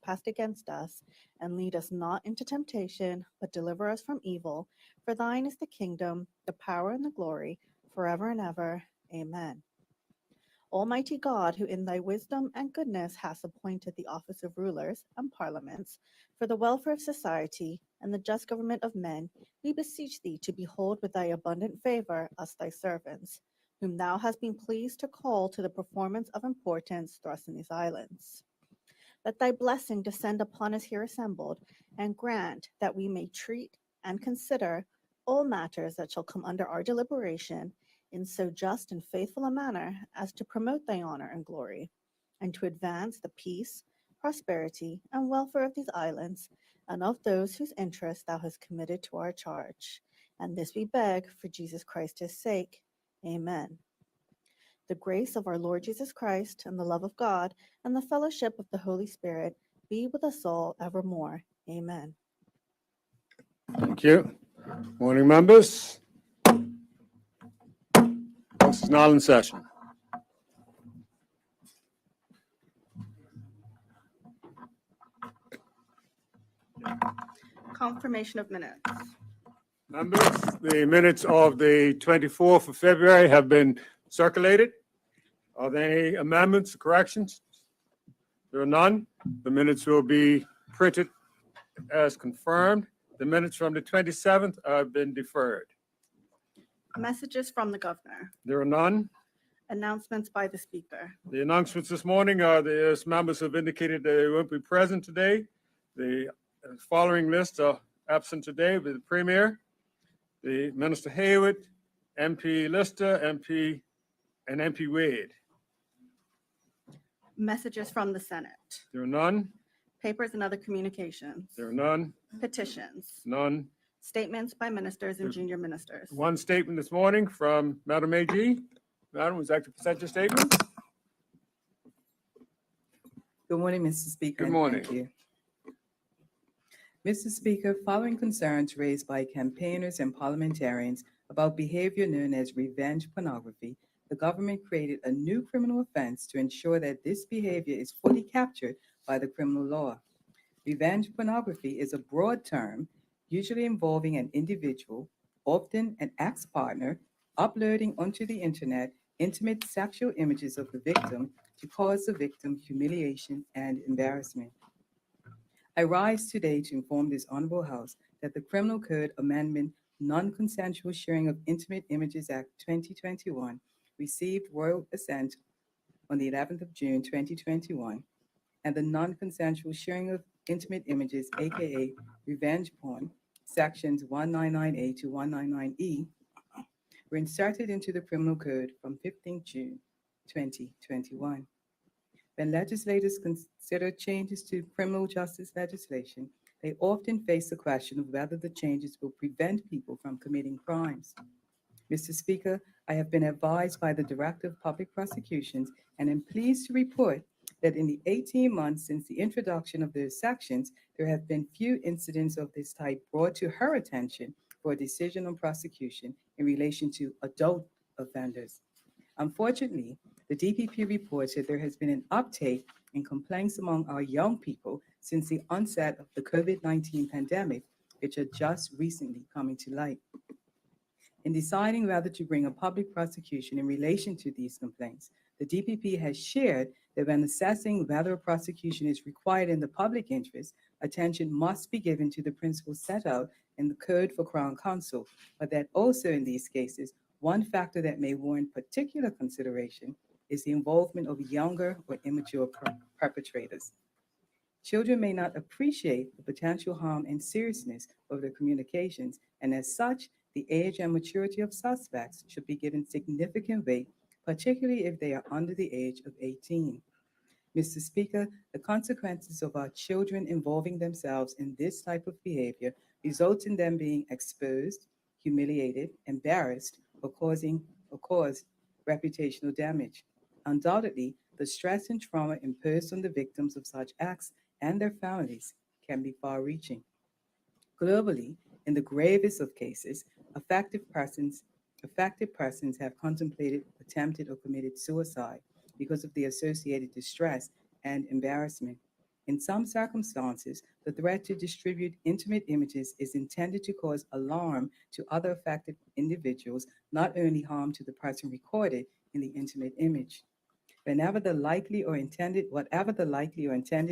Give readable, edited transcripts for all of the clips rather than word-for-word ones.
trespassed against us, and lead us not into temptation, but deliver us from evil. For thine is the kingdom, the power, and the glory, forever and ever. Amen. Almighty God, who in thy wisdom and goodness hast appointed the office of rulers and parliaments for the welfare of society and the just government of men, we beseech thee to behold with thy abundant favor us thy servants, whom thou hast been pleased to call to the performance of importance thrust in these islands. Let thy blessing descend upon us here assembled, and grant that we may treat and consider all matters that shall come under our deliberation in so just and faithful a manner as to promote thy honor and glory, and to advance the peace, prosperity, and welfare of these islands, and of those whose interests thou hast committed to our charge. And this we beg for Jesus Christ his sake. Amen. The grace of our Lord Jesus Christ, and the love of God, and the fellowship of the Holy Spirit be with us all evermore. Amen. Thank you. Morning, members. House is now in session. Confirmation of minutes. Members, the minutes of the 24th of February have been circulated. Are there any amendments or corrections? There are none. The minutes will be printed as confirmed. The minutes from the 27th have been deferred. Messages from the governor. There are none. Announcements by the speaker. The announcements this morning are the members have indicated they won't be present today. The following list are absent today with the Premier, the Minister Hayward, MP Lister, MP and MP Wade. Messages from the Senate. There are none. Papers and other communications. There are none. Petitions. None. Statements by ministers and There's junior ministers. One statement this morning from Madam AG. Madam, would you like to present your statement? Good morning, Mr. Speaker. Good morning. Thank you. Mr. Speaker, following concerns raised by campaigners and parliamentarians about behavior known as revenge pornography, the government created a new criminal offense to ensure that this behavior is fully captured by the criminal law. Revenge pornography is a broad term, usually involving an individual, often an ex-partner, uploading onto the internet intimate sexual images of the victim to cause the victim humiliation and embarrassment. I rise today to inform this Honorable House that the Criminal Code Amendment Non-Consensual Sharing of Intimate Images Act 2021 received royal assent on the 11th of June 2021, and the Non-Consensual Sharing of Intimate Images, aka Revenge Porn, sections 199A to 199E, were inserted into the Criminal Code from 15 June 2021. When legislators consider changes to criminal justice legislation, they often face the question of whether the changes will prevent people from committing crimes. Mr. Speaker, I have been advised by the Director of Public Prosecutions and am pleased to report that in the 18 months since the introduction of those sections, there have been few incidents of this type brought to her attention for a decision on prosecution in relation to adult offenders. Unfortunately, the DPP reports that there has been an uptake in complaints among our young people since the onset of the COVID-19 pandemic, which are just recently coming to light. In deciding whether to bring a public prosecution in relation to these complaints, the DPP has shared that when assessing whether a prosecution is required in the public interest, attention must be given to the principles set out in the Code for Crown Counsel, but that also in these cases, one factor that may warrant particular consideration is the involvement of younger or immature perpetrators. Children may not appreciate the potential harm and seriousness of their communications, and as such, the age and maturity of suspects should be given significant weight, particularly if they are under the age of 18. Mr. Speaker, the consequences of our children involving themselves in this type of behavior results in them being exposed, humiliated, embarrassed, or cause reputational damage. Undoubtedly, the stress and trauma imposed on the victims of such acts and their families can be far-reaching. Globally, in the gravest of cases, affected persons have contemplated, attempted, or committed suicide because of the associated distress and embarrassment. In some circumstances, the threat to distribute intimate images is intended to cause alarm to other affected individuals, not only harm to the person recorded in the intimate image. Whatever the likely or intended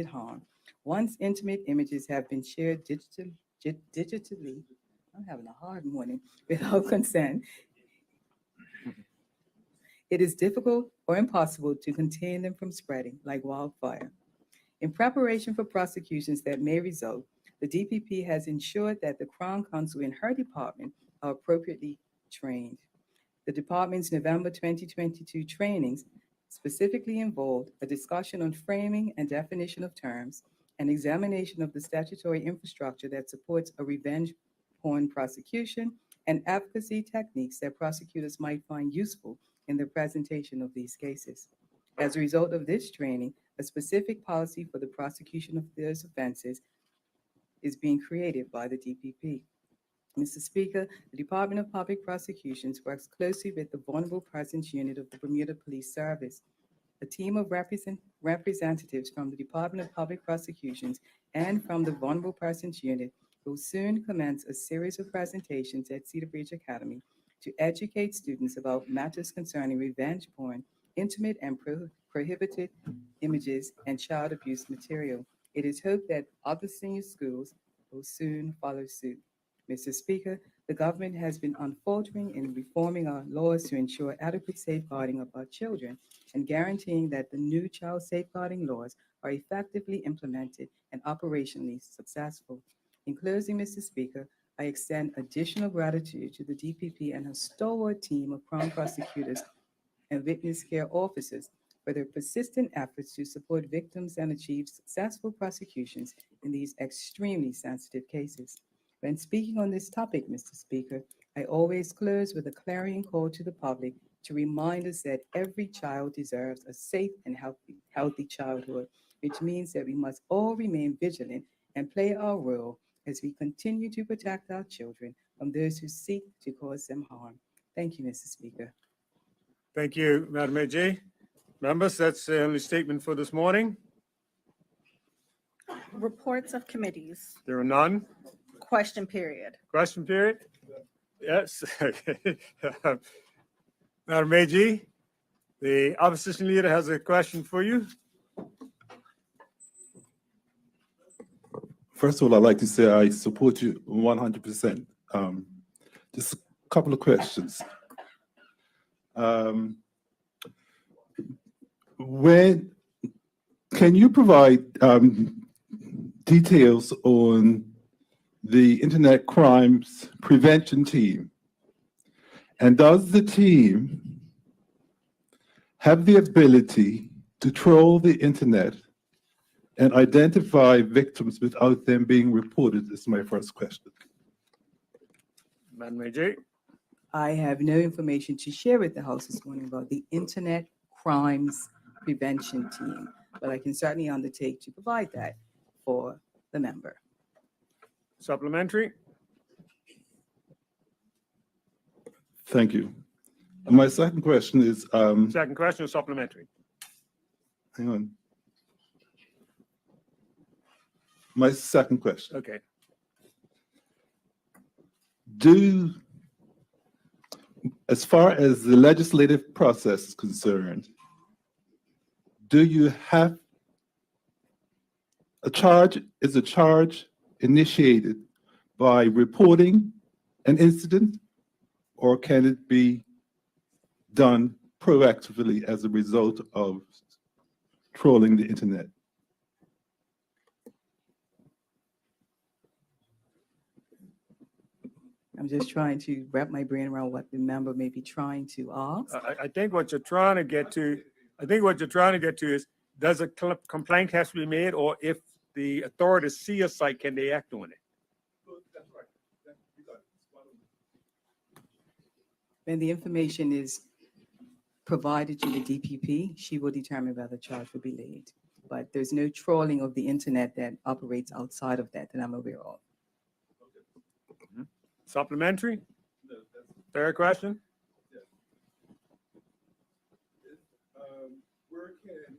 harm, once intimate images have been shared digitally, I'm having a hard morning, without consent, it is difficult or impossible to contain them from spreading like wildfire. In preparation for prosecutions that may result, the DPP has ensured that the Crown Counsel in her department are appropriately trained. The department's November 2022 trainings specifically involved a discussion on framing and definition of terms, an examination of the statutory infrastructure that supports a revenge porn prosecution, and advocacy techniques that prosecutors might find useful in the presentation of these cases. As a result of this training, a specific policy for the prosecution of those offenses is being created by the DPP. Mr. Speaker, the Department of Public Prosecutions works closely with the Vulnerable Persons Unit of the Bermuda Police Service. A team of representatives from the Department of Public Prosecutions and from the Vulnerable Persons Unit will soon commence a series of presentations at Cedar Bridge Academy to educate students about matters concerning revenge porn, intimate and prohibited images, and child abuse material. It is hoped that other senior schools will soon follow suit. Mr. Speaker, the government has been unfaltering in reforming our laws to ensure adequate safeguarding of our children and guaranteeing that the new child safeguarding laws are effectively implemented and operationally successful. In closing, Mr. Speaker, I extend additional gratitude to the DPP and her stalwart team of Crown prosecutors and witness care officers for their persistent efforts to support victims and achieve successful prosecutions in these extremely sensitive cases. When speaking on this topic, Mr. Speaker, I always close with a clarion call to the public to remind us that every child deserves a safe and healthy childhood, which means that we must all remain vigilant and play our role as we continue to protect our children from those who seek to cause them harm. Thank you, Mr. Speaker. Thank you, Madam AG. Members, that's the only statement for this morning. Reports of committees. There are none. Question period. Question period? Yes. Madam AG, the opposition leader has a question for you. First of all, I'd like to say I support you 100%. Just a couple of questions. Can you provide details on the Internet Crimes Prevention Team? And does the team have the ability to troll the internet and identify victims without them being reported? This is my first question. Madam AG. I have no information to share with the House this morning about the Internet Crimes Prevention Team, but I can certainly undertake to provide that for the member. Supplementary? Thank you. And my second question is, Second question, supplementary. hang on. My second question. Okay. As far as the legislative process is concerned, do you have a charge initiated by reporting an incident, or can it be done proactively as a result of trolling the internet? I'm just trying to wrap my brain around what the member may be trying to ask. I think what you're trying to get to, is, does a complaint have to be made, or if the authorities see a site, can they act on it? When the information is provided to the DPP, she will determine whether charge will be laid. But there's no trolling of the internet that operates outside of that I'm aware of. Supplementary? Third question? Where can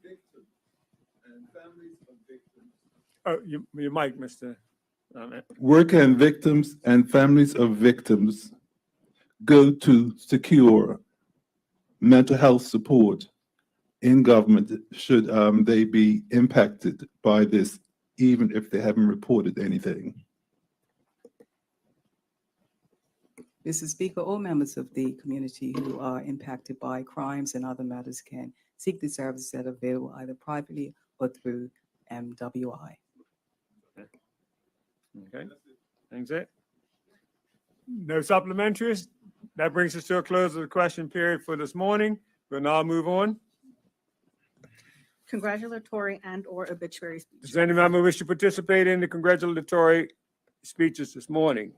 victims and families Your mic, Mr. Where can victims and families of victims go to secure mental health support in government should they be impacted by this, even if they haven't reported anything? Mr. Speaker, all members of the community who are impacted by crimes and other matters can seek the services that are available either privately or through MWI. Okay, thanks it. No supplementaries. That brings us to a close of the question period for this morning. We'll now move on. Congratulatory and/or obituary speech. Does any member wish to participate in the congratulatory speeches this morning?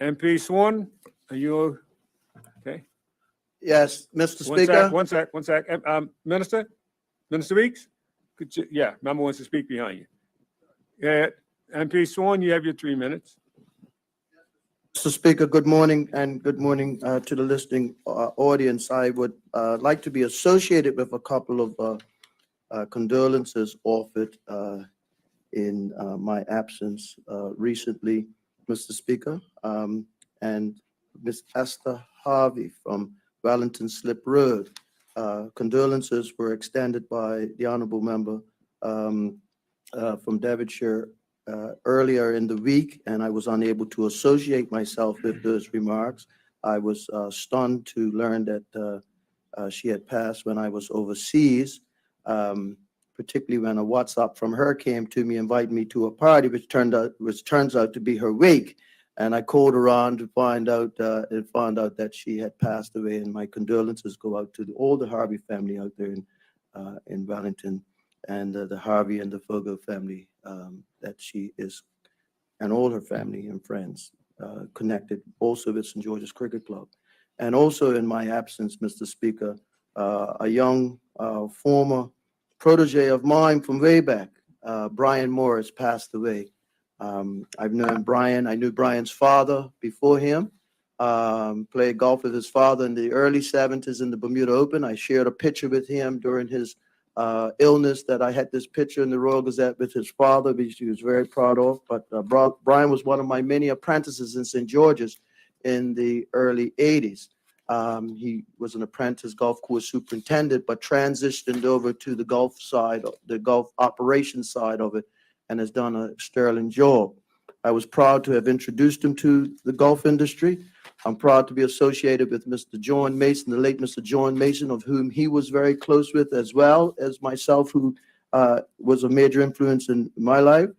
MP Swan, are you okay? Yes, Mr. One sec, Speaker. one sec. Minister Weeks? Member wants to speak behind you. Yeah, MP Swan, you have your 3 minutes. Mr. Speaker, good morning and good morning to the listening audience. I would like to be associated with a couple of condolences offered in my absence recently, Mr. Speaker, and Ms. Esther Harvey from Wellington Slip Road. Condolences were extended by the honorable member from Devonshire earlier in the week, and I was unable to associate myself with those remarks. I was stunned to learn that she had passed when I was overseas, particularly when a WhatsApp from her came to me, inviting me to a party, which turns out to be her wake. And I called around to find out that she had passed away. And my condolences go out to all the Harvey family out there in Wellington, and the Harvey and the Fogo family that she is, and all her family and friends connected also with St. George's Cricket Club. And also in my absence, Mr. Speaker, a young former protege of mine from way back, Brian Morris, passed away. I've known Brian. I knew Brian's father before him. Played golf with his father in the early 70s in the Bermuda Open. I shared a picture with him during his illness that I had this picture in the Royal Gazette with his father, which he was very proud of. But Brian was one of my many apprentices in St. George's in the early 80s. He was an apprentice golf course superintendent, but transitioned over to the golf side, the golf operations side of it, and has done a sterling job. I was proud to have introduced him to the golf industry. I'm proud to be associated with Mr. John Mason, the late Mr. John Mason, of whom he was very close with, as well as myself, who was a major influence in my life.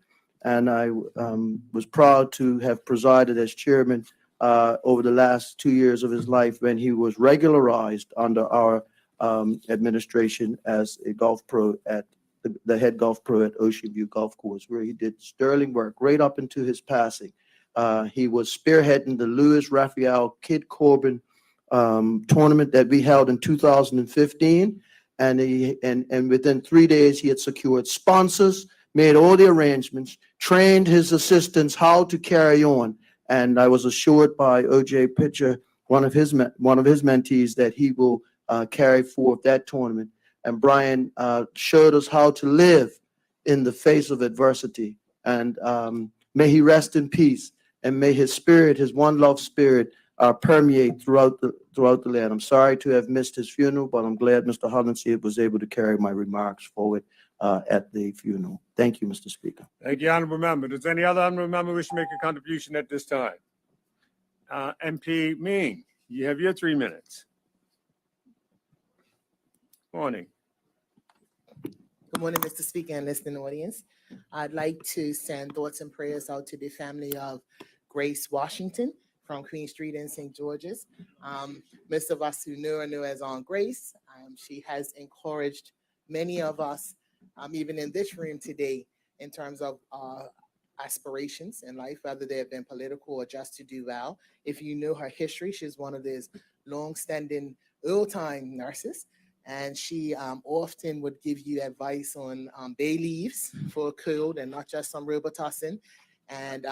And I was proud to have presided as chairman over the last 2 years of his life when he was regularized under our administration as a golf pro at the head golf pro at Ocean View Golf Course, where he did sterling work right up into his passing. He was spearheading the Louis Raphael Kid Corbin tournament that we held in 2015. And within 3 days, he had secured sponsors, made all the arrangements, trained his assistants how to carry on. And I was assured by O.J. Pitcher, one of his mentees, that he will carry forth that tournament. And Brian showed us how to live in the face of adversity. And may he rest in peace. And may his spirit, his one love spirit, permeate throughout the land. I'm sorry to have missed his funeral, but I'm glad Mr. Hollenshead was able to carry my remarks forward at the funeral. Thank you, Mr. Speaker. Thank you, honorable member. Does any other honorable member wish to make a contribution at this time? MP Ming, you have your 3 minutes. Morning. Good morning, Mr. Speaker and listening audience. I'd like to send thoughts and prayers out to the family of Grace Washington from Queen Street in St. George's. Most of us who knew her knew as Aunt Grace. She has encouraged many of us, even in this room today, in terms of aspirations in life, whether they have been political or just to do well. If you know her history, she's one of those long-standing old-time nurses. And she often would give you advice on bay leaves for a cold and not just some Robitussin, and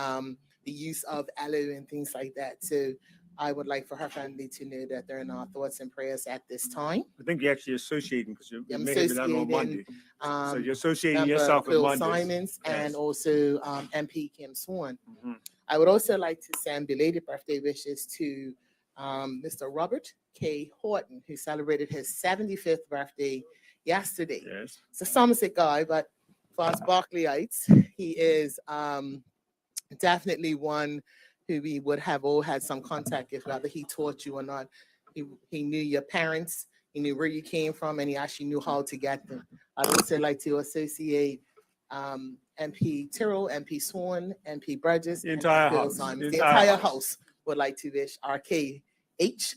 the use of aloe and things like that. So I would like for her family to know that they're in our thoughts and prayers at this time. I think you're actually associating because you I'm may have been on associating, Monday. So Um, you're associating Member yourself with Phil Mondays. Simons and Yes. also MP Kim Swan. Mhm. I would also like to send belated birthday wishes to Mr. Robert K. Horton, who celebrated his 75th birthday yesterday. Yes. He's a Somerset guy, but for us Barclayites, he is definitely one who we would have all had some contact with, whether he taught you or not. He knew your parents, he knew where you came from, and he actually knew how to get them. I'd also like to associate MP Tyrrell, MP Swan, MP Burgess, The and entire Phil house. Simons. The The entire entire house. house would like to wish RKH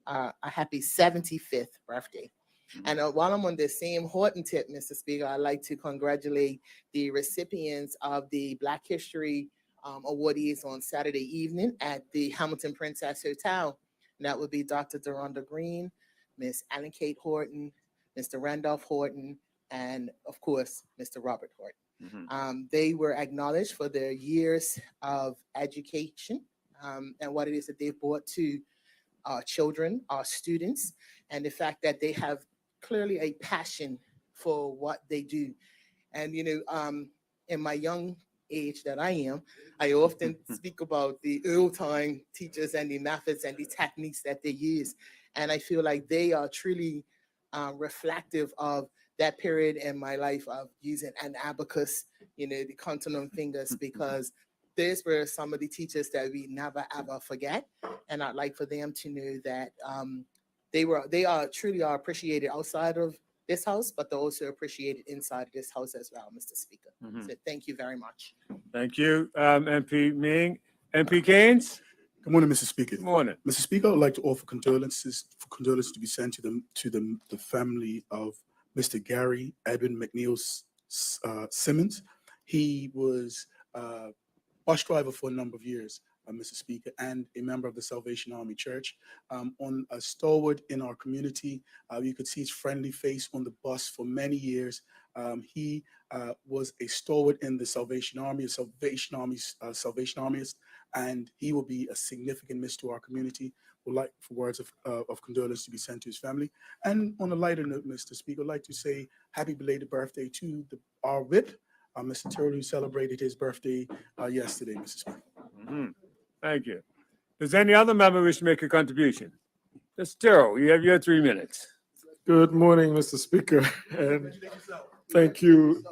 a happy 75th birthday. And while I'm on the same Horton tip, Mr. Speaker, I'd like to congratulate the recipients of the Black History awardees on Saturday evening at the Hamilton Princess Hotel. And that would be Dr. Deronda Green, Miss Ellen Kate Horton, Mr. Randolph Horton, and of course, Mr. Robert Horton. Mhm. They were acknowledged for their years of education and what it is that they've brought to our children, our students, and the fact that they have clearly a passion for what they do. And, in my young age that I am, I often speak about the old time teachers and the methods and the techniques that they use. And I feel like they are truly reflective of that period in my life of using an abacus, the continuum fingers, because these were some of the teachers that we never ever forget. And I'd like for them to know that they are truly are appreciated outside of this house, but they're also appreciated inside this house as well, Mr. Speaker. Mhm. So thank you very much. Thank you, MP Ming. MP Keynes, Good morning, Mr. Speaker. good morning. Mr. Speaker, I would like to offer condolences to be sent to the family of Mr. Gary Edwin McNeil Simmons. He was bus driver for a number of years, Mr. Speaker, and a member of the Salvation Army Church. On a stalwart in our community, you could see his friendly face on the bus for many years. He was a stalwart in the Salvation Army, Salvation Armies, and he will be a significant miss to our community. Would like for words of condolence to be sent to his family. And on a lighter note, Mr. Speaker, I'd like to say happy belated birthday to our whip, Mr. Tyrrell, who celebrated his birthday yesterday, Mr. Speaker. Mhm. Thank you. Does any other member wish to make a contribution? Mr. Terrell, you have your 3 minutes. Good morning, Mr. Speaker, and thank you.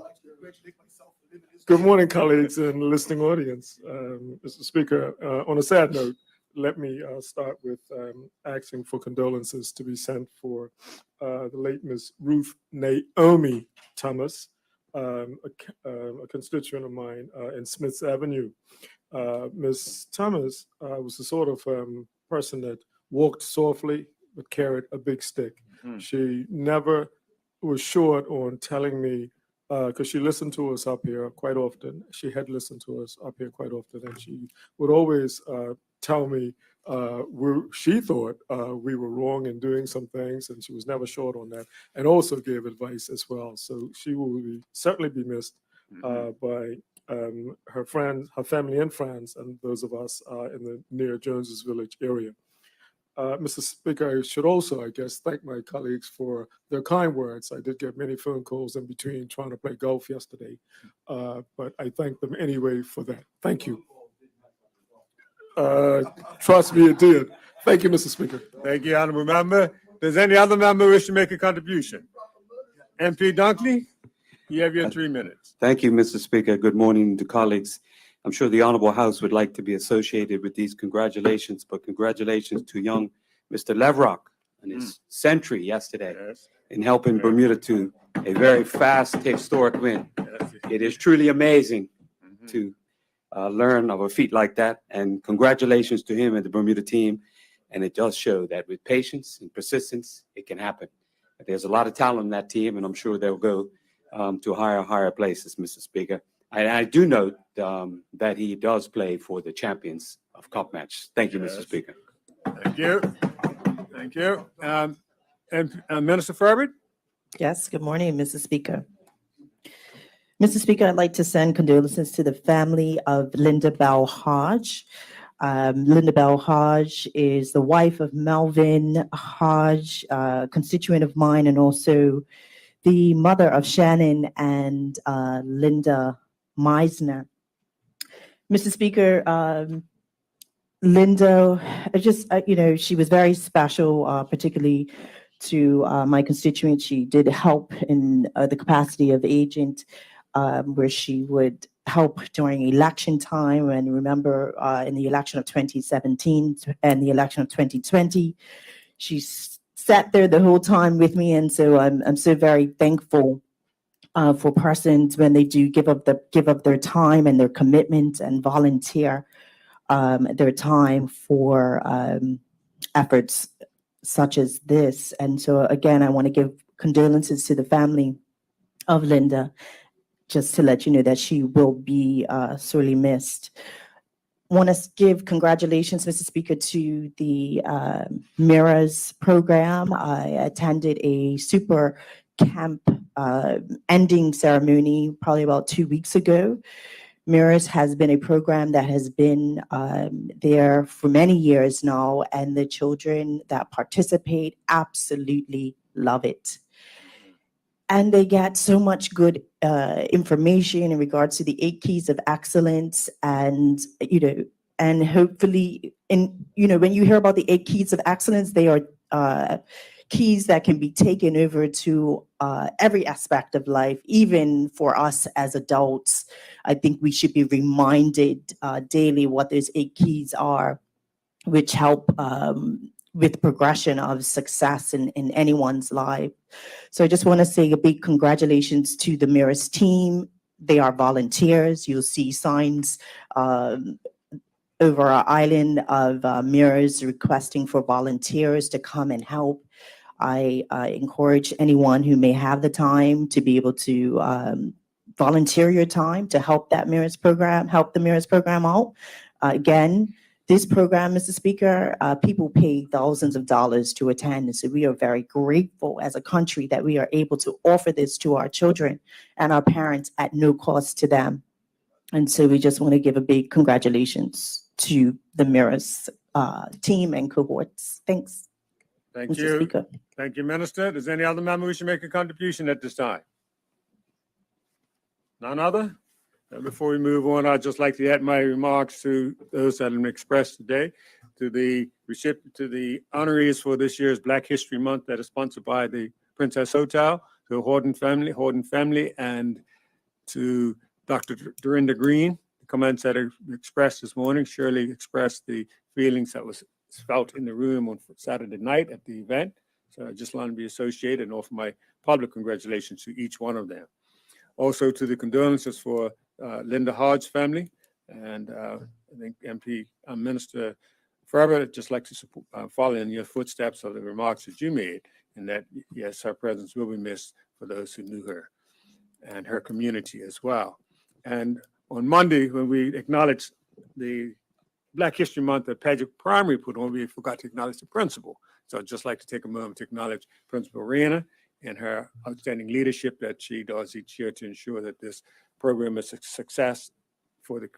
Good morning, colleagues and listening audience. Mr. Speaker, on a sad note, let me start with asking for condolences to be sent for the late Miss Ruth Naomi Thomas, a constituent of mine in Smiths Avenue. Miss Thomas was the sort of person that walked softly but carried a big stick. Mhm. She never was short on telling me, because she listened to us up here quite often. She had listened to us up here quite often, and she would always tell me she thought we were wrong in doing some things, and she was never short on that, and also gave advice as well. So she will certainly be missed by her friends, her family and friends, and those of us in the near Jones's Village area. Mr. Speaker, I should also, I guess, thank my colleagues for their kind words. I did get many phone calls in between trying to play golf yesterday, but I thank them anyway for that. Thank you. Trust me, it did. Thank you, Mr. Speaker. Thank you, honorable member. Does any other member wish to make a contribution? MP Dunkley, you have your 3 minutes. Thank you, Mr. Speaker. Good morning to colleagues. I'm sure the Honorable House would like to be associated with these congratulations, but congratulations to young Mr. Levrock and his century yesterday Yes, in helping Bermuda to a very fast historic win. yes. It is truly amazing Mhm. to learn of a feat like that, and congratulations to him and the Bermuda team. And it does show that with patience and persistence, it can happen. There's a lot of talent in that team, and I'm sure they'll go to higher places, Mr. Speaker. I do note that he does play for the champions of Cup match. Thank you, Mr. Yes. Speaker. Thank you. Thank you. And Minister Ferbert? Yes, good morning, Mr. Speaker. Mr. Speaker, I'd like to send condolences to the family of Linda Bell Hodge. Linda Bell Hodge is the wife of Melvin Hodge, constituent of mine, and also the mother of Shannon and Linda Meisner. Mr. Speaker, Linda, she was very special, particularly to my constituents. She did help in the capacity of agent, where she would help during election time. And remember, in the election of 2017 and the election of 2020, she sat there the whole time with me. And so I'm so very thankful for persons when they do give up their time and their commitment and volunteer their time for efforts such as this. And so again, I want to give condolences to the family of Linda, just to let you know that she will be sorely missed. Want to give congratulations, Mr. Speaker, to the Mirrors program. I attended a super camp ending ceremony probably about 2 weeks ago. Mirrors has been a program that has been there for many years now, and the children that participate absolutely love it. And they get so much good information in regards to the 8 keys of excellence, and and hopefully, when you hear about the 8 keys of excellence, they are keys that can be taken over to every aspect of life, even for us as adults. I think we should be reminded daily what those 8 keys are, which help with progression of success in anyone's life. So I just want to say a big congratulations to the Mirrors team. They are volunteers. You'll see signs over our island of Mirrors requesting for volunteers to come and help. I encourage anyone who may have the time to be able to volunteer your time to help the Mirrors program out. Again, this program, Mr. Speaker, people pay thousands of dollars to attend. And so we are very grateful as a country that we are able to offer this to our children and our parents at no cost to them. And so we just want to give a big congratulations to the Mirrors team and cohorts. Thanks, Thank Mr. you. Speaker. Thank you, Minister. Does any other member wish to make a contribution at this time? None other? Before we move on, I'd just like to add my remarks to those that have been expressed today, to the honorees for this year's Black History Month that is sponsored by the Princess Hotel, to the Horton family, and to Dr. Dorinda Green. The comments that are expressed this morning surely expressed the feelings that was felt in the room on Saturday night at the event. So I just want to be associated and offer my public congratulations to each one of them. Also to the condolences for Linda Hodge family, and I think Minister Farber, I'd just like to support, follow in your footsteps of the remarks that you made, and that yes, her presence will be missed for those who knew her and her community as well. And on Monday, when we acknowledged the Black History Month that Paget Primary put on, we forgot to acknowledge the principal. So I'd just like to take a moment to acknowledge Principal Rihanna and her outstanding leadership that she does each year to ensure that this program is a success for the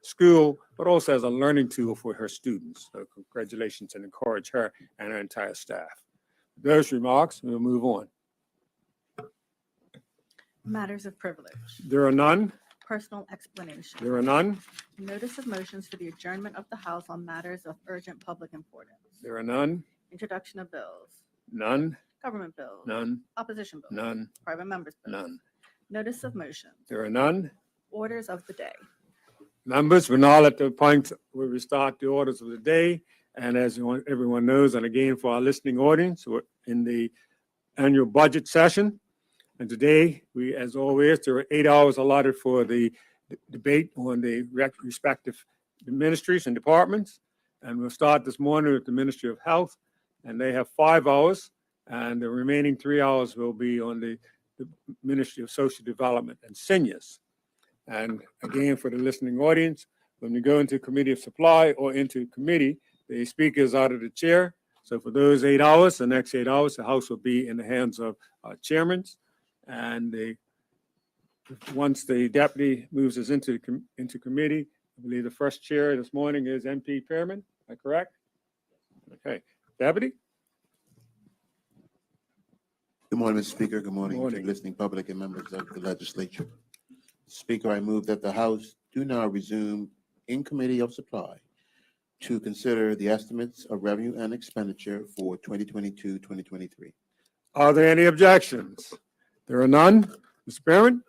school, but also as a learning tool for her students. So congratulations, and encourage her and her entire staff. With those remarks, we'll move on. Matters of privilege. There are none. Personal explanation. There are none. Notice of motions for the adjournment of the House on matters of urgent public importance. There are none. Introduction of bills. None. Government bills. None. Opposition bills. None. Private members bills. None. Notice of motions. There are none. Orders of the day. Members, we're now at the point where we start the orders of the day. And as everyone knows, and again, for our listening audience, we're in the annual budget session. And today, as always, there are 8 hours allotted for the debate on the respective ministries and departments. And we'll start this morning with the Ministry of Health, and they have 5 hours. And the remaining 3 hours will be on the Ministry of Social Development and Seniors. And again, for the listening audience, when we go into Committee of Supply or into committee, the speaker is out of the chair. So for those 8 hours, the next 8 hours, the House will be in the hands of chairmen. And once the deputy moves us into committee, I believe the first chair this morning is MP Pearman. Is that correct? Okay. Deputy? Good morning, Mr. Speaker. Good morning to Morning. the listening public and members of the legislature. Speaker, I move that the House do now resume in Committee of Supply to consider the estimates of revenue and expenditure for 2022-2023. Are there any objections? There are none. Mr. Pearman?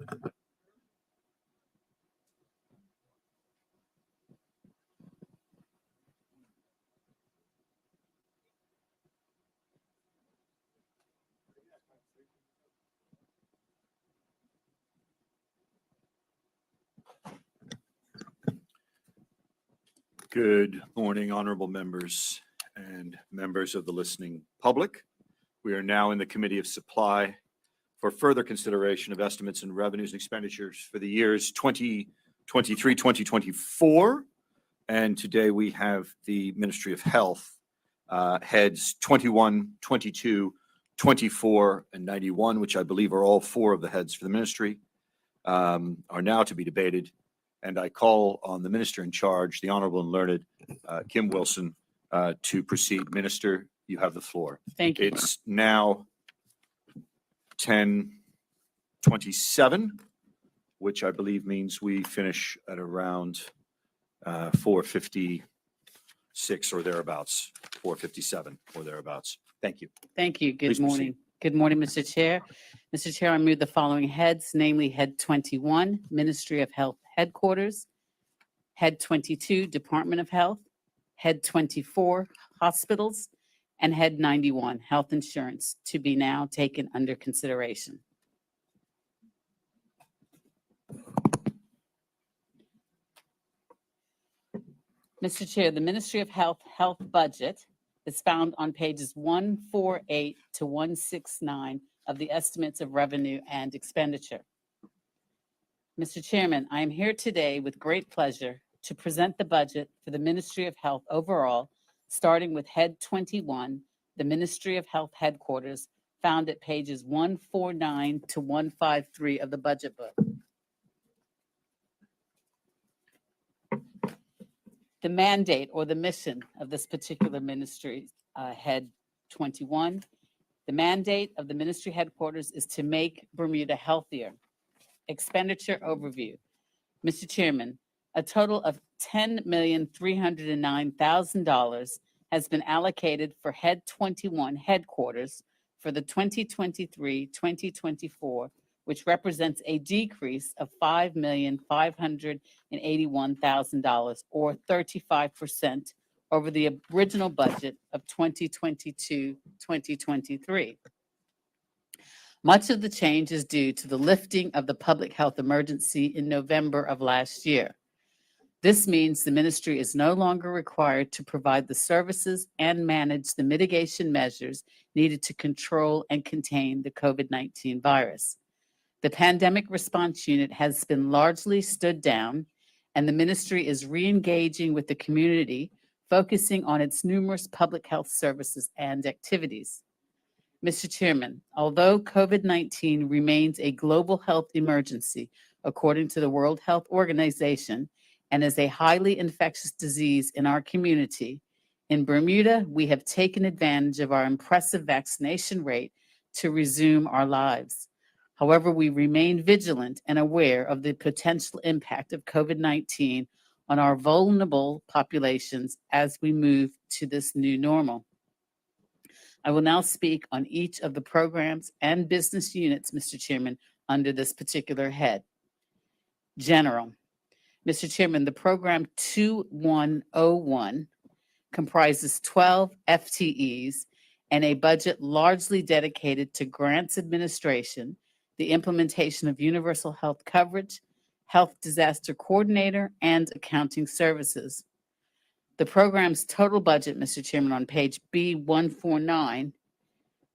Good morning, honorable members and members of the listening public. We are now in the Committee of Supply for further consideration of estimates and revenues and expenditures for the years 2023, 2024. And today we have the Ministry of Health heads 21, 22, 24, and 91, which I believe are all four of the heads for the ministry, are now to be debated. And I call on the minister in charge, the Honorable and Learned Kim Wilson, to proceed. Minister, you have the floor. Thank you. It's now 10:27, which I believe means we finish at around 4:56 or thereabouts, 4:57 or thereabouts. Thank you. Thank you. Good Please proceed. morning. Good morning, Mr. Chair. Mr. Chair, I move the following heads, namely Head 21, Ministry of Health Headquarters, Head 22, Department of Health, Head 24, Hospitals, and Head 91, Health Insurance, to be now taken under consideration. Mr. Chair, the Ministry of Health budget is found on pages 148 to 169 of the estimates of revenue and expenditure. Mr. Chairman, I am here today with great pleasure to present the budget for the Ministry of Health overall, starting with Head 21, the Ministry of Health Headquarters, found at pages 149 to 153 of the budget book. The mandate or the mission of this particular ministry, Head 21, the mandate of the ministry headquarters is to make Bermuda healthier. Expenditure overview. Mr. Chairman, a total of $10,309,000 has been allocated for Head 21 headquarters for the 2023-2024, which represents a decrease of $5,581,000 or 35% over the original budget of 2022-2023. Much of the change is due to the lifting of the public health emergency in November of last year. This means the ministry is no longer required to provide the services and manage the mitigation measures needed to control and contain the COVID-19 virus. The Pandemic Response Unit has been largely stood down, and the ministry is re-engaging with the community, focusing on its numerous public health services and activities. Mr. Chairman, although COVID-19 remains a global health emergency, according to the World Health Organization, and is a highly infectious disease in our community, in Bermuda, we have taken advantage of our impressive vaccination rate to resume our lives. However, we remain vigilant and aware of the potential impact of COVID-19 on our vulnerable populations as we move to this new normal. I will now speak on each of the programs and business units, Mr. Chairman, under this particular head. General. Mr. Chairman, the program 2101 comprises 12 FTEs and a budget largely dedicated to grants administration, the implementation of universal health coverage, health disaster coordinator, and accounting services. The program's total budget, Mr. Chairman, on page B149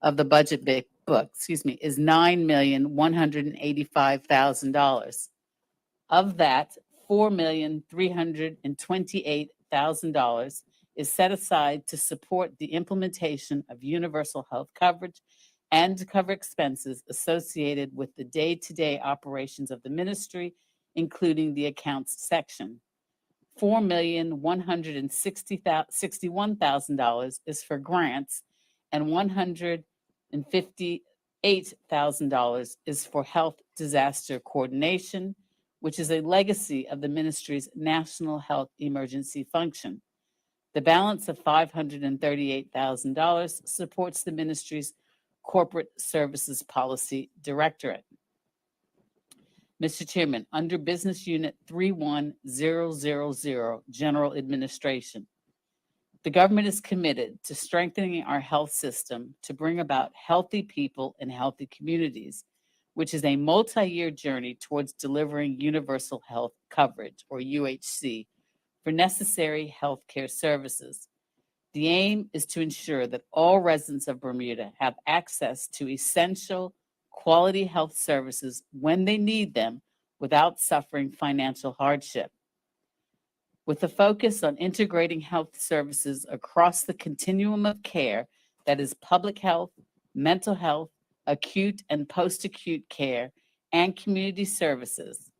of the budget book, is $9,185,000. Of that, $4,328,000 is set aside to support the implementation of universal health coverage and to cover expenses associated with the day-to-day operations of the ministry, including the accounts section. $4,161,000 is for grants, and $158,000 is for health disaster coordination, which is a legacy of the ministry's National Health Emergency Function. The balance of $538,000 supports the ministry's Corporate Services Policy Directorate. Mr. Chairman, under Business Unit 31000, General Administration, the government is committed to strengthening our health system to bring about healthy people and healthy communities, which is a multi-year journey towards delivering universal health coverage, or UHC, for necessary healthcare services. The aim is to ensure that all residents of Bermuda have access to essential quality health services when they need them without suffering financial hardship. With a focus on integrating health services across the continuum of care, that is public health, mental health, acute and post-acute care, and community services,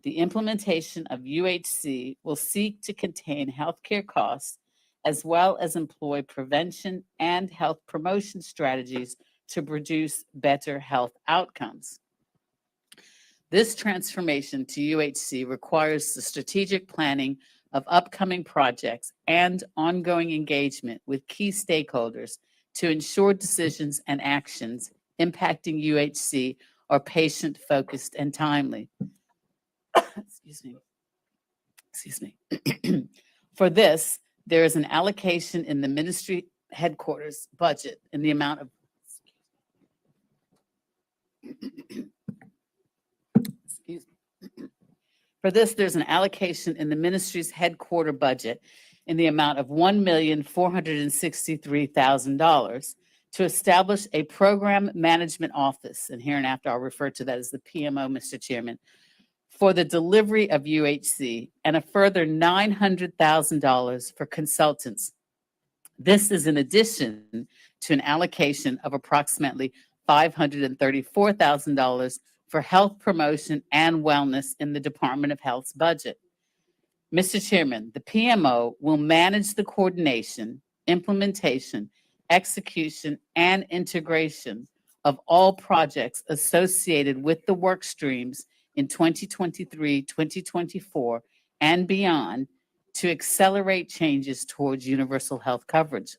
the implementation of UHC will seek to contain healthcare costs as well as employ prevention and health promotion strategies to produce better health outcomes. This transformation to UHC requires the strategic planning of upcoming projects and ongoing engagement with key stakeholders to ensure decisions and actions impacting UHC are patient-focused and timely. Excuse me. For this, there is an allocation in the ministry headquarters budget in the amount of excuse me. For this, there's an allocation in the ministry's headquarter budget in the amount of $1,463,000 to establish a program management office, and hereinafter I'll refer to that as the PMO, Mr. Chairman, for the delivery of UHC, and a further $900,000 for consultants. This is in addition to an allocation of approximately $534,000 for health promotion and wellness in the Department of Health's budget. Mr. Chairman, the PMO will manage the coordination, implementation, execution, and integration of all projects associated with the work streams in 2023, 2024, and beyond to accelerate changes towards universal health coverage.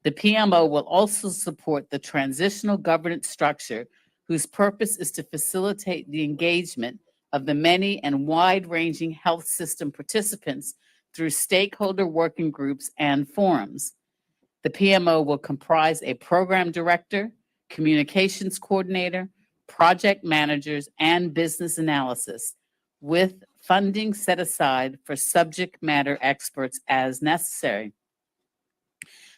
The PMO will also support the transitional governance structure whose purpose is to facilitate the engagement of the many and wide-ranging health system participants through stakeholder working groups and forums. The PMO will comprise a program director, communications coordinator, project managers, and business analysis, with funding set aside for subject matter experts as necessary.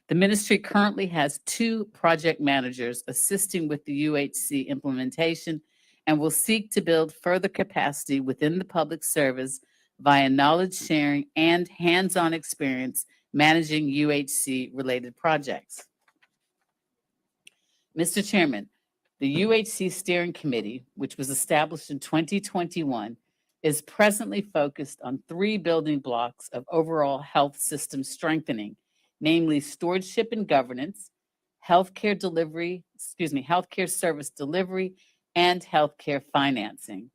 The ministry currently has 2 project managers assisting with the UHC implementation and will seek to build further capacity within the public service via knowledge sharing and hands-on experience managing UHC-related projects. Mr. Chairman, the UHC Steering Committee, which was established in 2021, is presently focused on 3 building blocks of overall health system strengthening, namely stewardship and governance, healthcare service delivery, and healthcare financing.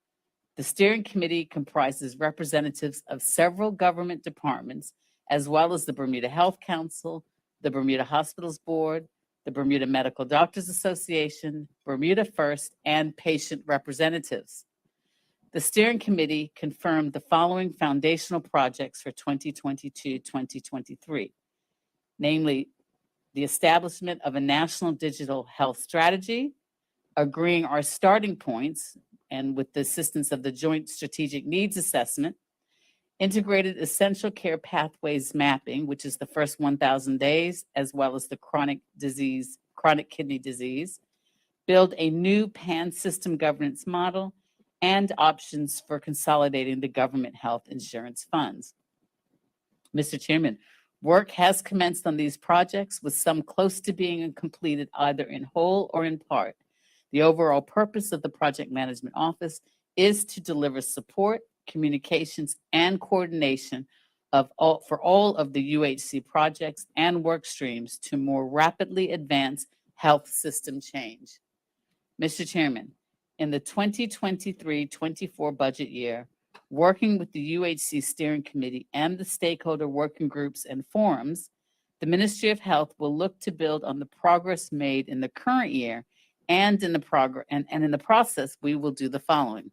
The steering committee comprises representatives of several government departments, as well as the Bermuda Health Council, the Bermuda Hospitals Board, the Bermuda Medical Doctors Association, Bermuda First, and patient representatives. The steering committee confirmed the following foundational projects for 2022-2023. Namely, the establishment of a national digital health strategy, agreeing our starting points, and with the assistance of the Joint Strategic Needs Assessment, integrated essential care pathways mapping, which is the first 1,000 days, as well as the chronic kidney disease, build a new pan-system governance model, and options for consolidating the government health insurance funds. Mr. Chairman, work has commenced on these projects, with some close to being completed either in whole or in part. The overall purpose of the Project Management Office is to deliver support communications, and coordination for all of the UHC projects and work streams to more rapidly advance health system change. Mr. Chairman, in the 2023-24 budget year, working with the UHC Steering Committee and the stakeholder working groups and forums, the Ministry of Health will look to build on the progress made in the current year, and in the process, we will do the following: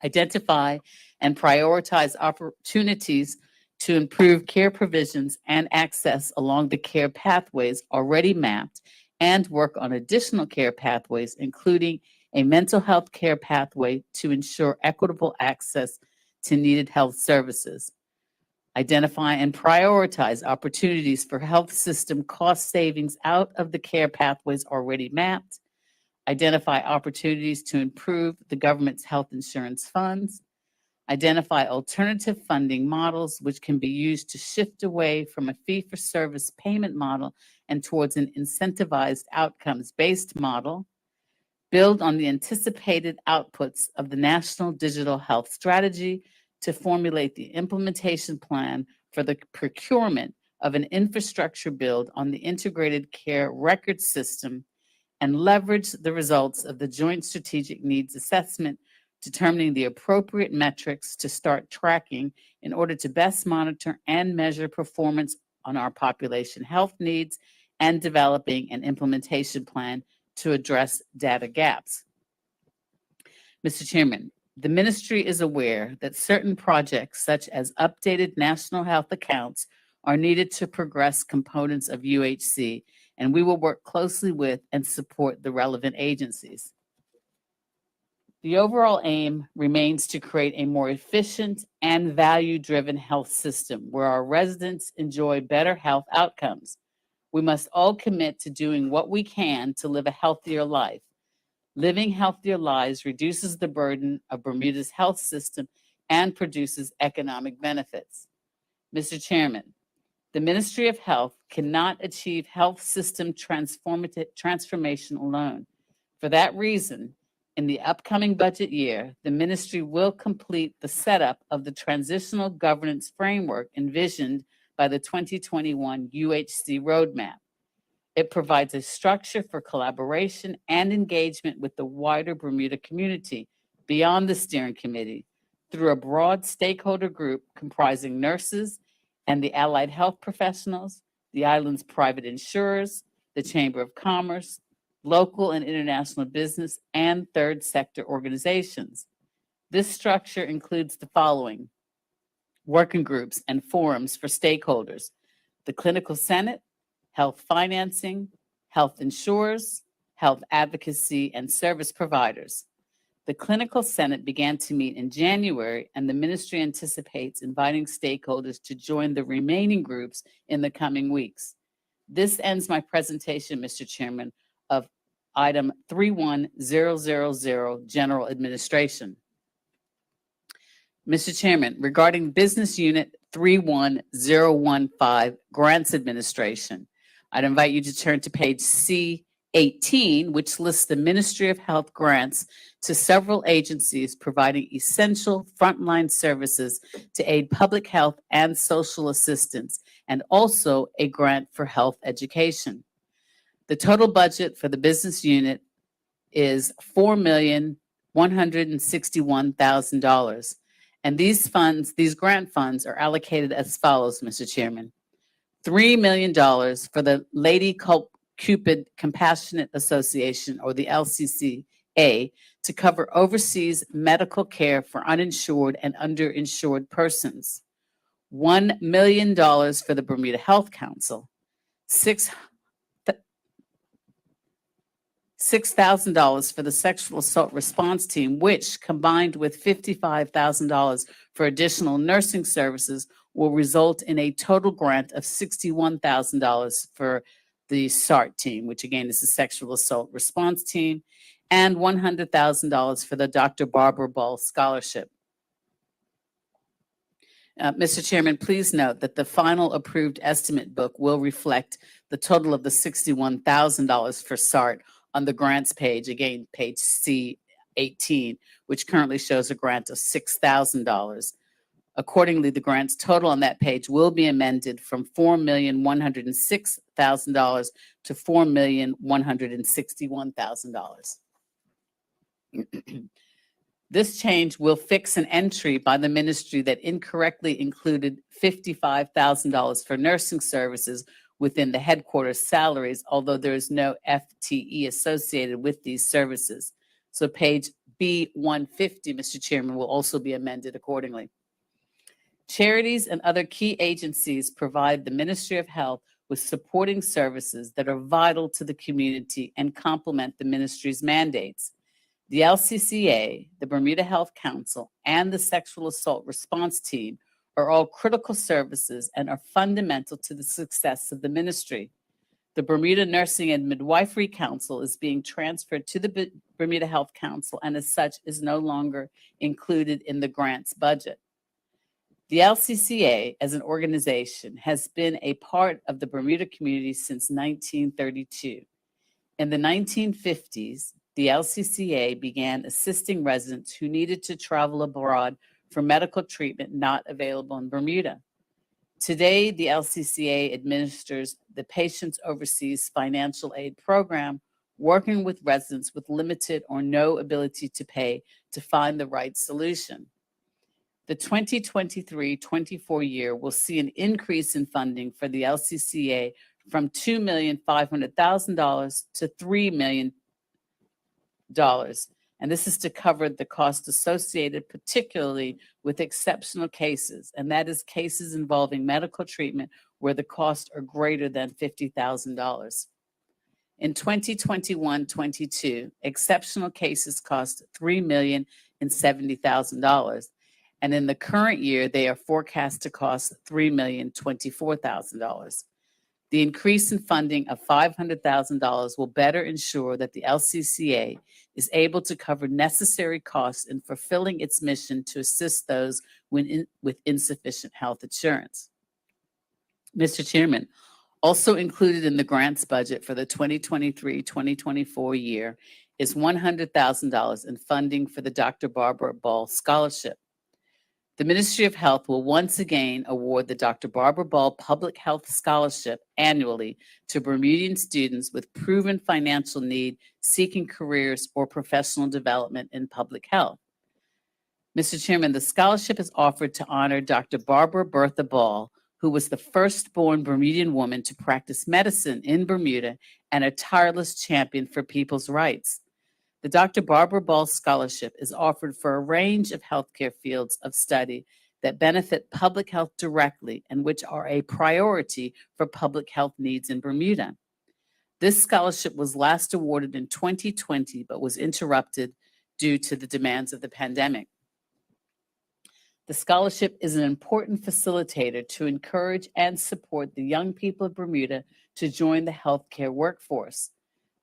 identify and prioritize opportunities to improve care provisions and access along the care pathways already mapped, and work on additional care pathways, including a mental health care pathway to ensure equitable access to needed health services. Identify and prioritize opportunities for health system cost savings out of the care pathways already mapped. Identify opportunities to improve the government's health insurance funds. Identify alternative funding models which can be used to shift away from a fee-for-service payment model and towards an incentivized outcomes-based model. Build on the anticipated outputs of the National Digital Health Strategy to formulate the implementation plan for the procurement of an infrastructure build on the integrated care record system, and leverage the results of the Joint Strategic Needs Assessment, determining the appropriate metrics to start tracking in order to best monitor and measure performance on our population health needs, and developing an implementation plan to address data gaps. Mr. Chairman, the ministry is aware that certain projects, such as updated national health accounts, are needed to progress components of UHC, and we will work closely with and support the relevant agencies. The overall aim remains to create a more efficient and value-driven health system where our residents enjoy better health outcomes. We must all commit to doing what we can to live a healthier life. Living healthier lives reduces the burden of Bermuda's health system and produces economic benefits. Mr. Chairman, the Ministry of Health cannot achieve health system transformation alone. For that reason, in the upcoming budget year, the ministry will complete the setup of the transitional governance framework envisioned by the 2021 UHC roadmap. It provides a structure for collaboration and engagement with the wider Bermuda community beyond the steering committee through a broad stakeholder group comprising nurses and the allied health professionals, the island's private insurers, the Chamber of Commerce, local and international business, and third sector organizations. This structure includes the following: working groups and forums for stakeholders, the Clinical Senate, health financing, health insurers, health advocacy, and service providers. The Clinical Senate began to meet in January, and the ministry anticipates inviting stakeholders to join the remaining groups in the coming weeks. This ends my presentation, Mr. Chairman, of item 31000, General Administration. Mr. Chairman, regarding Business Unit 31015, Grants Administration, I'd invite you to turn to page C18, which lists the Ministry of Health grants to several agencies providing essential frontline services to aid public health and social assistance, and also a grant for health education. The total budget for the business unit is $4,161,000. And these grant funds are allocated as follows, Mr. Chairman. $3 million for the Lady Cupid Compassionate Association, or the LCCA, to cover overseas medical care for uninsured and underinsured persons. $1 million for the Bermuda Health Council. $6,000 for the Sexual Assault Response Team, which, combined with $55,000 for additional nursing services, will result in a total grant of $61,000 for the SART team, which again is the Sexual Assault Response Team, and $100,000 for the Dr. Barbara Ball Scholarship. Mr. Chairman, please note that the final approved estimate book will reflect the total of the $61,000 for SART on the grants page, again, page C 18, which currently shows a grant of $6,000. Accordingly, the grants total on that page will be amended from $4,106,000 to $4,161,000. This change will fix an entry by the ministry that incorrectly included $55,000 for nursing services within the headquarters salaries, although there is no FTE associated with these services. So page B150, Mr. Chairman, will also be amended accordingly. Charities and other key agencies provide the Ministry of Health with supporting services that are vital to the community and complement the ministry's mandates. The LCCA, the Bermuda Health Council, and the Sexual Assault Response Team are all critical services and are fundamental to the success of the ministry. The Bermuda Nursing and Midwifery Council is being transferred to the Bermuda Health Council and as such is no longer included in the grants budget. The LCCA as an organization has been a part of the Bermuda community since 1932. In the 1950s, the LCCA began assisting residents who needed to travel abroad for medical treatment not available in Bermuda. Today, the LCCA administers the Patients Overseas Financial Aid Program, working with residents with limited or no ability to pay to find the right solution. The 2023-24 year will see an increase in funding for the LCCA from $2,500,000 to $3 million. And this is to cover the cost associated particularly with exceptional cases, and that is cases involving medical treatment where the costs are greater than $50,000. In 2021-22, exceptional cases cost $3,070,000, and in the current year, they are forecast to cost $3,024,000. The increase in funding of $500,000 will better ensure that the LCCA is able to cover necessary costs in fulfilling its mission to assist those with insufficient health insurance. Mr. Chairman, also included in the grants budget for the 2023-2024 year is $100,000 in funding for the Dr. Barbara Ball Scholarship. The Ministry of Health will once again award the Dr. Barbara Ball Public Health Scholarship annually to Bermudian students with proven financial need, seeking careers or professional development in public health. Mr. Chairman, the scholarship is offered to honor Dr. Barbara Bertha Ball, who was the first-born Bermudian woman to practice medicine in Bermuda and a tireless champion for people's rights. The Dr. Barbara Ball Scholarship is offered for a range of healthcare fields of study that benefit public health directly and which are a priority for public health needs in Bermuda. This scholarship was last awarded in 2020, but was interrupted due to the demands of the pandemic. The scholarship is an important facilitator to encourage and support the young people of Bermuda to join the healthcare workforce.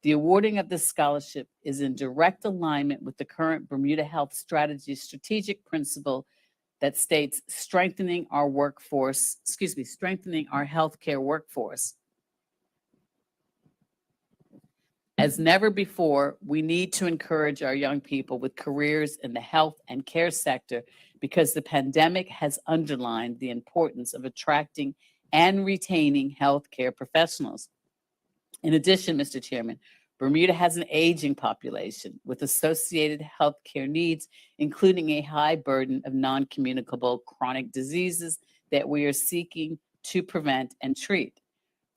The awarding of this scholarship is in direct alignment with the current Bermuda Health Strategy strategic principle that states strengthening our healthcare workforce. As never before, we need to encourage our young people with careers in the health and care sector because the pandemic has underlined the importance of attracting and retaining healthcare professionals. In addition, Mr. Chairman, Bermuda has an aging population with associated healthcare needs, including a high burden of non-communicable chronic diseases that we are seeking to prevent and treat.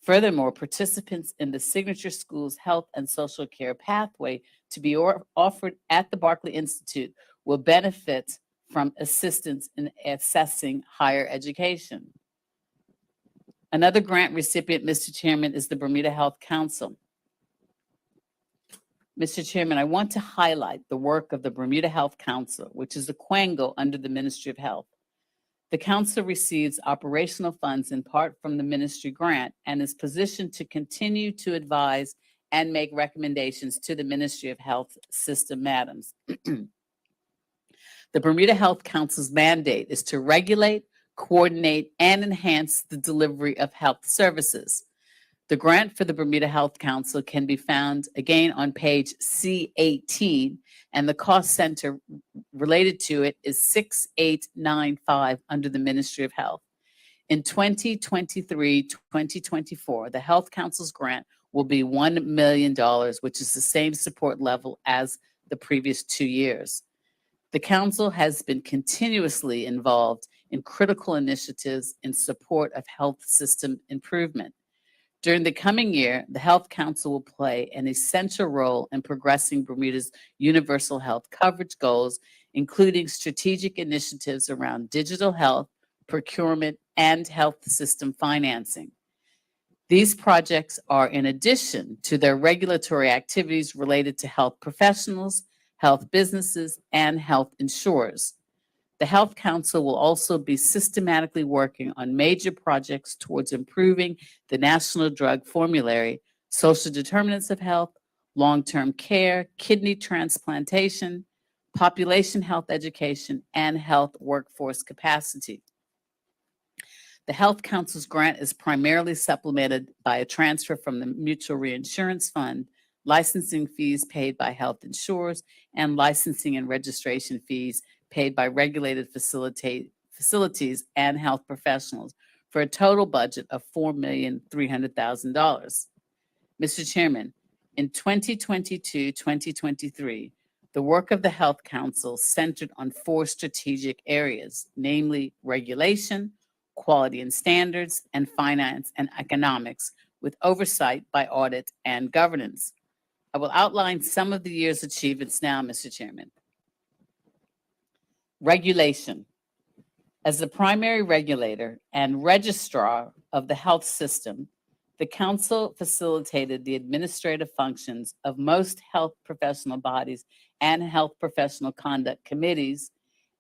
Furthermore, participants in the Signature Schools Health and Social Care Pathway to be offered at the Barclay Institute will benefit from assistance in assessing higher education. Another grant recipient, Mr. Chairman, is the Bermuda Health Council. Mr. Chairman, I want to highlight the work of the Bermuda Health Council, which is a quango under the Ministry of Health. The council receives operational funds in part from the ministry grant and is positioned to continue to advise and make recommendations to the Ministry of Health system madams. The Bermuda Health Council's mandate is to regulate, coordinate, and enhance the delivery of health services. The grant for the Bermuda Health Council can be found again on page C18, and the cost center related to it is 6895 under the Ministry of Health. In 2023-2024, the Health Council's grant will be $1 million, which is the same support level as the previous 2 years. The council has been continuously involved in critical initiatives in support of health system improvement. During the coming year, the Health Council will play an essential role in progressing Bermuda's universal health coverage goals, including strategic initiatives around digital health, procurement, and health system financing. These projects are in addition to their regulatory activities related to health professionals, health businesses, and health insurers. The Health Council will also be systematically working on major projects towards improving the National Drug Formulary, social determinants of health, long-term care, kidney transplantation, population health education, and health workforce capacity. The Health Council's grant is primarily supplemented by a transfer from the Mutual Reinsurance Fund, licensing fees paid by health insurers, and licensing and registration fees paid by regulated facilities and health professionals, for a total budget of $4,300,000. Mr. Chairman, in 2022-2023, the work of the Health Council centered on 4 strategic areas, namely regulation, quality and standards, and finance and economics, with oversight by audit and governance. I will outline some of the year's achievements now, Mr. Chairman. Regulation. As the primary regulator and registrar of the health system, the Council facilitated the administrative functions of most health professional bodies and health professional conduct committees,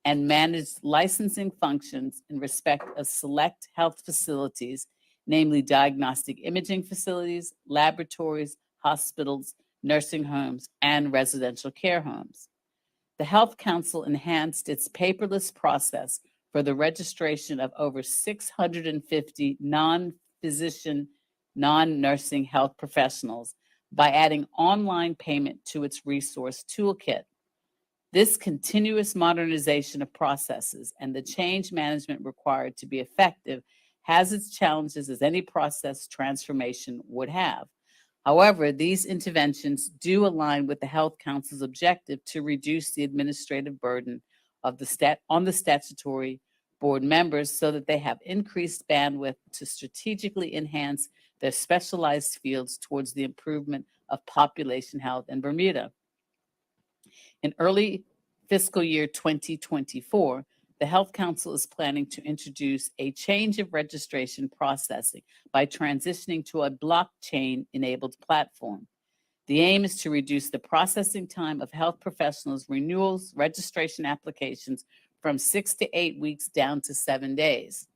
and managed licensing functions in respect of select health facilities, namely diagnostic imaging facilities, laboratories, hospitals, nursing homes, and residential care homes. The Health Council enhanced its paperless process for the registration of over 650 non-physician, non-nursing health professionals by adding online payment to its resource toolkit. This continuous modernization of processes and the change management required to be effective has its challenges, as any process transformation would have. However, these interventions do align with the Health Council's objective to reduce the administrative burden of on the statutory board members, so that they have increased bandwidth to strategically enhance their specialized fields towards the improvement of population health in Bermuda. In early fiscal year 2024, the Health Council is planning to introduce a change of registration processing by transitioning to a blockchain-enabled platform. The aim is to reduce the processing time of health professionals' renewals, registration applications from 6 to 8 weeks down to 7 days.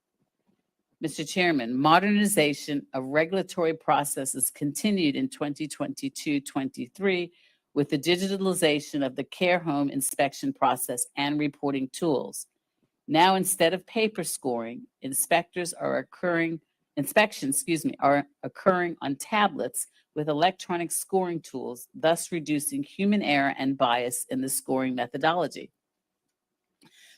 Mr. Chairman, modernization of regulatory processes continued in 2022-23 with the digitalization of the care home inspection process and reporting tools. Now, instead of paper scoring, inspections are occurring on tablets with electronic scoring tools, thus reducing human error and bias in the scoring methodology.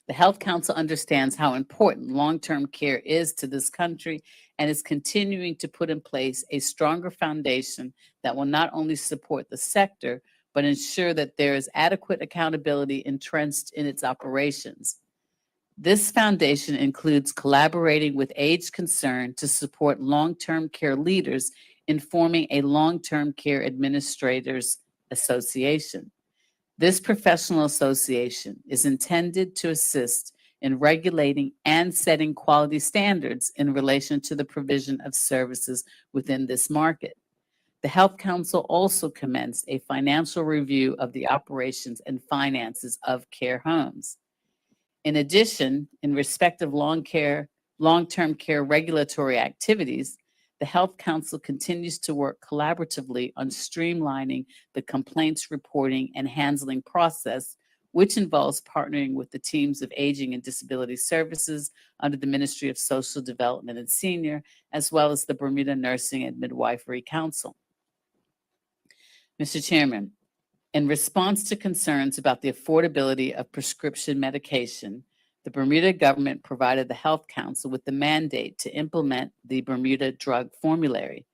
The Health Council understands how important long-term care is to this country and is continuing to put in place a stronger foundation that will not only support the sector, but ensure that there is adequate accountability entrenched in its operations. This foundation includes collaborating with Age Concern to support long-term care leaders in forming a Long-Term Care Administrators Association. This professional association is intended to assist in regulating and setting quality standards in relation to the provision of services within this market. The Health Council also commenced a financial review of the operations and finances of care homes. In addition, in respect of long-term care regulatory activities, the Health Council continues to work collaboratively on streamlining the complaints reporting and handling process which involves partnering with the teams of Aging and Disability Services under the Ministry of Social Development and Senior, as well as the Bermuda Nursing and Midwifery Council. Mr. Chairman, in response to concerns about the affordability of prescription medication, the Bermuda government provided the Health Council with the mandate to implement the Bermuda Drug Formulary.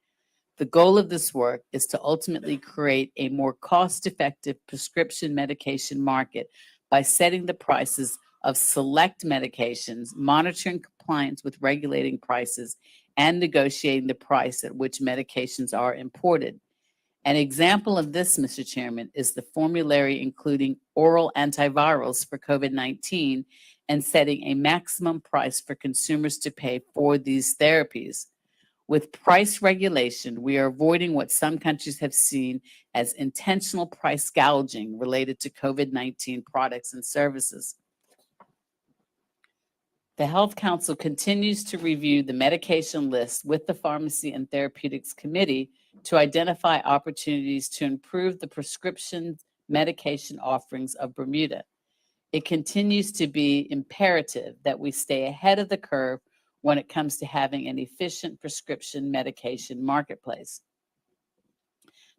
The goal of this work is to ultimately create a more cost-effective prescription medication market by setting the prices of select medications, monitoring compliance with regulating prices, and negotiating the price at which medications are imported. An example of this, Mr. Chairman, is the formulary including oral antivirals for COVID-19 and setting a maximum price for consumers to pay for these therapies. With price regulation, we are avoiding what some countries have seen as intentional price gouging related to COVID-19 products and services. The Health Council continues to review the medication list with the Pharmacy and Therapeutics Committee to identify opportunities to improve the prescription medication offerings of Bermuda. It continues to be imperative that we stay ahead of the curve when it comes to having an efficient prescription medication marketplace.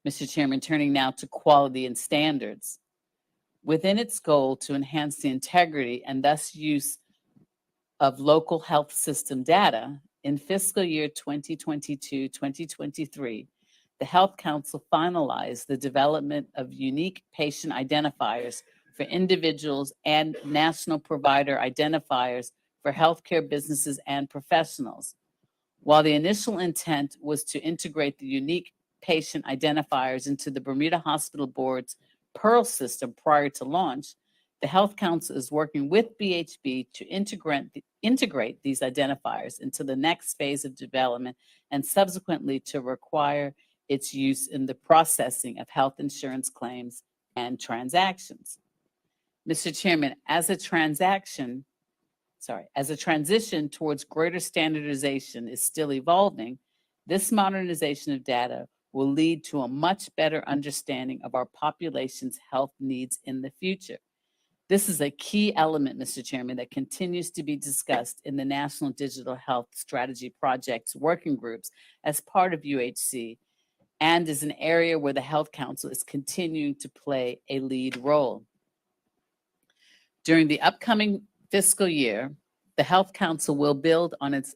Mr. Chairman, turning now to quality and standards. Within its goal to enhance the integrity and thus use of local health system data, in fiscal year 2022-2023, the Health Council finalized the development of unique patient identifiers for individuals and national provider identifiers for healthcare businesses and professionals. While the initial intent was to integrate the unique patient identifiers into the Bermuda Hospital Board's PEARL system prior to launch, the Health Council is working with BHB to integrate these identifiers into the next phase of development and subsequently to require its use in the processing of health insurance claims and transactions. Mr. Chairman, as a transition towards greater standardization is still evolving, this modernization of data will lead to a much better understanding of our population's health needs in the future. This is a key element, Mr. Chairman, that continues to be discussed in the National Digital Health Strategy Project's working groups as part of UHC, and is an area where the Health Council is continuing to play a lead role. During the upcoming fiscal year, the Health Council will build on its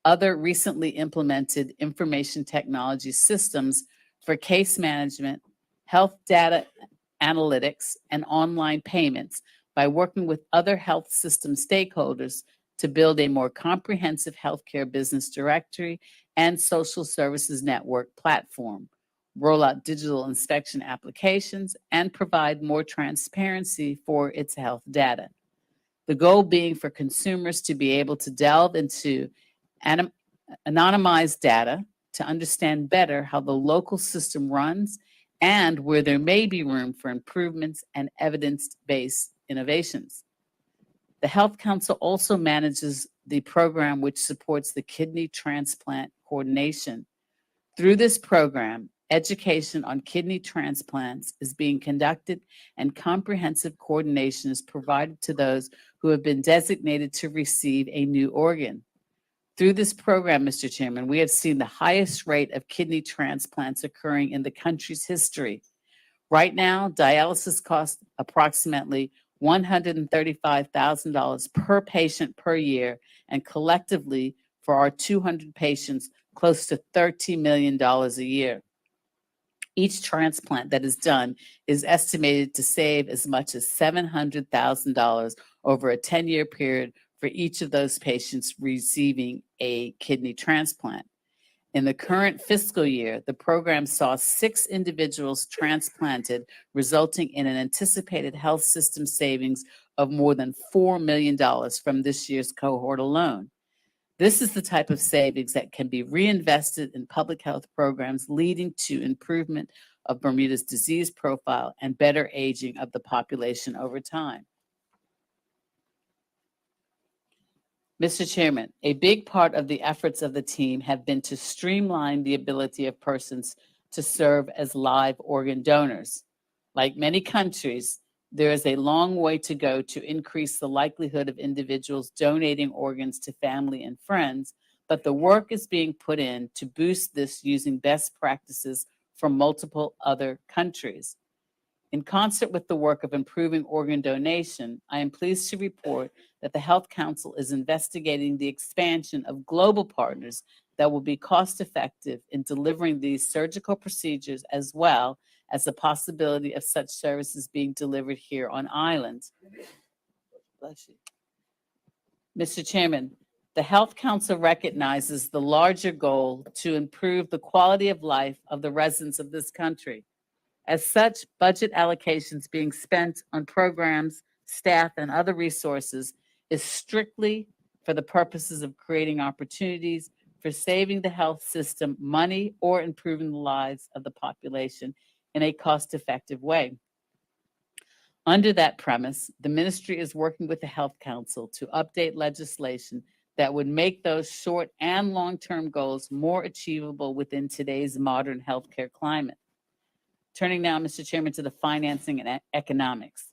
other recently implemented information technology systems for case management, health data analytics, and online payments by working with other health system stakeholders to build a more comprehensive healthcare business directory and social services network platform, roll out digital inspection applications, and provide more transparency for its health data. The goal being for consumers to be able to delve into anonymized data to understand better how the local system runs and where there may be room for improvements and evidence-based innovations. The Health Council also manages the program which supports the kidney transplant coordination. Through this program, education on kidney transplants is being conducted and comprehensive coordination is provided to those who have been designated to receive a new organ. Through this program, Mr. Chairman, we have seen the highest rate of kidney transplants occurring in the country's history. Right now, dialysis costs approximately $135,000 per patient per year, and collectively, for our 200 patients, close to $30 million a year. Each transplant that is done is estimated to save as much as $700,000 over a 10-year period for each of those patients receiving a kidney transplant. In the current fiscal year, the program saw 6 individuals transplanted, resulting in an anticipated health system savings of more than $4 million from this year's cohort alone. This is the type of savings that can be reinvested in public health programs, leading to improvement of Bermuda's disease profile and better aging of the population over time. Mr. Chairman, a big part of the efforts of the team have been to streamline the ability of persons to serve as live organ donors. Like many countries, There is a long way to go to increase the likelihood of individuals donating organs to family and friends, but the work is being put in to boost this using best practices from multiple other countries. In concert with the work of improving organ donation, I am pleased to report that the Health Council is investigating the expansion of global partners that will be cost-effective in delivering these surgical procedures, as well as the possibility of such services being delivered here on island. Bless you. Mr. Chairman, the Health Council recognizes the larger goal to improve the quality of life of the residents of this country. As such, budget allocations being spent on programs, staff, and other resources is strictly for the purposes of creating opportunities for saving the health system money or improving the lives of the population in a cost-effective way. Under that premise, the ministry is working with the Health Council to update legislation that would make those short and long-term goals more achievable within today's modern healthcare climate. Turning now, Mr. Chairman, to the financing and economics.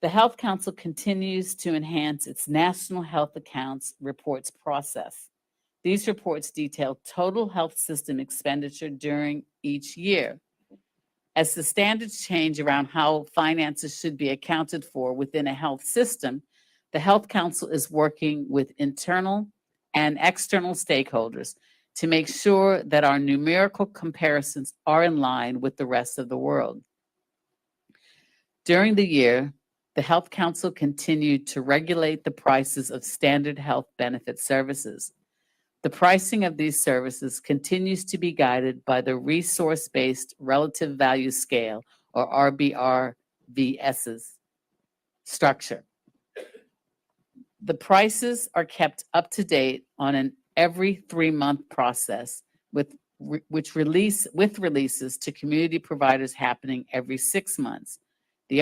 The Health Council continues to enhance its National Health Accounts reports process. These reports detail total health system expenditure during each year. As the standards change around how finances should be accounted for within a health system, the Health Council is working with internal and external stakeholders to make sure that our numerical comparisons are in line with the rest of the world. During the year, the Health Council continued to regulate the prices of standard health benefit services. The pricing of these services continues to be guided by the Resource-Based Relative Value Scale, or RBRVS's structure. The prices are kept up to date on an every 3-month process with releases to community providers happening every 6 months. The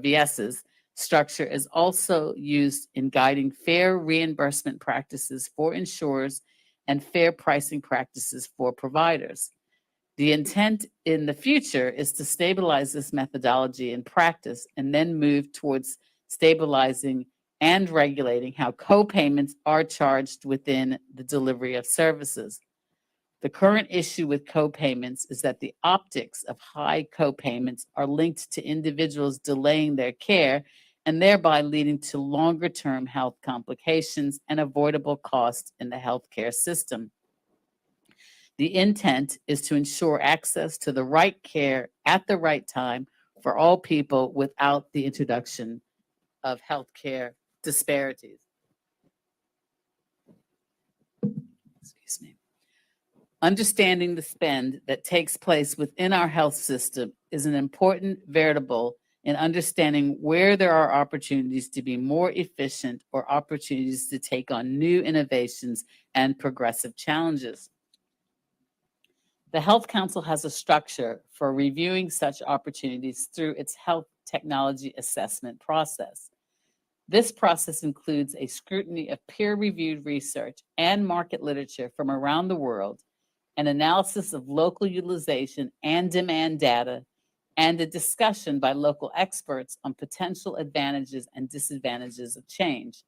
VS's structure is also used in guiding fair reimbursement practices for insurers and fair pricing practices for providers. The intent in the future is to stabilize this methodology in practice and then move towards stabilizing and regulating how co-payments are charged within the delivery of services. The current issue with co-payments is that the optics of high co-payments are linked to individuals delaying their care and thereby leading to longer-term health complications and avoidable costs in the healthcare system. The intent is to ensure access to the right care at the right time for all people without the introduction of healthcare disparities. Excuse me. Understanding the spend that takes place within our health system is an important variable in understanding where there are opportunities to be more efficient or opportunities to take on new innovations and progressive challenges. The Health Council has a structure for reviewing such opportunities through its health technology assessment process. This process includes a scrutiny of peer-reviewed research and market literature from around the world, an analysis of local utilization and demand data, and a discussion by local experts on potential advantages and disadvantages of change.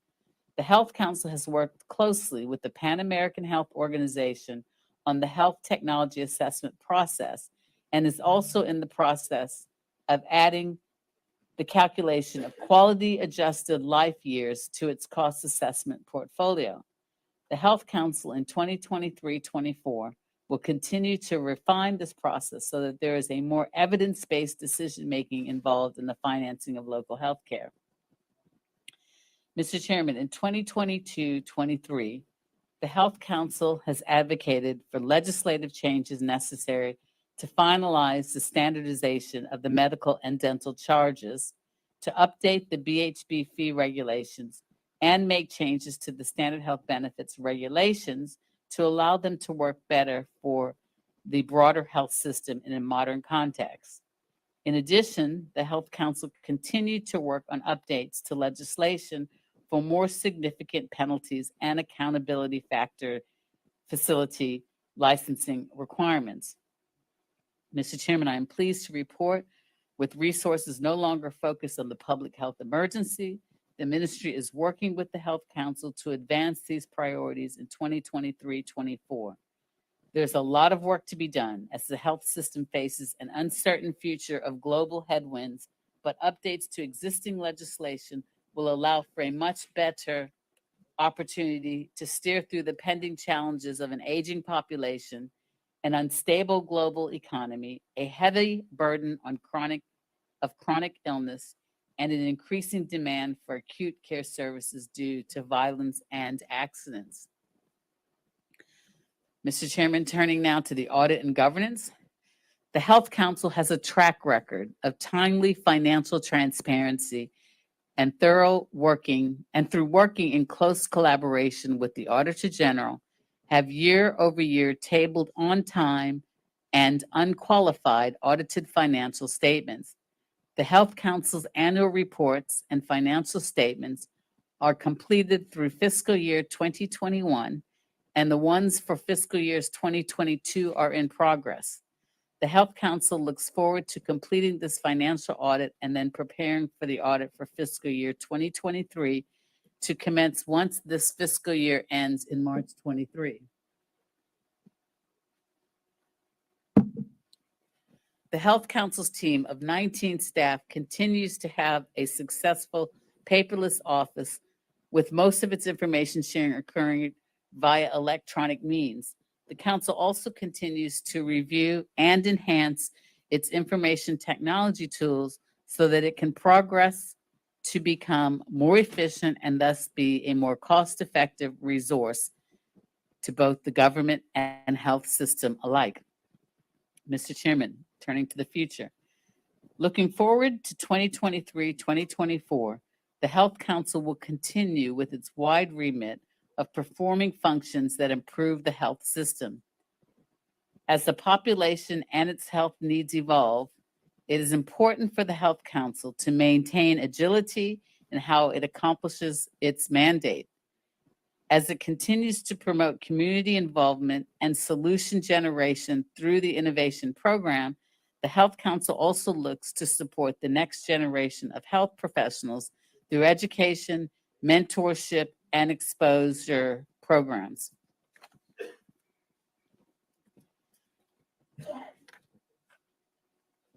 The Health Council has worked closely with the Pan American Health Organization on the health technology assessment process and is also in the process of adding the calculation of quality adjusted life years to its cost assessment portfolio. The Health Council in 2023-24 will continue to refine this process so that there is a more evidence-based decision-making involved in the financing of local health care. Mr. Chairman, in 2022-23, the Health Council has advocated for legislative changes necessary to finalize the standardization of the medical and dental charges, to update the BHB fee regulations, and make changes to the standard health benefits regulations to allow them to work better for the broader health system in a modern context. In addition, the Health Council continued to work on updates to legislation for more significant penalties and accountability factor facility licensing requirements. Mr. Chairman, I am pleased to report with resources no longer focused on the public health emergency, the ministry is working with the Health Council to advance these priorities in 2023-24. There's a lot of work to be done as the health system faces an uncertain future of global headwinds, but updates to existing legislation will allow for a much better opportunity to steer through the pending challenges of an aging population, an unstable global economy, a heavy burden on chronic illness, and an increasing demand for acute care services due to violence and accidents. Mr. Chairman, turning now to the audit and governance. The Health Council has a track record of timely financial transparency and through working in close collaboration with the Auditor General, have year over year tabled on time and unqualified audited financial statements. The Health Council's annual reports and financial statements are completed through fiscal year 2021, and the ones for fiscal years 2022 are in progress. The Health Council looks forward to completing this financial audit and then preparing for the audit for fiscal year 2023 to commence once this fiscal year ends in March 23. The Health Council's team of 19 staff continues to have a successful paperless office, with most of its information sharing occurring via electronic means. The Council also continues to review and enhance its information technology tools so that it can progress to become more efficient and thus be a more cost-effective resource to both the government and health system alike. Mr. Chairman, turning to the future. Looking forward to 2023-2024, the Health Council will continue with its wide remit of performing functions that improve the health system. As the population and its health needs evolve, it is important for the Health Council to maintain agility in how it accomplishes its mandate. As it continues to promote community involvement and solution generation through the innovation program, the Health Council also looks to support the next generation of health professionals through education, mentorship, and exposure programs.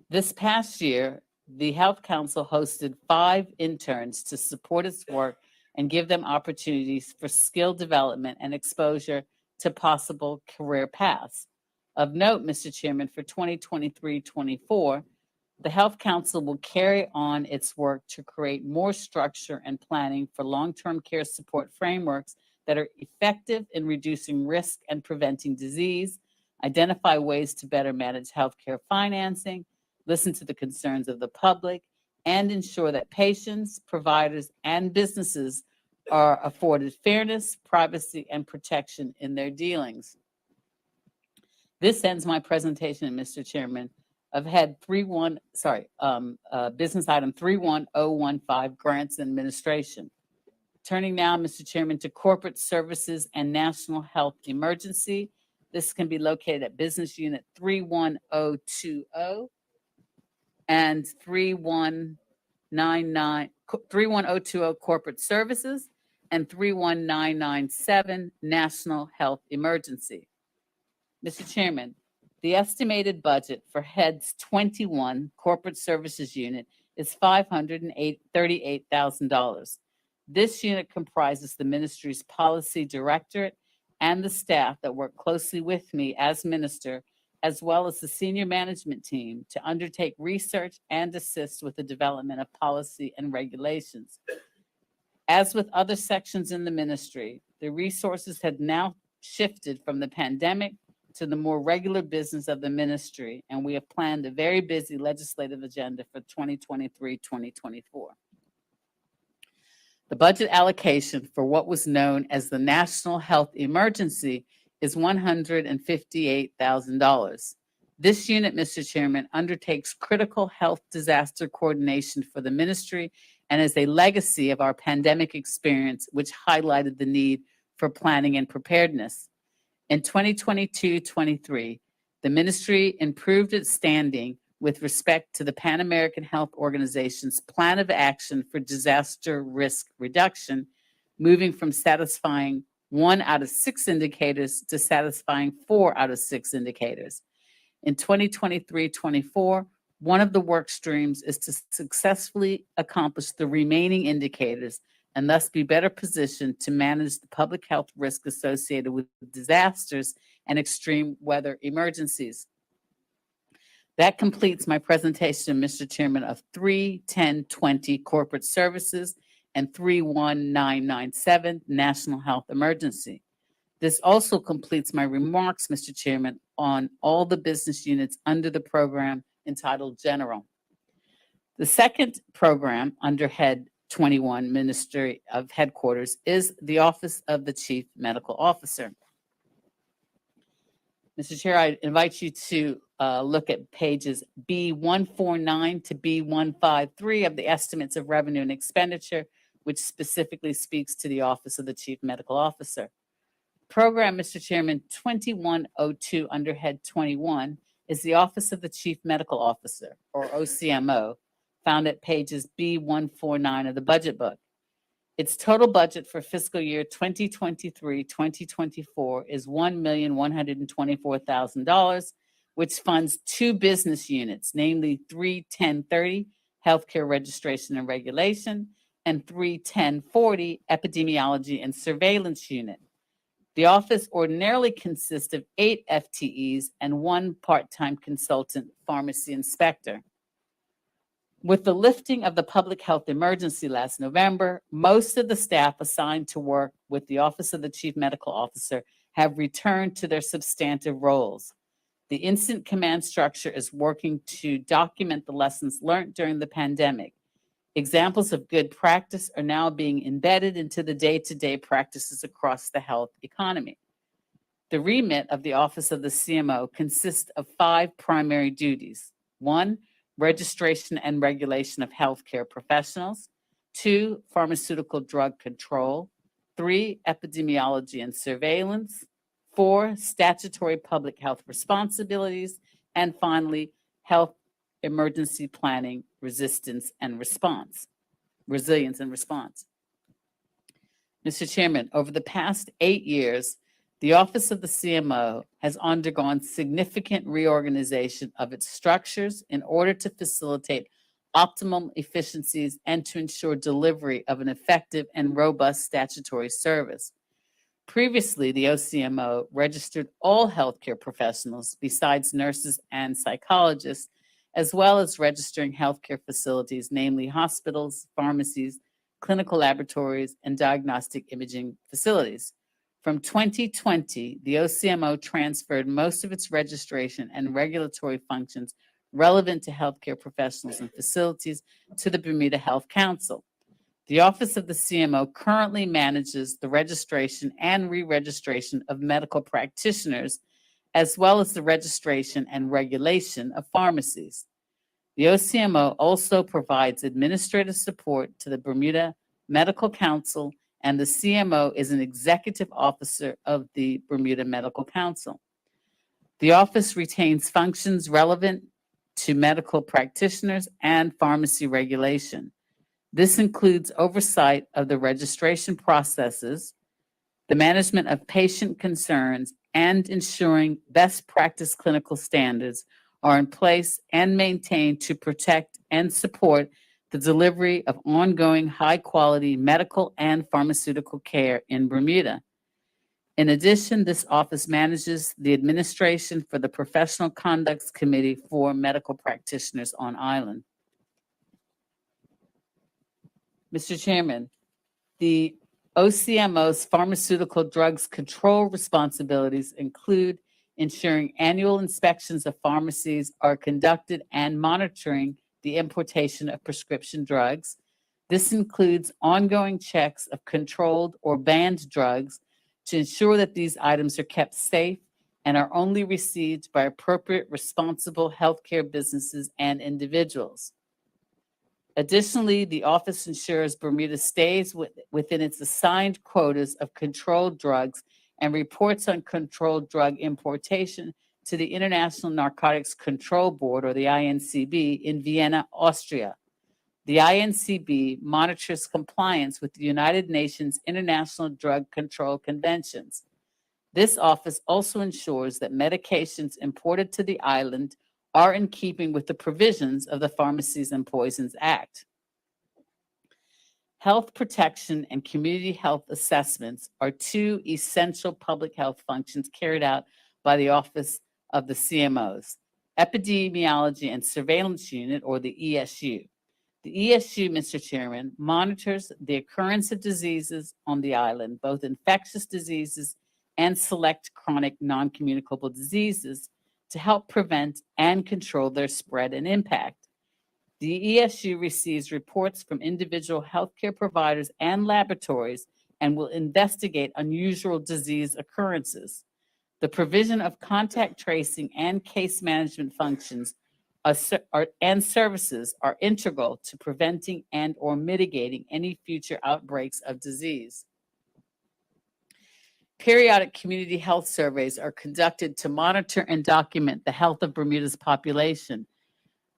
This past year, the Health Council hosted 5 interns to support its work and give them opportunities for skill development and exposure to possible career paths. Of note, Mr. Chairman, for 2023-24, the Health Council will carry on its work to create more structure and planning for long-term care support frameworks that are effective in reducing risk and preventing disease, identify ways to better manage healthcare financing, listen to the concerns of the public, and ensure that patients, providers, and businesses are afforded fairness, privacy, and protection in their dealings. This ends my presentation, Mr. Chairman, of business item 31015, grants and administration. Turning now, Mr. Chairman, to corporate services and national health emergency. This can be located at Business Unit 31020 and 31020 Corporate Services and 31997 National Health Emergency. Mr. Chairman, the estimated budget for Heads 21 Corporate Services Unit is $538,000. This unit comprises the ministry's policy directorate and the staff that work closely with me as minister, as well as the senior management team, to undertake research and assist with the development of policy and regulations. As with other sections in the ministry, the resources have now shifted from the pandemic to the more regular business of the ministry, and we have planned a very busy legislative agenda for 2023-2024. The budget allocation for what was known as the National Health Emergency is $158,000. This unit, Mr. Chairman, undertakes critical health disaster coordination for the ministry and is a legacy of our pandemic experience, which highlighted the need for planning and preparedness. In 2022-23, The ministry improved its standing with respect to the Pan American Health Organization's Plan of Action for Disaster Risk Reduction, moving from satisfying 1 out of 6 indicators to satisfying 4 out of 6 indicators. In 2023-24, one of the work streams is to successfully accomplish the remaining indicators and thus be better positioned to manage the public health risk associated with disasters and extreme weather emergencies. That completes my presentation, Mr. Chairman, of 31020 corporate services and 31997 national health emergency. This also completes my remarks, Mr. Chairman, on all the business units under the program entitled General. The second program under Head 21, Ministry of Headquarters, is the Office of the Chief Medical Officer. Mr. Chair, I invite you to look at pages B149 to B153 of the Estimates of Revenue and Expenditure, which specifically speaks to the Office of the Chief Medical Officer. Program, Mr. Chairman, 2102 under Head 21 is the Office of the Chief Medical Officer, or OCMO, found at pages B149 of the budget book. Its total budget for fiscal year 2023-2024 is $1,124,000, which funds 2 business units, namely 31030 Healthcare Registration and Regulation and 31040 Epidemiology and Surveillance Unit. The office ordinarily consists of 8 FTEs and 1 part-time consultant pharmacy inspector. With the lifting of the public health emergency last November, most of the staff assigned to work with the Office of the Chief Medical Officer have returned to their substantive roles. The incident command structure is working to document the lessons learned during the pandemic. Examples of good practice are now being embedded into the day-to-day practices across the health economy. The remit of the Office of the CMO consists of 5 primary duties. 1, registration and regulation of healthcare professionals. 2, pharmaceutical drug control. 3, epidemiology and surveillance. 4, statutory public health responsibilities. And finally, health emergency planning, resilience and response. Mr. Chairman, over the past 8 years, the Office of the CMO has undergone significant reorganization of its structures in order to facilitate optimum efficiencies and to ensure delivery of an effective and robust statutory service. Previously, the OCMO registered all healthcare professionals besides nurses and psychologists, as well as registering healthcare facilities, namely hospitals, pharmacies, clinical laboratories, and diagnostic imaging facilities. From 2020, the OCMO transferred most of its registration and regulatory functions relevant to healthcare professionals and facilities to the Bermuda Health Council. The Office of the CMO currently manages the registration and re-registration of medical practitioners, as well as the registration and regulation of pharmacies. The OCMO also provides administrative support to the Bermuda Medical Council, and the CMO is an executive officer of the Bermuda Medical Council. The office retains functions relevant to medical practitioners and pharmacy regulation. This includes oversight of the registration processes, the management of patient concerns, and ensuring best practice clinical standards are in place and maintained to protect and support the delivery of ongoing high-quality medical and pharmaceutical care in Bermuda. In addition, this office manages the administration for the Professional Conducts Committee for medical practitioners on island. Mr. Chairman, the OCMO's pharmaceutical drugs control responsibilities include ensuring annual inspections of pharmacies are conducted and monitoring the importation of prescription drugs. This includes ongoing checks of controlled or banned drugs to ensure that these items are kept safe and are only received by appropriate responsible healthcare businesses and individuals. Additionally, the office ensures Bermuda stays within its assigned quotas of controlled drugs and reports on controlled drug importation to the International Narcotics Control Board, or the INCB, in Vienna, Austria. The INCB monitors compliance with the United Nations International Drug Control Conventions. This office also ensures that medications imported to the island are in keeping with the provisions of the Pharmacies and Poisons Act. Health protection and community health assessments are two essential public health functions carried out by the Office of the CMOs, Epidemiology and Surveillance Unit, or the ESU. The ESU, Mr. Chairman, monitors the occurrence of diseases on the island, both infectious diseases and select chronic non-communicable diseases, to help prevent and control their spread and impact. The ESU receives reports from individual healthcare providers and laboratories and will investigate unusual disease occurrences. The provision of contact tracing and case management functions and services are integral to preventing and/or mitigating any future outbreaks of disease. Periodic community health surveys are conducted to monitor and document the health of Bermuda's population.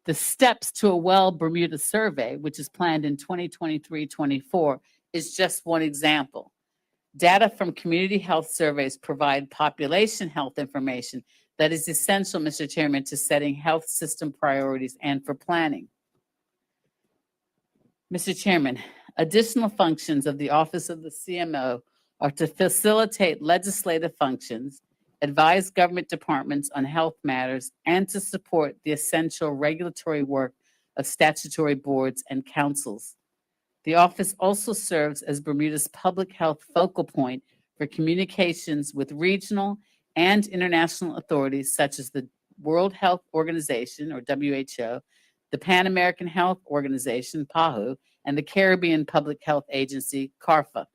The Steps to a Well Bermuda survey, which is planned in 2023-24, is just one example. Data from community health surveys provide population health information that is essential, Mr. Chairman, to setting health system priorities and for planning. Mr. Chairman, additional functions of the Office of the CMO are to facilitate legislative functions, advise government departments on health matters, and to support the essential regulatory work of statutory boards and councils. The office also serves as Bermuda's public health focal point for communications with regional and international authorities such as the World Health Organization, or WHO, the Pan American Health Organization, PAHO, and the Caribbean Public Health Agency, CARPHA.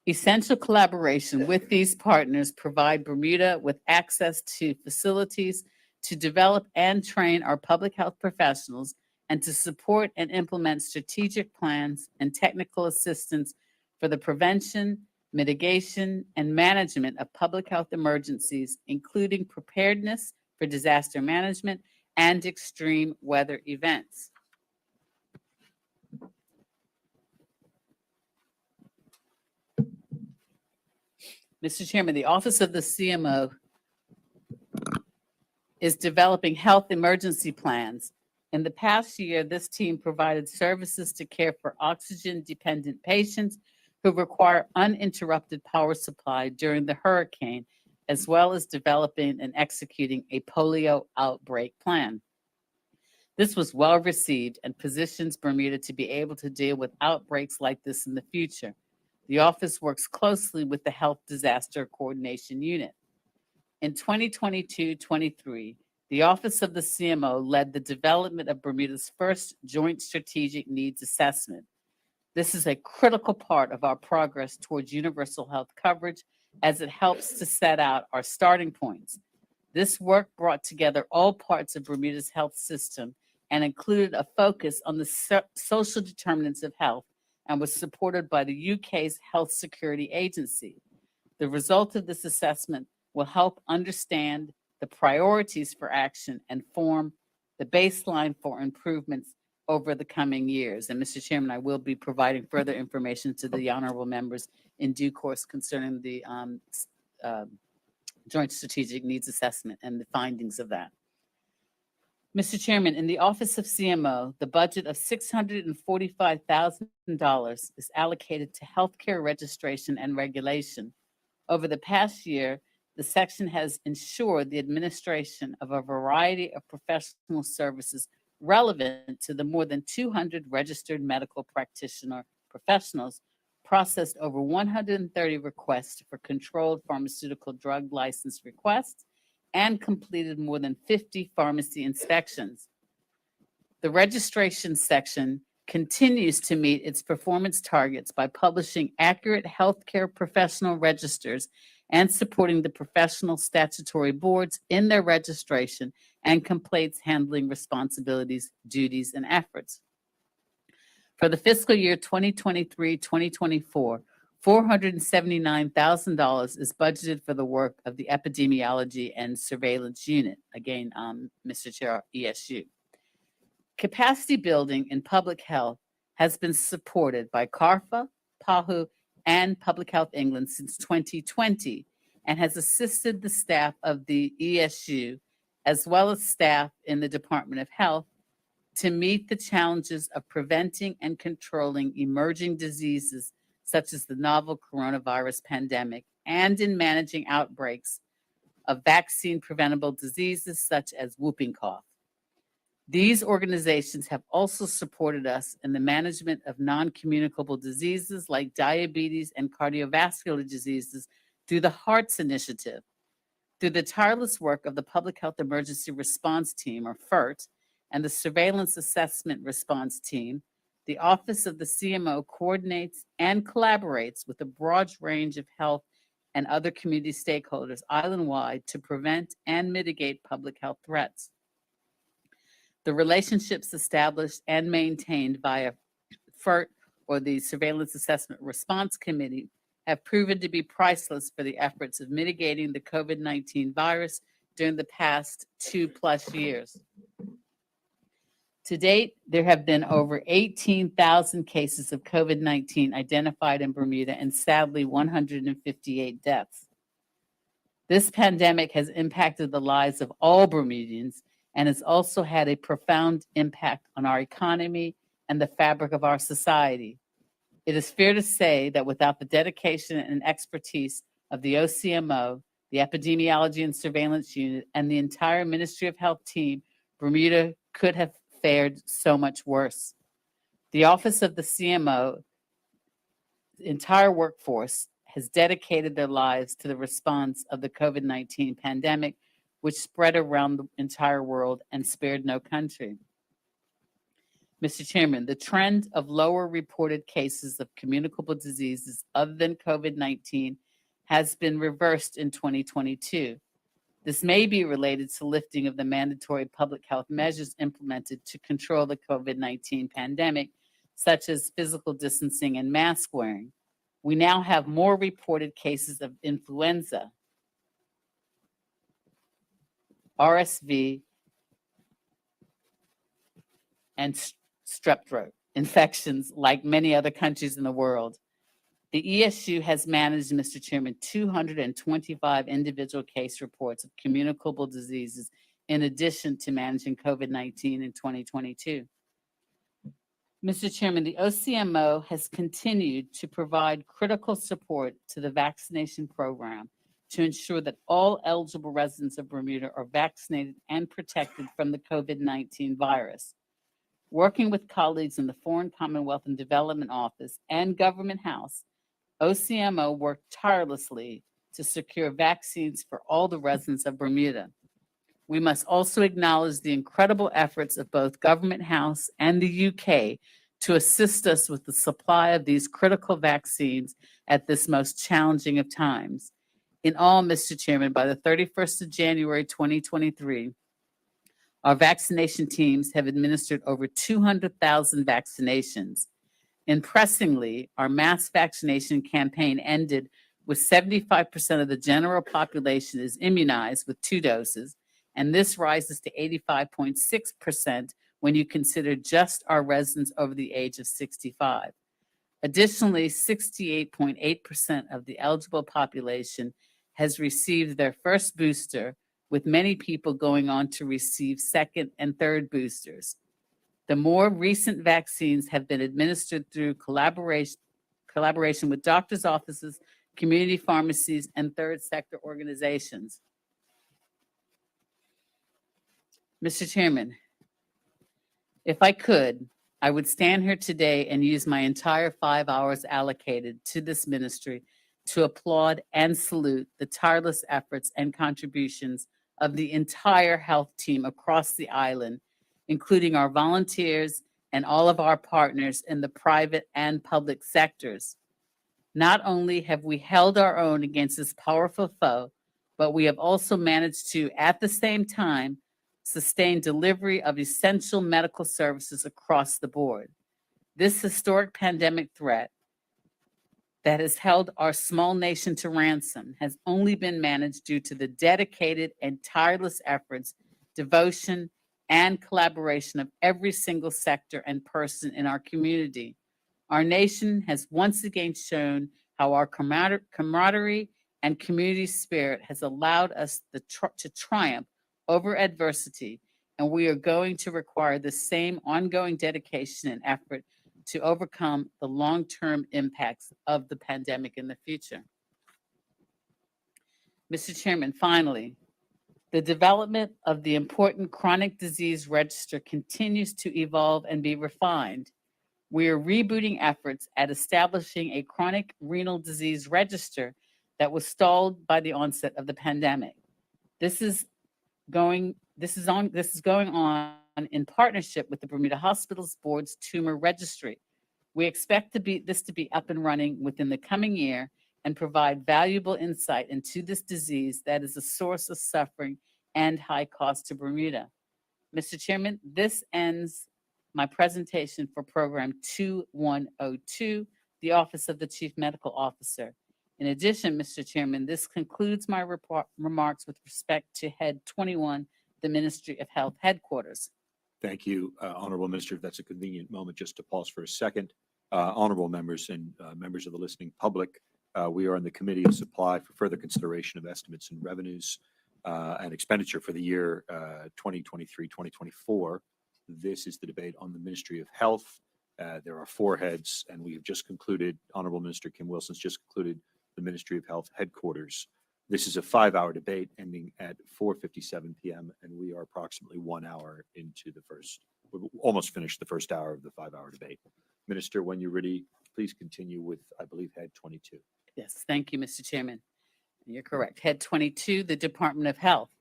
Essential collaboration with these partners provide Bermuda with access to facilities to develop and train our public health professionals and to support and implement strategic plans and technical assistance for the prevention, mitigation, and management of public health emergencies, including preparedness for disaster management and extreme weather events. Mr. Chairman, the Office of the CMO is developing health emergency plans. In the past year, this team provided services to care for oxygen-dependent patients who require uninterrupted power supply during the hurricane, as well as developing and executing a polio outbreak plan. This was well received and positions Bermuda to be able to deal with outbreaks like this in the future. The office works closely with the Health Disaster Coordination Unit. In 2022-23, the Office of the CMO led the development of Bermuda's first Joint Strategic Needs Assessment. This is a critical part of our progress towards universal health coverage as it helps to set out our starting points. This work brought together all parts of Bermuda's health system and included a focus on the social determinants of health and was supported by the UK's Health Security Agency. The result of this assessment will help understand the priorities for action and form the baseline for improvements over the coming years. And Mr. Chairman, I will be providing further information to the honorable members in due course concerning the Joint Strategic Needs Assessment and the findings of that. Mr. Chairman, in the Office of CMO, the budget of $645,000 is allocated to healthcare registration and regulation. Over the past year, the section has ensured the administration of a variety of professional services relevant to the more than 200 registered medical practitioner professionals, processed over 130 requests for controlled pharmaceutical drug license requests, and completed more than 50 pharmacy inspections. The registration section continues to meet its performance targets by publishing accurate healthcare professional registers and supporting the professional statutory boards in their registration and complaints handling responsibilities, duties, and efforts. For the fiscal year 2023-2024, $479,000 is budgeted for the work of the Epidemiology and Surveillance Unit. Again, Mr. Chair, ESU. Capacity building in public health has been supported by CARFA, PAHU, and Public Health England since 2020 and has assisted the staff of the ESU as well as staff in the Department of Health to meet the challenges of preventing and controlling emerging diseases such as the novel coronavirus pandemic and in managing outbreaks of vaccine preventable diseases such as whooping cough. These organizations have also supported us in the management of non-communicable diseases like diabetes and cardiovascular diseases through the HEARTS initiative. Through the tireless work of the Public Health Emergency Response Team, or FERT, and the Surveillance Assessment Response Team, the Office of the CMO coordinates and collaborates with a broad range of health and other community stakeholders island-wide to prevent and mitigate public health threats. The relationships established and maintained via FERT, or the Surveillance Assessment Response Committee, have proven to be priceless for the efforts of mitigating the COVID-19 virus during the past 2+ years. To date, there have been over 18,000 cases of COVID-19 identified in Bermuda and sadly 158 deaths. This pandemic has impacted the lives of all Bermudians and has also had a profound impact on our economy and the fabric of our society. It is fair to say that without the dedication and expertise of the OCMO, the Epidemiology and Surveillance Unit, and the entire Ministry of Health team, Bermuda could have fared so much worse. The Office of the CMO entire workforce has dedicated their lives to the response of the COVID-19 pandemic, which spread around the entire world and spared no country. Mr. Chairman, the trend of lower reported cases of communicable diseases other than COVID-19 has been reversed in 2022. This may be related to lifting of the mandatory public health measures implemented to control the COVID-19 pandemic, such as physical distancing and mask wearing. We now have more reported cases of influenza, RSV, and strep throat infections like many other countries in the world. The ESU has managed, Mr. Chairman, 225 individual case reports of communicable diseases in addition to managing COVID-19 in 2022. Mr. Chairman, the OCMO has continued to provide critical support to the vaccination program to ensure that all eligible residents of Bermuda are vaccinated and protected from the COVID-19 virus. Working with colleagues in the Foreign Commonwealth and Development Office and Government House, OCMO worked tirelessly to secure vaccines for all the residents of Bermuda. We must also acknowledge the incredible efforts of both Government House and the UK to assist us with the supply of these critical vaccines at this most challenging of times. In all, Mr. Chairman, by the 31st of January 2023, our vaccination teams have administered over 200,000 vaccinations. Impressively, our mass vaccination campaign ended with 75% of the general population is immunized with 2 doses, and this rises to 85.6% when you consider just our residents over the age of 65. Additionally, 68.8% of the eligible population has received their first booster, with many people going on to receive second and third boosters. The more recent vaccines have been administered through collaboration with doctors' offices, community pharmacies, and third sector organizations. Mr. Chairman, if I could, I would stand here today and use my entire 5 hours allocated to this ministry to applaud and salute the tireless efforts and contributions of the entire health team across the island, including our volunteers and all of our partners in the private and public sectors. Not only have we held our own against this powerful foe, but we have also managed to, at the same time, sustain delivery of essential medical services across the board. This historic pandemic threat that has held our small nation to ransom has only been managed due to the dedicated and tireless efforts, devotion, and collaboration of every single sector and person in our community. Our nation has once again shown how our camaraderie and community spirit has allowed us to triumph over adversity, and we are going to require the same ongoing dedication and effort to overcome the long-term impacts of the pandemic in the future. Mr. Chairman, finally, the development of the important chronic disease register continues to evolve and be refined. We are rebooting efforts at establishing a chronic renal disease register that was stalled by the onset of the pandemic. This is going on in partnership with the Bermuda Hospitals Board's tumor registry. We expect this to be up and running within the coming year and provide valuable insight into this disease that is a source of suffering and high cost to Bermuda. Mr. Chairman, this ends my presentation for Program 2102, the Office of the Chief Medical Officer. In addition, Mr. Chairman, this concludes my remarks with respect to Head 21, the Ministry of Health Headquarters. Thank you, Honorable Minister. If that's a convenient moment just to pause for a second. Honorable members and members of the listening public, we are in the Committee of Supply for further consideration of estimates and revenues and expenditure for the year 2023-2024. This is the debate on the Ministry of Health. There are four heads, and we have just concluded, Honorable Minister Kim Wilson's just concluded the Ministry of Health Headquarters. This is a 5-hour debate ending at 4:57 p.m., and we are approximately 1 hour into the first, we've almost finished the first hour of the 5-hour debate. Minister, when you're ready, please continue with, I believe, Head 22. Yes, thank you, Mr. Chairman. You're correct. Head 22, the Department of Health.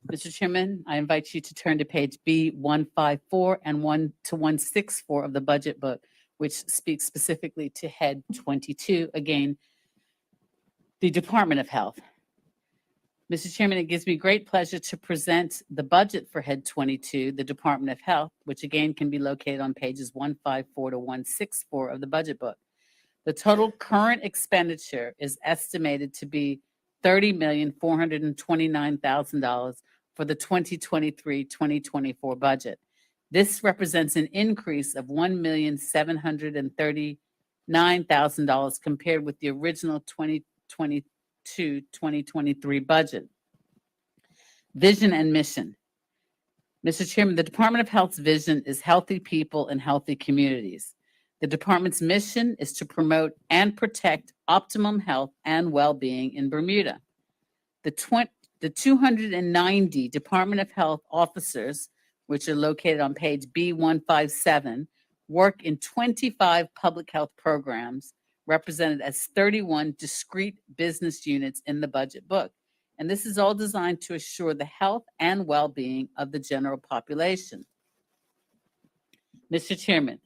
Mr. Chairman, I invite you to turn to page B154 and 1-164 of the budget book, which speaks specifically to Head 22, again, the Department of Health. Mr. Chairman, it gives me great pleasure to present the budget for Head 22, the Department of Health, which again can be located on pages 154 to 164 of the budget book. The total current expenditure is estimated to be $30,429,000 for the 2023-2024 budget. This represents an increase of $1,739,000 compared with the original 2022-2023 budget. Vision and mission. Mr. Chairman, the Department of Health's vision is healthy people and healthy communities. The department's mission is to promote and protect optimum health and well-being in Bermuda. The 290 Department of Health officers, which are located on page B157, work in 25 public health programs, represented as 31 discrete business units in the budget book. And this is all designed to assure the health and well-being of the general population. Mr. Chairman,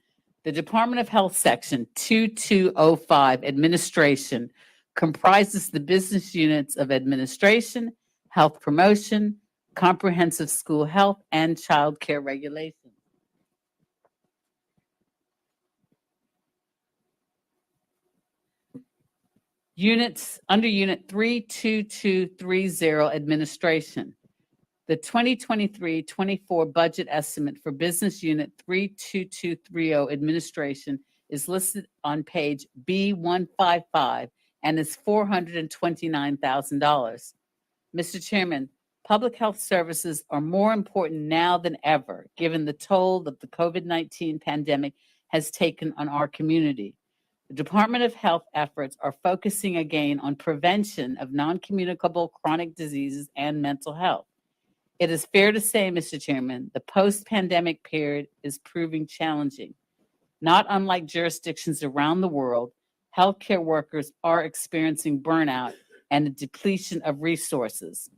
the Department of Health Section 2205 Administration comprises the business units of administration, health promotion, comprehensive school health, and child care regulations. Units under Unit 32230 Administration. The 2023-24 budget estimate for Business Unit 32230 Administration is listed on page B155 and is $429,000. Mr. Chairman, public health services are more important now than ever, given the toll that the COVID-19 pandemic has taken on our community. The Department of Health efforts are focusing again on prevention of non-communicable chronic diseases and mental health. It is fair to say, Mr. Chairman, the post-pandemic period is proving challenging. Not unlike jurisdictions around the world, healthcare workers are experiencing burnout and a depletion of resources.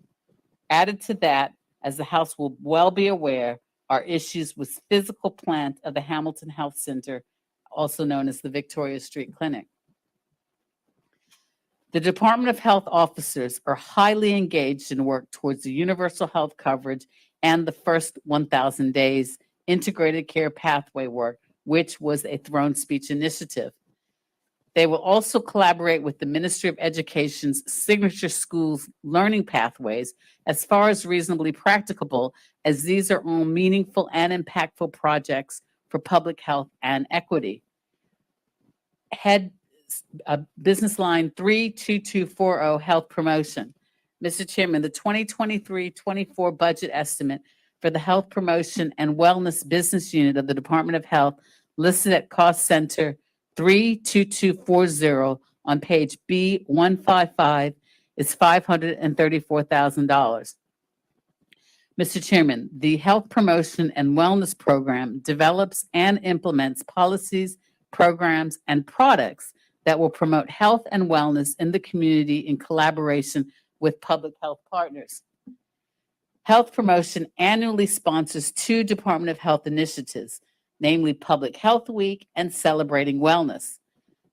Added to that, as the House will well be aware, are issues with physical plant of the Hamilton Health Center, also known as the Victoria Street Clinic. The Department of Health officers are highly engaged in work towards the universal health coverage and the first 1,000 days integrated care pathway work, which was a throne speech initiative. They will also collaborate with the Ministry of Education's Signature Schools learning pathways as far as reasonably practicable, as these are all meaningful and impactful projects for public health and equity. Head Business Line 32240, Health Promotion. Mr. Chairman, the 2023-24 budget estimate for the Health Promotion and Wellness Business Unit of the Department of Health listed at Cost Center 32240 on page B155 is $534,000. Mr. Chairman, the Health Promotion and Wellness Program develops and implements policies, programs, and products that will promote health and wellness in the community in collaboration with public health partners. Health Promotion annually sponsors 2 Department of Health initiatives, namely Public Health Week and Celebrating Wellness.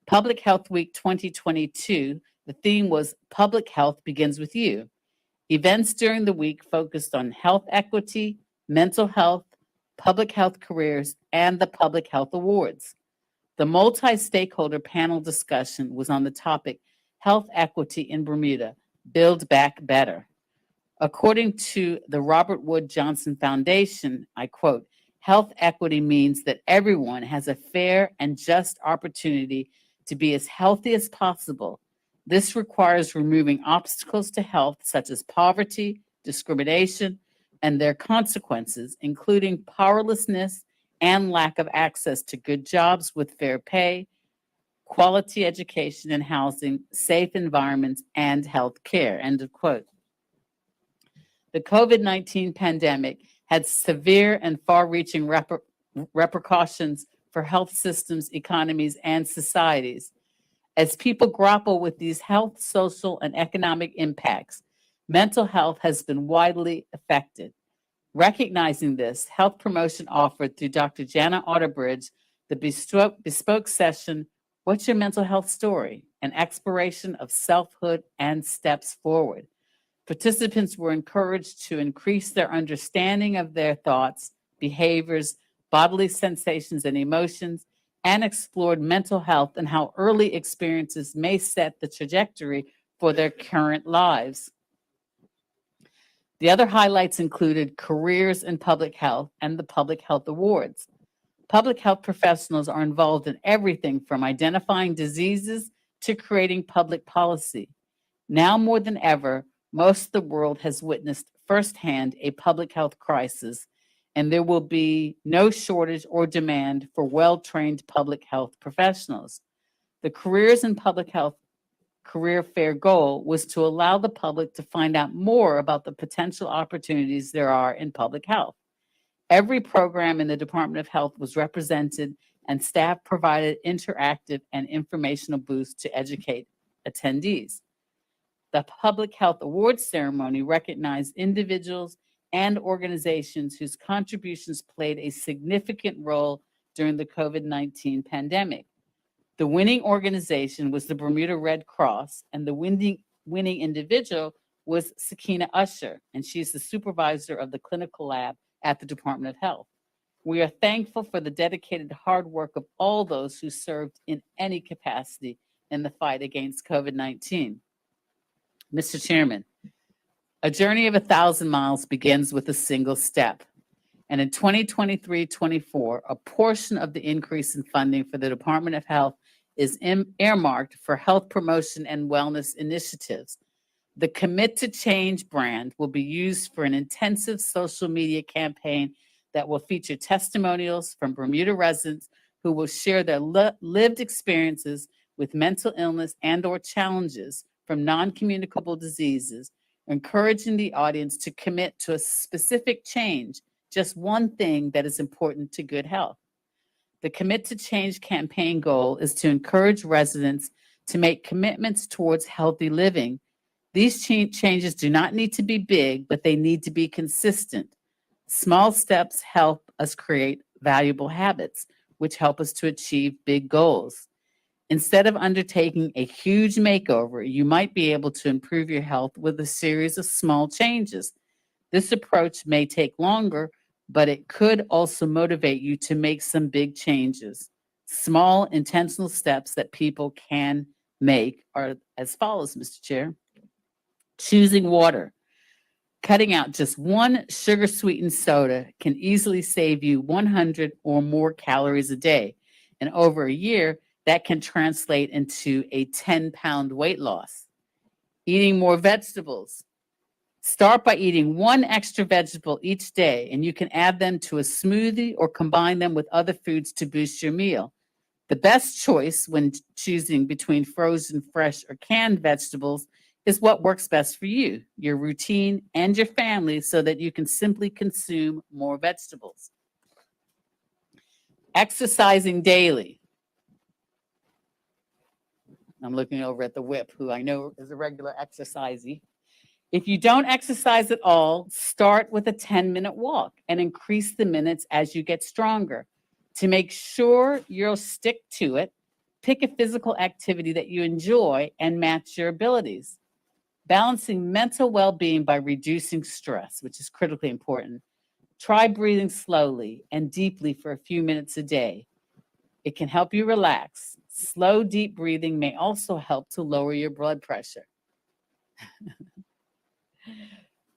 Public Health Week 2022, the theme was Public Health Begins With You. Events during the week focused on health equity, mental health, public health careers, and the Public Health Awards. The multi-stakeholder panel discussion was on the topic Health Equity in Bermuda, Build Back Better. According to the Robert Wood Johnson Foundation, I quote, "Health equity means that everyone has a fair and just opportunity to be as healthy as possible. This requires removing obstacles to health such as poverty, discrimination, and their consequences, including powerlessness and lack of access to good jobs with fair pay, quality education and housing, safe environments, and health care," end of quote. The COVID-19 pandemic had severe and far-reaching repercussions for health systems, economies, and societies. As people grapple with these health, social, and economic impacts, mental health has been widely affected. Recognizing this, Health Promotion offered through Dr. Jana Otterbridge the bespoke session, "What's Your Mental Health Story?" An exploration of selfhood and steps forward. Participants were encouraged to increase their understanding of their thoughts, behaviors, bodily sensations, and emotions, and explored mental health and how early experiences may set the trajectory for their current lives. The other highlights included careers in public health and the Public Health Awards. Public health professionals are involved in everything from identifying diseases to creating public policy. Now more than ever, most of the world has witnessed firsthand a public health crisis, and there will be no shortage or demand for well-trained public health professionals. The Careers in Public Health Career Fair goal was to allow the public to find out more about the potential opportunities there are in public health. Every program in the Department of Health was represented, and staff provided interactive and informational booths to educate attendees. The Public Health Awards ceremony recognized individuals and organizations whose contributions played a significant role during the COVID-19 pandemic. The winning organization was the Bermuda Red Cross, and the winning individual was Sakina Usher, and she's the supervisor of the clinical lab at the Department of Health. We are thankful for the dedicated hard work of all those who served in any capacity in the fight against COVID-19. Mr. Chairman, a journey of 1,000 miles begins with a single step. And in 2023-24, a portion of the increase in funding for the Department of Health is earmarked for health promotion and wellness initiatives. The Commit to Change brand will be used for an intensive social media campaign that will feature testimonials from Bermuda residents who will share their lived experiences with mental illness and/or challenges from non-communicable diseases, encouraging the audience to commit to a specific change, just one thing that is important to good health. The Commit to Change campaign goal is to encourage residents to make commitments towards healthy living. These changes do not need to be big, but they need to be consistent. Small steps help us create valuable habits, which help us to achieve big goals. Instead of undertaking a huge makeover, you might be able to improve your health with a series of small changes. This approach may take longer, but it could also motivate you to make some big changes. Small intentional steps that people can make are as follows, Mr. Chair. Choosing water. Cutting out just one sugar-sweetened soda can easily save you 100 or more calories a day. And over a year, that can translate into a 10-pound weight loss. Eating more vegetables. Start by eating one extra vegetable each day, and you can add them to a smoothie or combine them with other foods to boost your meal. The best choice when choosing between frozen, fresh, or canned vegetables is what works best for you, your routine, and your family so that you can simply consume more vegetables. Exercising daily. I'm looking over at the whip, who I know is a regular exercisee. If you don't exercise at all, start with a 10-minute walk and increase the minutes as you get stronger. To make sure you'll stick to it, pick a physical activity that you enjoy and match your abilities. Balancing mental well-being by reducing stress, which is critically important. Try breathing slowly and deeply for a few minutes a day. It can help you relax. Slow, deep breathing may also help to lower your blood pressure.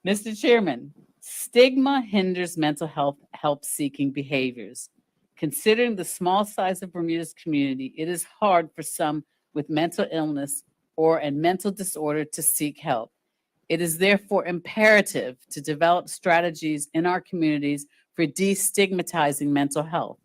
Mr. Chairman, stigma hinders mental health help-seeking behaviors. Considering the small size of Bermuda's community, it is hard for some with mental illness or a mental disorder to seek help. It is therefore imperative to develop strategies in our communities for destigmatizing mental health.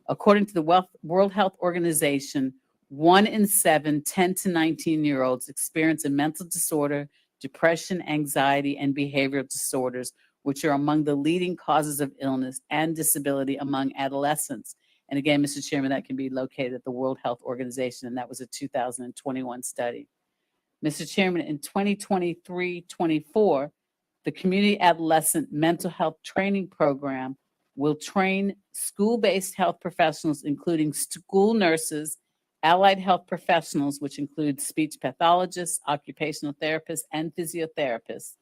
According to the World Health Organization, 1 in 7 10 to 19-year-olds experience a mental disorder, depression, anxiety, and behavioral disorders, which are among the leading causes of illness and disability among adolescents. And again, Mr. Chairman, that can be located at the World Health Organization, and that was a 2021 study. Mr. Chairman, in 2023-24, the Community Adolescent Mental Health Training Program will train school-based health professionals, including school nurses, allied health professionals, which include speech pathologists, occupational therapists, and physiotherapists,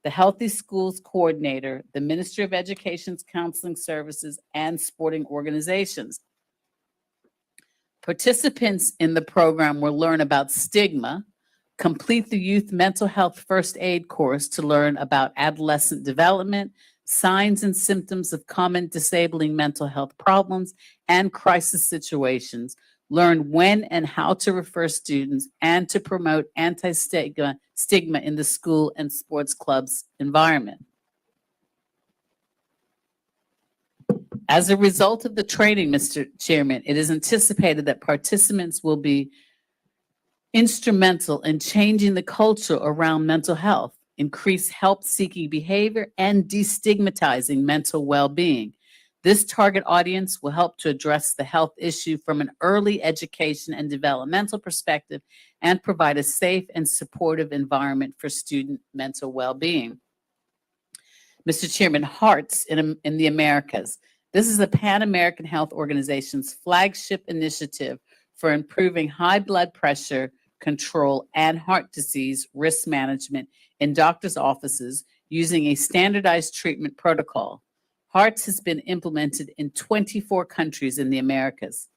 the Healthy Schools Coordinator, the Ministry of Education's counseling services, and sporting organizations. Participants in the program will learn about stigma, complete the youth mental health first aid course to learn about adolescent development, signs and symptoms of common disabling mental health problems and crisis situations, learn when and how to refer students, and to promote anti-stigma in the school and sports clubs environment. As a result of the training, Mr. Chairman, it is anticipated that participants will be instrumental in changing the culture around mental health, increase help-seeking behavior, and destigmatizing mental well-being. This target audience will help to address the health issue from an early education and developmental perspective and provide a safe and supportive environment for student mental well-being. Mr. Chairman, HEARTS in the Americas. This is a Pan-American Health Organization's flagship initiative for improving high blood pressure control and heart disease risk management in doctors' offices using a standardized treatment protocol. HEARTS has been implemented in 24 countries in the Americas.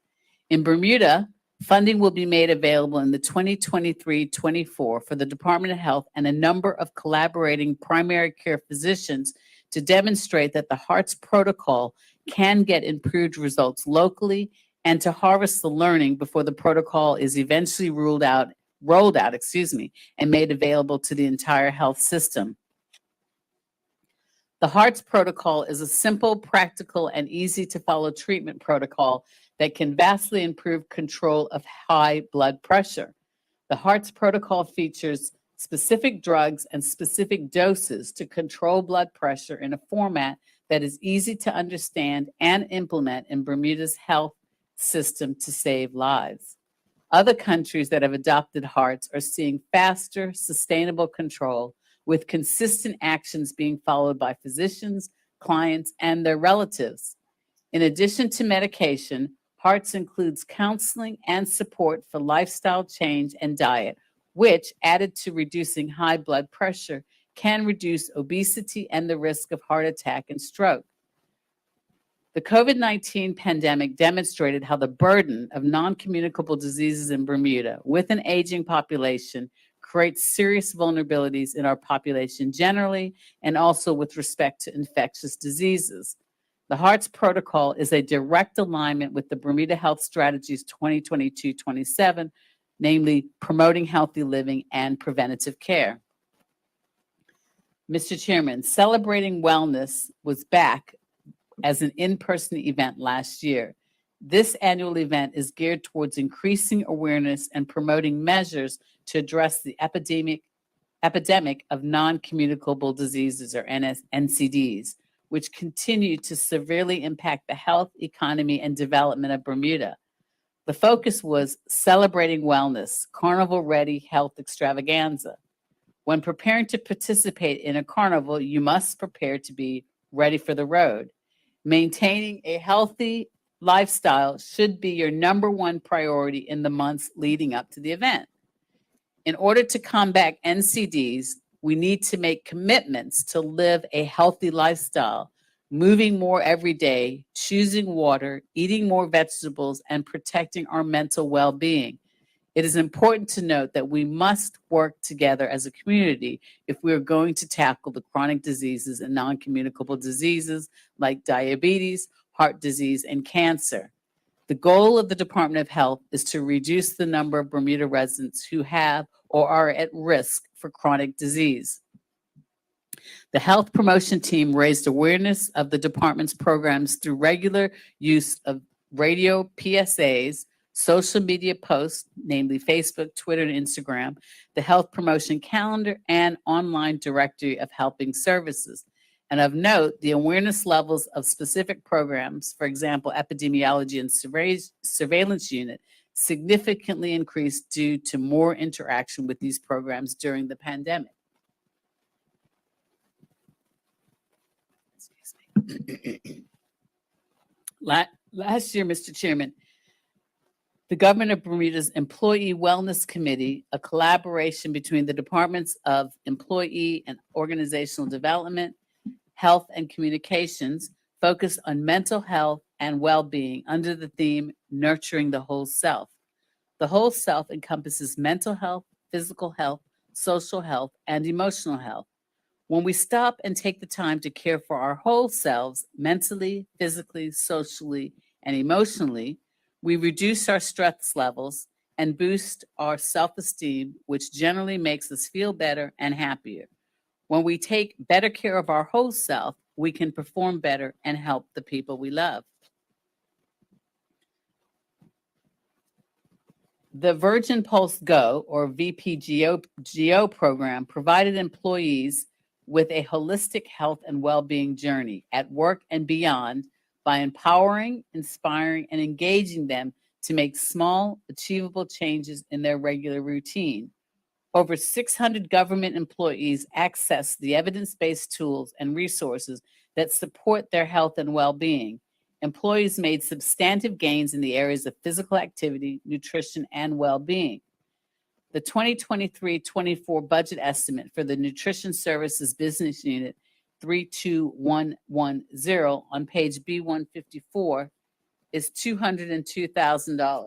In Bermuda, funding will be made available in the 2023-24 for the Department of Health and a number of collaborating primary care physicians to demonstrate that the HEARTS protocol can get improved results locally and to harvest the learning before the protocol is eventually rolled out, and made available to the entire health system. The HEARTS protocol is a simple, practical, and easy to follow treatment protocol that can vastly improve control of high blood pressure. The HEARTS protocol features specific drugs and specific doses to control blood pressure in a format that is easy to understand and implement in Bermuda's health system to save lives. Other countries that have adopted HEARTS are seeing faster, sustainable control with consistent actions being followed by physicians, clients, and their relatives. In addition to medication, HEARTS includes counseling and support for lifestyle change and diet, which, added to reducing high blood pressure, can reduce obesity and the risk of heart attack and stroke. The COVID-19 pandemic demonstrated how the burden of non-communicable diseases in Bermuda with an aging population creates serious vulnerabilities in our population generally and also with respect to infectious diseases. The HEARTS protocol is a direct alignment with the Bermuda Health Strategies 2022-27, namely promoting healthy living and preventative care. Mr. Chairman, Celebrating Wellness was back as an in-person event last year. This annual event is geared towards increasing awareness and promoting measures to address the epidemic of non-communicable diseases, or NCDs, which continue to severely impact the health, economy, and development of Bermuda. The focus was Celebrating Wellness, Carnival-Ready Health Extravaganza. When preparing to participate in a carnival, you must prepare to be ready for the road. Maintaining a healthy lifestyle should be your number one priority in the months leading up to the event. In order to combat NCDs, we need to make commitments to live a healthy lifestyle, moving more every day, choosing water, eating more vegetables, and protecting our mental well-being. It is important to note that we must work together as a community if we are going to tackle the chronic diseases and non-communicable diseases like diabetes, heart disease, and cancer. The goal of the Department of Health is to reduce the number of Bermuda residents who have or are at risk for chronic disease. The health promotion team raised awareness of the department's programs through regular use of radio PSAs, social media posts, namely Facebook, Twitter, and Instagram, the health promotion calendar, and online directory of helping services. And of note, the awareness levels of specific programs, for example, epidemiology and surveillance unit, significantly increased due to more interaction with these programs during the pandemic. Last year, Mr. Chairman, the Government of Bermuda's Employee Wellness Committee, a collaboration between the Departments of Employee and Organizational Development, Health and Communications, focused on mental health and well-being under the theme Nurturing the Whole Self. The whole self encompasses mental health, physical health, social health, and emotional health. When we stop and take the time to care for our whole selves, mentally, physically, socially, and emotionally, we reduce our stress levels and boost our self-esteem, which generally makes us feel better and happier. When we take better care of our whole self, we can perform better and help the people we love. The Virgin Pulse Go, or VPGO program, provided employees with a holistic health and well-being journey at work and beyond by empowering, inspiring, and engaging them to make small, achievable changes in their regular routine. Over 600 government employees access the evidence-based tools and resources that support their health and well-being. Employees made substantive gains in the areas of physical activity, nutrition, and well-being. The 2023-24 budget estimate for the Nutrition Services Business Unit 32110 on page B154 is $202,000.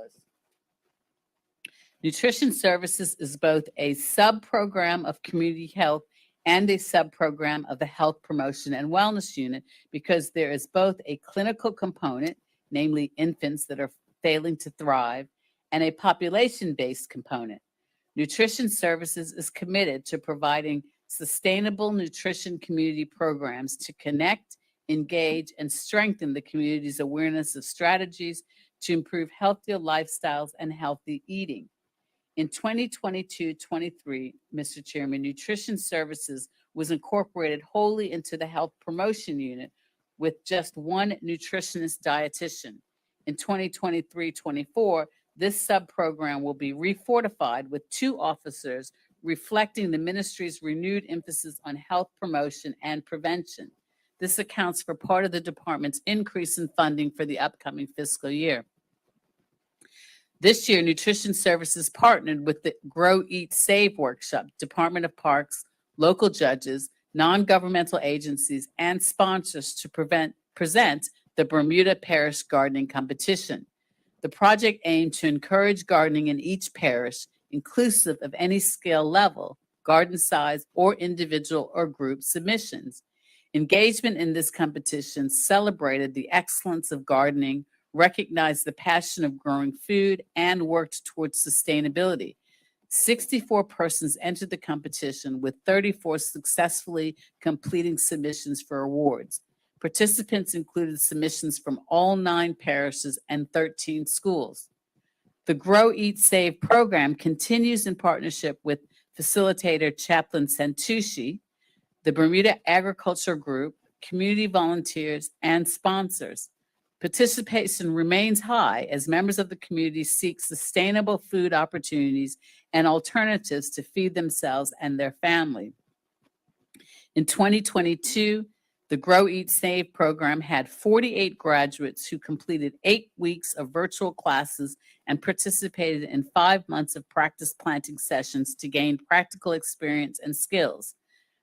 Nutrition Services is both a sub-program of Community Health and a sub-program of the Health Promotion and Wellness Unit because there is both a clinical component, namely infants that are failing to thrive, and a population-based component. Nutrition Services is committed to providing sustainable nutrition community programs to connect, engage, and strengthen the community's awareness of strategies to improve healthier lifestyles and healthy eating. In 2022-23, Mr. Chairman, Nutrition Services was incorporated wholly into the Health Promotion Unit with just one nutritionist dietitian. In 2023-24, this sub-program will be refortified with 2 officers, reflecting the ministry's renewed emphasis on health promotion and prevention. This accounts for part of the department's increase in funding for the upcoming fiscal year. This year, Nutrition Services partnered with the Grow, Eat, Save workshop, Department of Parks, local judges, non-governmental agencies, and sponsors to present the Bermuda Parish Gardening Competition. The project aimed to encourage gardening in each parish, inclusive of any skill level, garden size, or individual or group submissions. Engagement in this competition celebrated the excellence of gardening, recognized the passion of growing food, and worked towards sustainability. 64 persons entered the competition, with 34 successfully completing submissions for awards. Participants included submissions from all 9 parishes and 13 schools. The Grow, Eat, Save program continues in partnership with facilitator Chaplain Santucci, the Bermuda Agriculture Group, community volunteers, and sponsors. Participation remains high as members of the community seek sustainable food opportunities and alternatives to feed themselves and their family. In 2022, the Grow, Eat, Save program had 48 graduates who completed 8 weeks of virtual classes and participated in 5 months of practice planting sessions to gain practical experience and skills.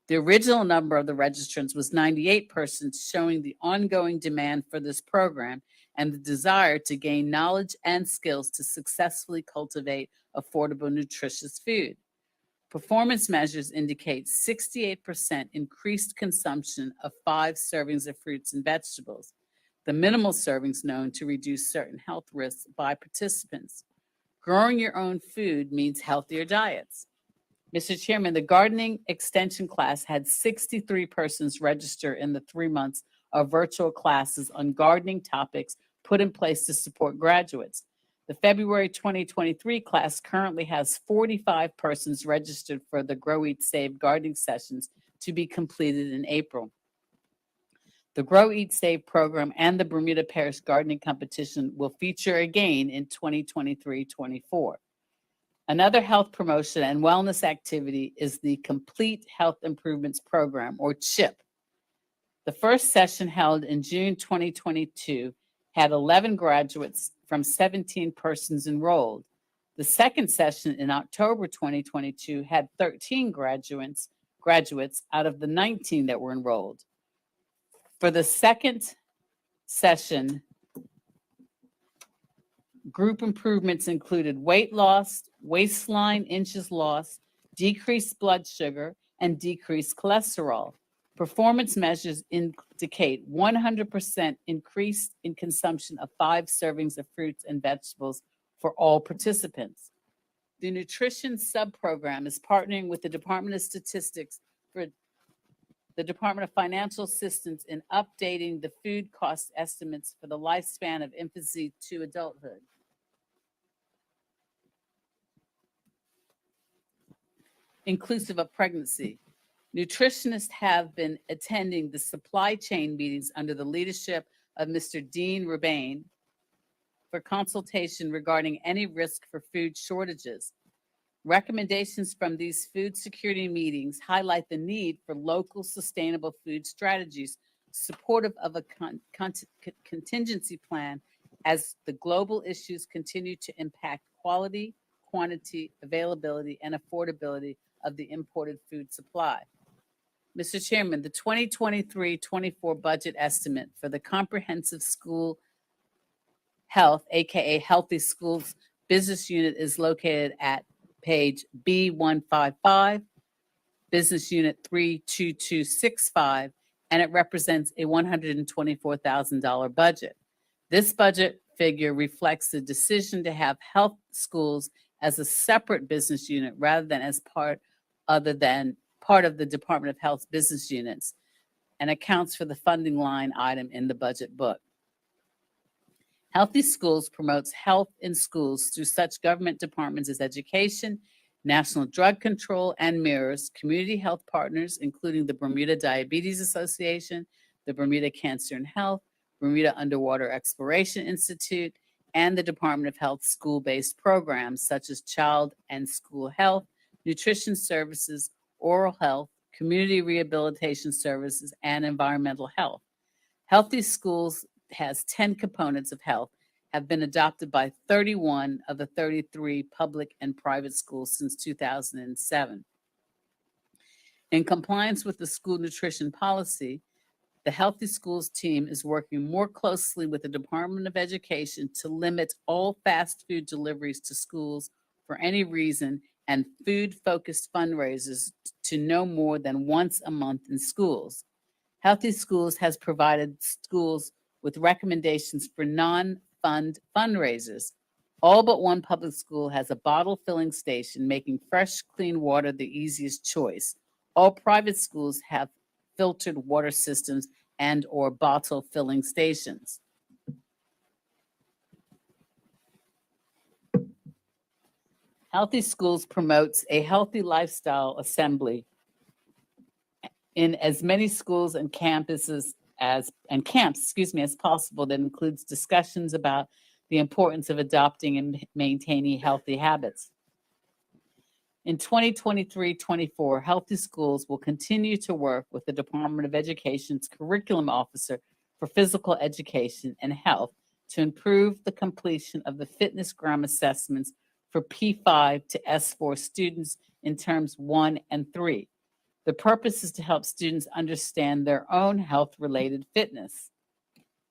The original number of the registrants was 98 persons, showing the ongoing demand for this program and the desire to gain knowledge and skills to successfully cultivate affordable, nutritious food. Performance measures indicate 68% increased consumption of 5 servings of fruits and vegetables, the minimal servings known to reduce certain health risks by participants. Growing your own food means healthier diets. Mr. Chairman, the gardening extension class had 63 persons register in the 3 months of virtual classes on gardening topics put in place to support graduates. The February 2023 class currently has 45 persons registered for the Grow, Eat, Save gardening sessions to be completed in April. The Grow, Eat, Save program and the Bermuda Parish Gardening Competition will feature again in 2023-24. Another health promotion and wellness activity is the Complete Health Improvements Program, or CHIP. The first session, held in June 2022, had 11 graduates from 17 persons enrolled. The second session in October 2022 had 13 graduates out of the 19 that were enrolled. For the second session, group improvements included weight loss, waistline inches lost, decreased blood sugar, and decreased cholesterol. Performance measures indicate 100% increase in consumption of 5 servings of fruits and vegetables for all participants. The nutrition sub-program is partnering with the Department of Statistics for the Department of Financial Assistance in updating the food cost estimates for the lifespan of infancy to adulthood. Inclusive of pregnancy. Nutritionists have been attending the supply chain meetings under the leadership of Mr. Dean Rebane for consultation regarding any risk for food shortages. Recommendations from these food security meetings highlight the need for local sustainable food strategies supportive of a contingency plan as the global issues continue to impact quality, quantity, availability, and affordability of the imported food supply. Mr. Chairman, the 2023-24 budget estimate for the Comprehensive School Health, aka Healthy Schools Business Unit, is located at page B155, Business Unit 32265, and it represents a $124,000 budget. This budget figure reflects the decision to have health schools as a separate business unit rather than as part of the Department of Health's business units, and accounts for the funding line item in the budget book. Healthy Schools promotes health in schools through such government departments as Education, National Drug Control, and mirrors community health partners, including the Bermuda Diabetes Association, the Bermuda Cancer and Health, Bermuda Underwater Exploration Institute, and the Department of Health school-based programs such as child and school health, nutrition services, oral health, community rehabilitation services, and environmental health. Healthy Schools has 10 components of health, have been adopted by 31 of the 33 public and private schools since 2007. In compliance with the school nutrition policy, The Healthy Schools team is working more closely with the Department of Education to limit all fast food deliveries to schools for any reason and food-focused fundraisers to no more than once a month in schools. Healthy Schools has provided schools with recommendations for non-fund fundraisers. All but one public school has a bottle filling station, making fresh, clean water the easiest choice. All private schools have filtered water systems and/or bottle filling stations. Healthy Schools promotes a healthy lifestyle assembly in as many schools and camps as possible that includes discussions about the importance of adopting and maintaining healthy habits. In 2023-24, Healthy Schools will continue to work with the Department of Education's Curriculum Officer for Physical Education and Health to improve the completion of the fitness gram assessments for P5 to S4 students in terms 1 and 3. The purpose is to help students understand their own health-related fitness.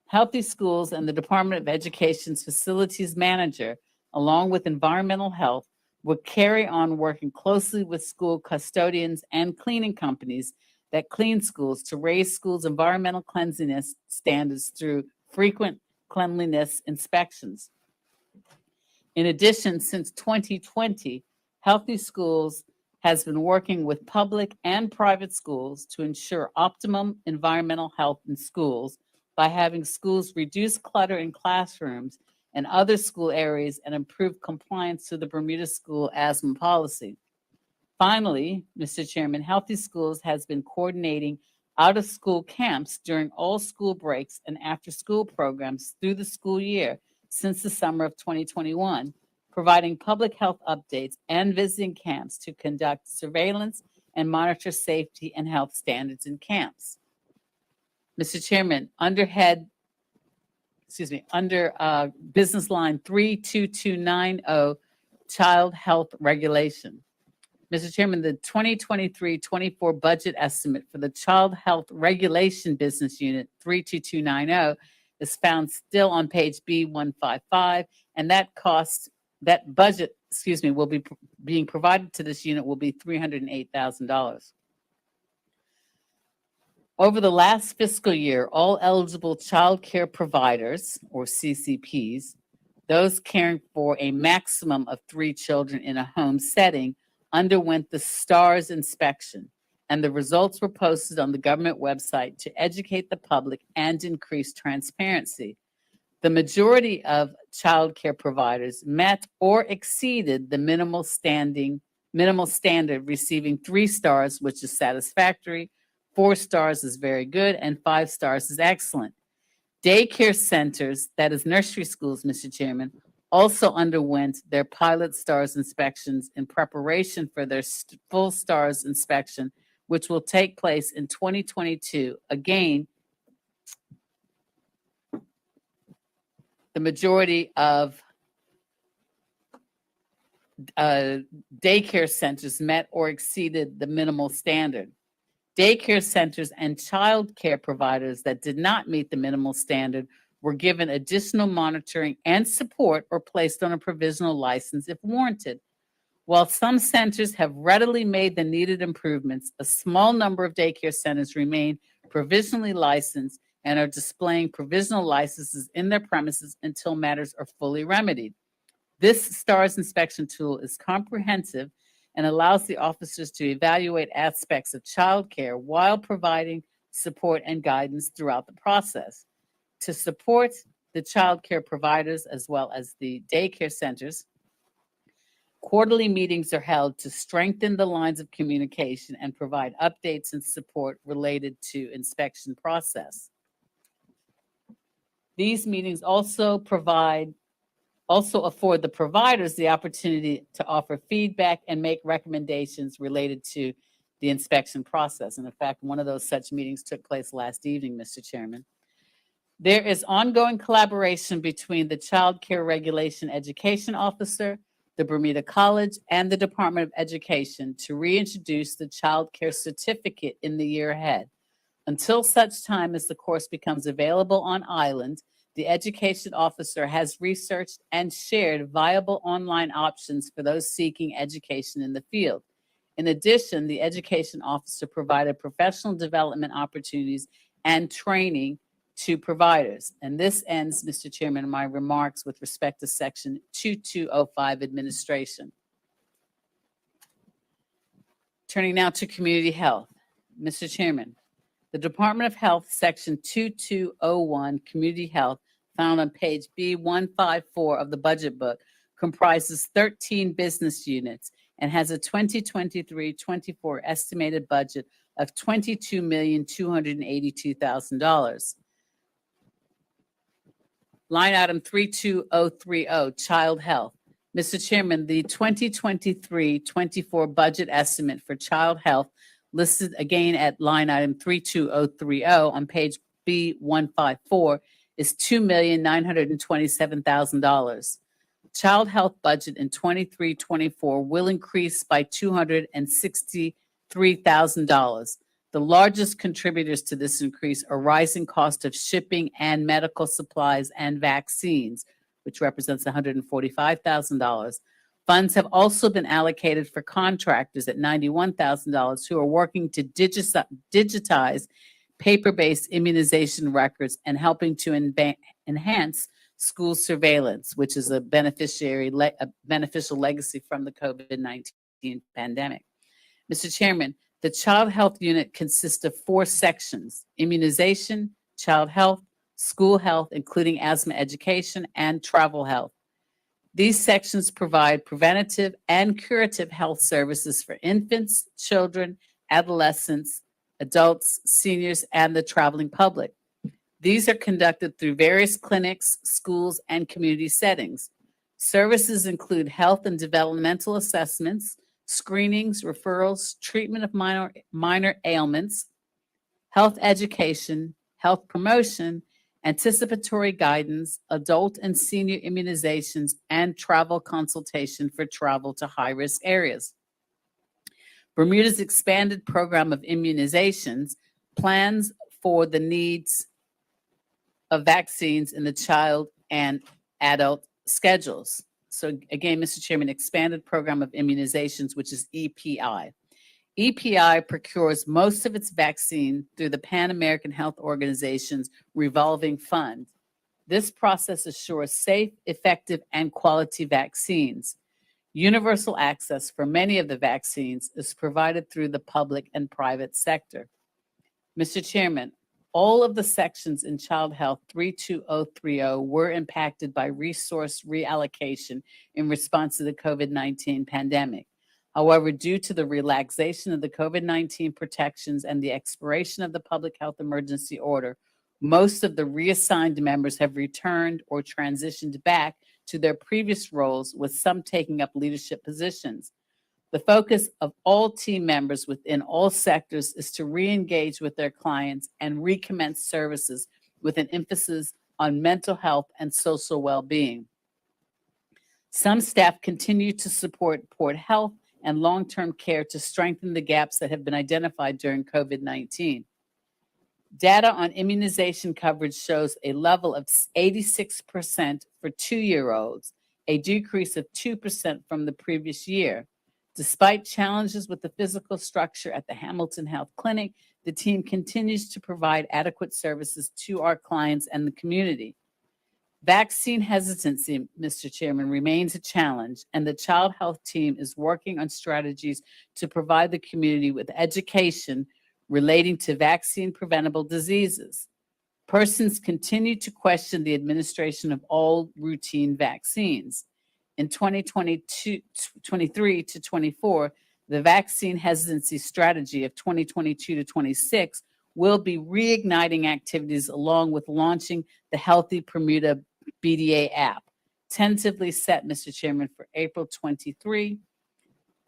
Healthy Schools and the Department of Education's facilities manager, along with environmental health, will carry on working closely with school custodians and cleaning companies that clean schools to raise schools' environmental cleanliness standards through frequent cleanliness inspections. In addition, since 2020, Healthy Schools has been working with public and private schools to ensure optimum environmental health in schools by having schools reduce clutter in classrooms and other school areas and improve compliance to the Bermuda School asthma policy. Finally, Mr. Chairman, Healthy Schools has been coordinating out-of-school camps during all school breaks and after-school programs through the school year since the summer of 2021, providing public health updates and visiting camps to conduct surveillance and monitor safety and health standards in camps. Mr. Chairman, under business line 32290, child health regulation. Mr. Chairman, the 2023-24 budget estimate for the Child Health Regulation Business Unit 32290 is found still on page B155, and that budget, will be being provided to this unit will be $308,000. Over the last fiscal year, all eligible child care providers, or CCPs, those caring for a maximum of 3 children in a home setting, underwent the STARS inspection, and the results were posted on the government website to educate the public and increase transparency. The majority of child care providers met or exceeded the minimal standard, receiving 3 stars, which is satisfactory, 4 stars is very good, and 5 stars is excellent. Daycare centers, that is nursery schools, Mr. Chairman, also underwent their pilot stars inspections in preparation for their full stars inspection, which will take place in 2022. Again, the majority of daycare centers met or exceeded the minimal standard. Daycare centers and child care providers that did not meet the minimal standard were given additional monitoring and support or placed on a provisional license if warranted. While some centers have readily made the needed improvements, a small number of daycare centers remain provisionally licensed and are displaying provisional licenses in their premises until matters are fully remedied. This STARS inspection tool is comprehensive and allows the officers to evaluate aspects of child care while providing support and guidance throughout the process. To support the child care providers as well as the daycare centers, quarterly meetings are held to strengthen the lines of communication and provide updates and support related to inspection process. These meetings also afford the providers the opportunity to offer feedback and make recommendations related to the inspection process. And in fact, one of those such meetings took place last evening, Mr. Chairman. There is ongoing collaboration between the Child Care Regulation Education Officer, the Bermuda College, and the Department of Education to reintroduce the Child Care Certificate in the year ahead. Until such time as the course becomes available on island, the education officer has researched and shared viable online options for those seeking education in the field. In addition, the education officer provided professional development opportunities and training to providers. And this ends, Mr. Chairman, my remarks with respect to Section 2205 Administration. Turning now to community health. Mr. Chairman, the Department of Health, Section 2201, Community Health, found on page B154 of the budget book, comprises 13 business units and has a 2023-24 estimated budget of $22,282,000. Line item 32030, Child Health. Mr. Chairman, the 2023-24 budget estimate for child health listed again at line item 32030 on page B154 is $2,927,000. Child health budget in 23-24 will increase by $263,000. The largest contributors to this increase are rising cost of shipping and medical supplies and vaccines, which represents $145,000. Funds have also been allocated for contractors at $91,000 who are working to digitize paper-based immunization records and helping to enhance school surveillance, which is a beneficial legacy from the COVID-19 pandemic. Mr. Chairman, the Child Health Unit consists of 4 sections: immunization, child health, school health, including asthma education, and travel health. These sections provide preventative and curative health services for infants, children, adolescents, adults, seniors, and the traveling public. These are conducted through various clinics, schools, and community settings. Services include health and developmental assessments, screenings, referrals, treatment of minor ailments, health education, health promotion, anticipatory guidance, adult and senior immunizations, and travel consultation for travel to high-risk areas. Bermuda's expanded program of immunizations plans for the needs of vaccines in the child and adult schedules. So again, Mr. Chairman, expanded program of immunizations, which is EPI. EPI procures most of its vaccine through the Pan American Health Organization's revolving fund. This process assures safe, effective, and quality vaccines. Universal access for many of the vaccines is provided through the public and private sector. Mr. Chairman, all of the sections in Child Health 32030 were impacted by resource reallocation in response to the COVID-19 pandemic. However, due to the relaxation of the COVID-19 protections and the expiration of the public health emergency order, most of the reassigned members have returned or transitioned back to their previous roles, with some taking up leadership positions. The focus of all team members within all sectors is to re-engage with their clients and recommence services with an emphasis on mental health and social well-being. Some staff continue to support Port Health and long-term care to strengthen the gaps that have been identified during COVID-19. Data on immunization coverage shows a level of 86% for 2-year-olds, a decrease of 2% from the previous year. Despite challenges with the physical structure at the Hamilton Health Clinic, the team continues to provide adequate services to our clients and the community. Vaccine hesitancy, Mr. Chairman, remains a challenge, and the Child Health team is working on strategies to provide the community with education relating to vaccine-preventable diseases. Persons continue to question the administration of all routine vaccines. In 2023 to 24, the vaccine hesitancy strategy of 2022 to 26 will be reigniting activities along with launching the Healthy Bermuda BDA app, tentatively set, Mr. Chairman, for April 23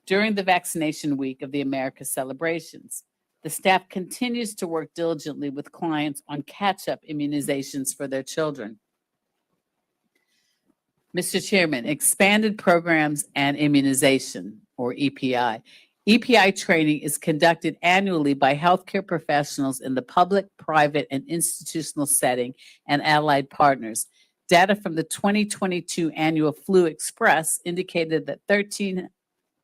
during the vaccination week of the America celebrations. The staff continues to work diligently with clients on catch-up immunizations for their children. Mr. Chairman, expanded programs and immunization, or EPI. EPI training is conducted annually by healthcare professionals in the public, private, and institutional setting and allied partners. Data from the 2022 annual Flu Express indicated that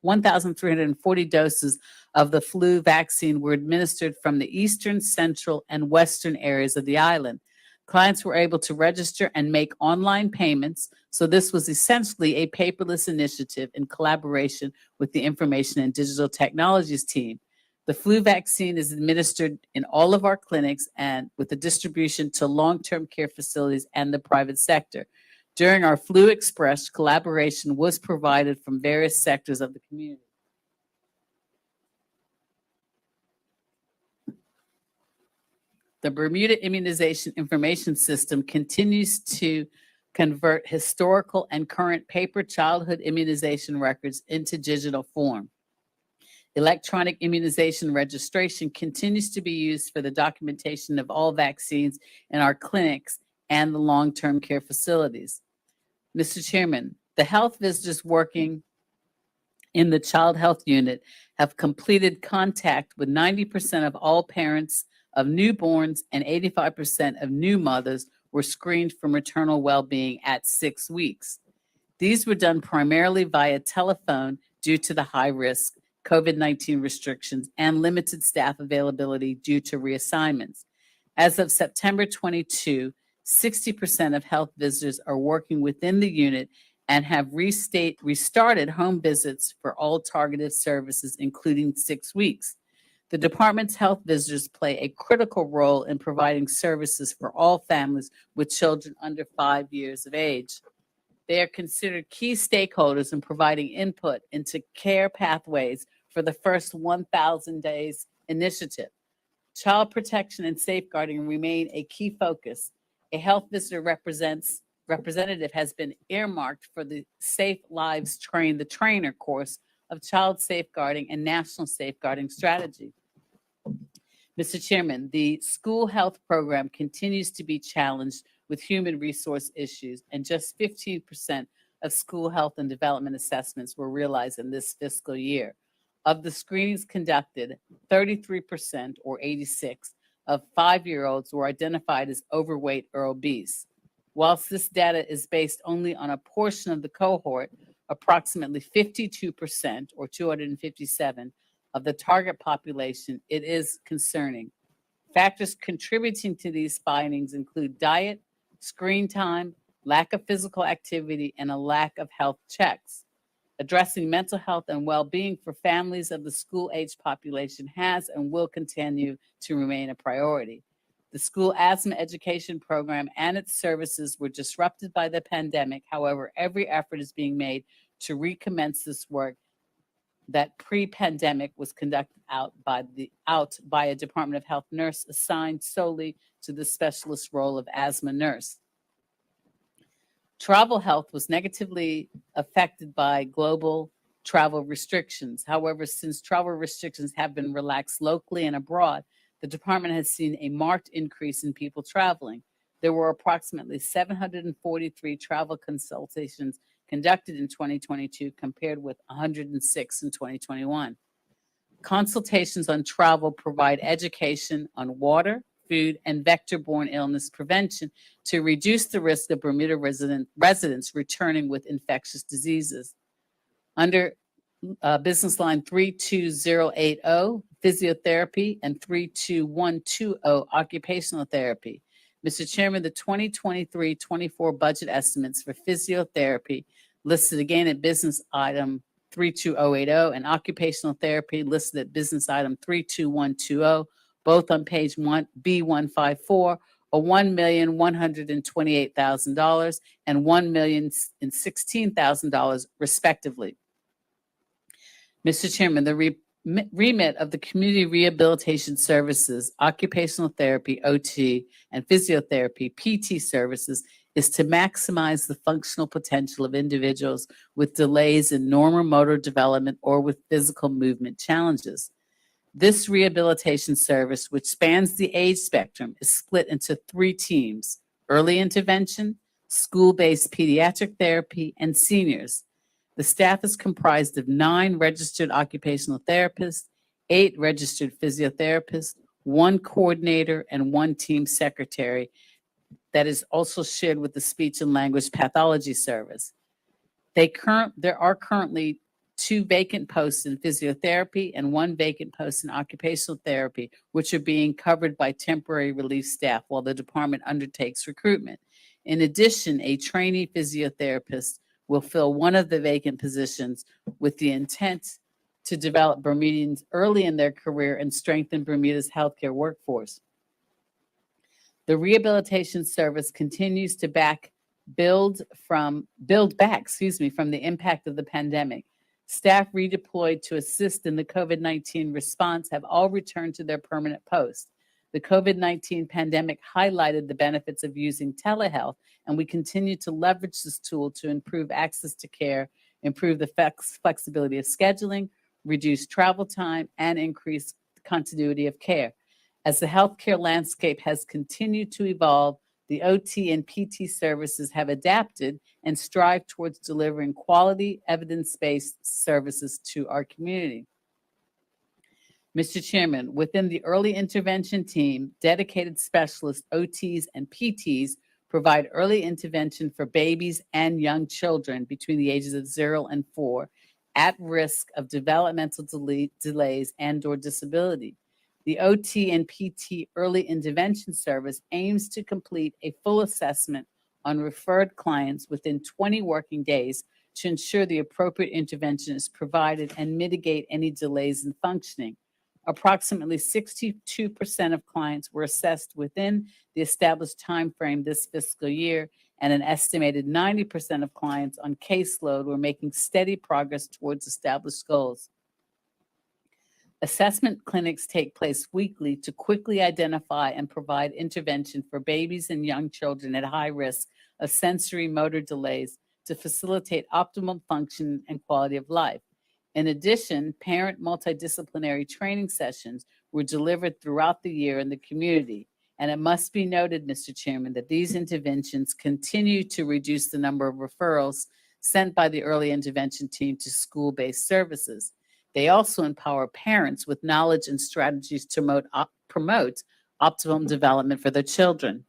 1,340 doses of the flu vaccine were administered from the eastern, central, and western areas of the island. Clients were able to register and make online payments, so this was essentially a paperless initiative in collaboration with the Information and Digital Technologies team. The flu vaccine is administered in all of our clinics and with the distribution to long-term care facilities and the private sector. During our Flu Express, collaboration was provided from various sectors of the community. The Bermuda Immunization Information System continues to convert historical and current paper childhood immunization records into digital form. Electronic immunization registration continues to be used for the documentation of all vaccines in our clinics and the long-term care facilities. Mr. Chairman, the health visitors working in the child health unit have completed contact with 90% of all parents of newborns, and 85% of new mothers were screened for maternal well-being at 6 weeks. These were done primarily via telephone due to the high-risk COVID-19 restrictions and limited staff availability due to reassignments. As of September 22, 60% of health visitors are working within the unit and have restarted home visits for all targeted services, including 6 weeks. The department's health visitors play a critical role in providing services for all families with children under 5 years of age. They are considered key stakeholders in providing input into care pathways for the first 1,000 days initiative. Child protection and safeguarding remain a key focus. A health visitor representative has been earmarked for the Safe Lives Train the Trainer course of child safeguarding and national safeguarding strategy. Mr. Chairman, the school health program continues to be challenged with human resource issues, and just 15% of school health and development assessments were realized in this fiscal year. Of the screenings conducted, 33% or 86 of 5-year-olds were identified as overweight or obese. Whilst this data is based only on a portion of the cohort, approximately 52% or 257 of the target population, it is concerning. Factors contributing to these findings include diet, screen time, lack of physical activity, and a lack of health checks. Addressing mental health and well-being for families of the school-age population has and will continue to remain a priority. The school asthma education program and its services were disrupted by the pandemic. However, every effort is being made to recommence this work that pre-pandemic was conducted out by a Department of Health nurse assigned solely to the specialist role of asthma nurse. Travel health was negatively affected by global travel restrictions. However, since travel restrictions have been relaxed locally and abroad, the department has seen a marked increase in people traveling. There were approximately 743 travel consultations conducted in 2022 compared with 106 in 2021. Consultations on travel provide education on water, food, and vector-borne illness prevention to reduce the risk of Bermuda residents returning with infectious diseases. Under business line 32080, physiotherapy, and 32120, occupational therapy. Mr. Chairman, the 2023-24 budget estimates for physiotherapy listed again at business item 32080 and occupational therapy listed at business item 32120, both on page B154, or $1,128,000 and $1,016,000 respectively. Mr. Chairman, the remit of the Community Rehabilitation Services, Occupational Therapy, OT, and Physiotherapy, PT services is to maximize the functional potential of individuals with delays in normal motor development or with physical movement challenges. This rehabilitation service, which spans the age spectrum, is split into 3 teams: early intervention, school-based pediatric therapy, and seniors. The staff is comprised of 9 registered occupational therapists, 8 registered physiotherapists, 1 coordinator, and 1 team secretary that is also shared with the speech and language pathology service. There are currently 2 vacant posts in physiotherapy and 1 vacant post in occupational therapy, which are being covered by temporary relief staff while the department undertakes recruitment. In addition, a trainee physiotherapist will fill one of the vacant positions with the intent to develop Bermudians early in their career and strengthen Bermuda's healthcare workforce. The rehabilitation service continues to build back from the impact of the pandemic. Staff redeployed to assist in the COVID-19 response have all returned to their permanent posts. The COVID-19 pandemic highlighted the benefits of using telehealth, and we continue to leverage this tool to improve access to care, improve the flexibility of scheduling, reduce travel time, and increase continuity of care. As the healthcare landscape has continued to evolve, the OT and PT services have adapted and strive towards delivering quality, evidence-based services to our community. Mr. Chairman, within the early intervention team, dedicated specialists, OTs, and PTs provide early intervention for babies and young children between the ages of 0 and 4 at risk of developmental delays and/or disability. The OT and PT early intervention service aims to complete a full assessment on referred clients within 20 working days to ensure the appropriate intervention is provided and mitigate any delays in functioning. Approximately 62% of clients were assessed within the established time frame this fiscal year, and an estimated 90% of clients on caseload were making steady progress towards established goals. Assessment clinics take place weekly to quickly identify and provide intervention for babies and young children at high risk of sensory motor delays to facilitate optimal function and quality of life. In addition, parent multidisciplinary training sessions were delivered throughout the year in the community. And it must be noted, Mr. Chairman, that these interventions continue to reduce the number of referrals sent by the early intervention team to school-based services. They also empower parents with knowledge and strategies to promote optimum development for their children.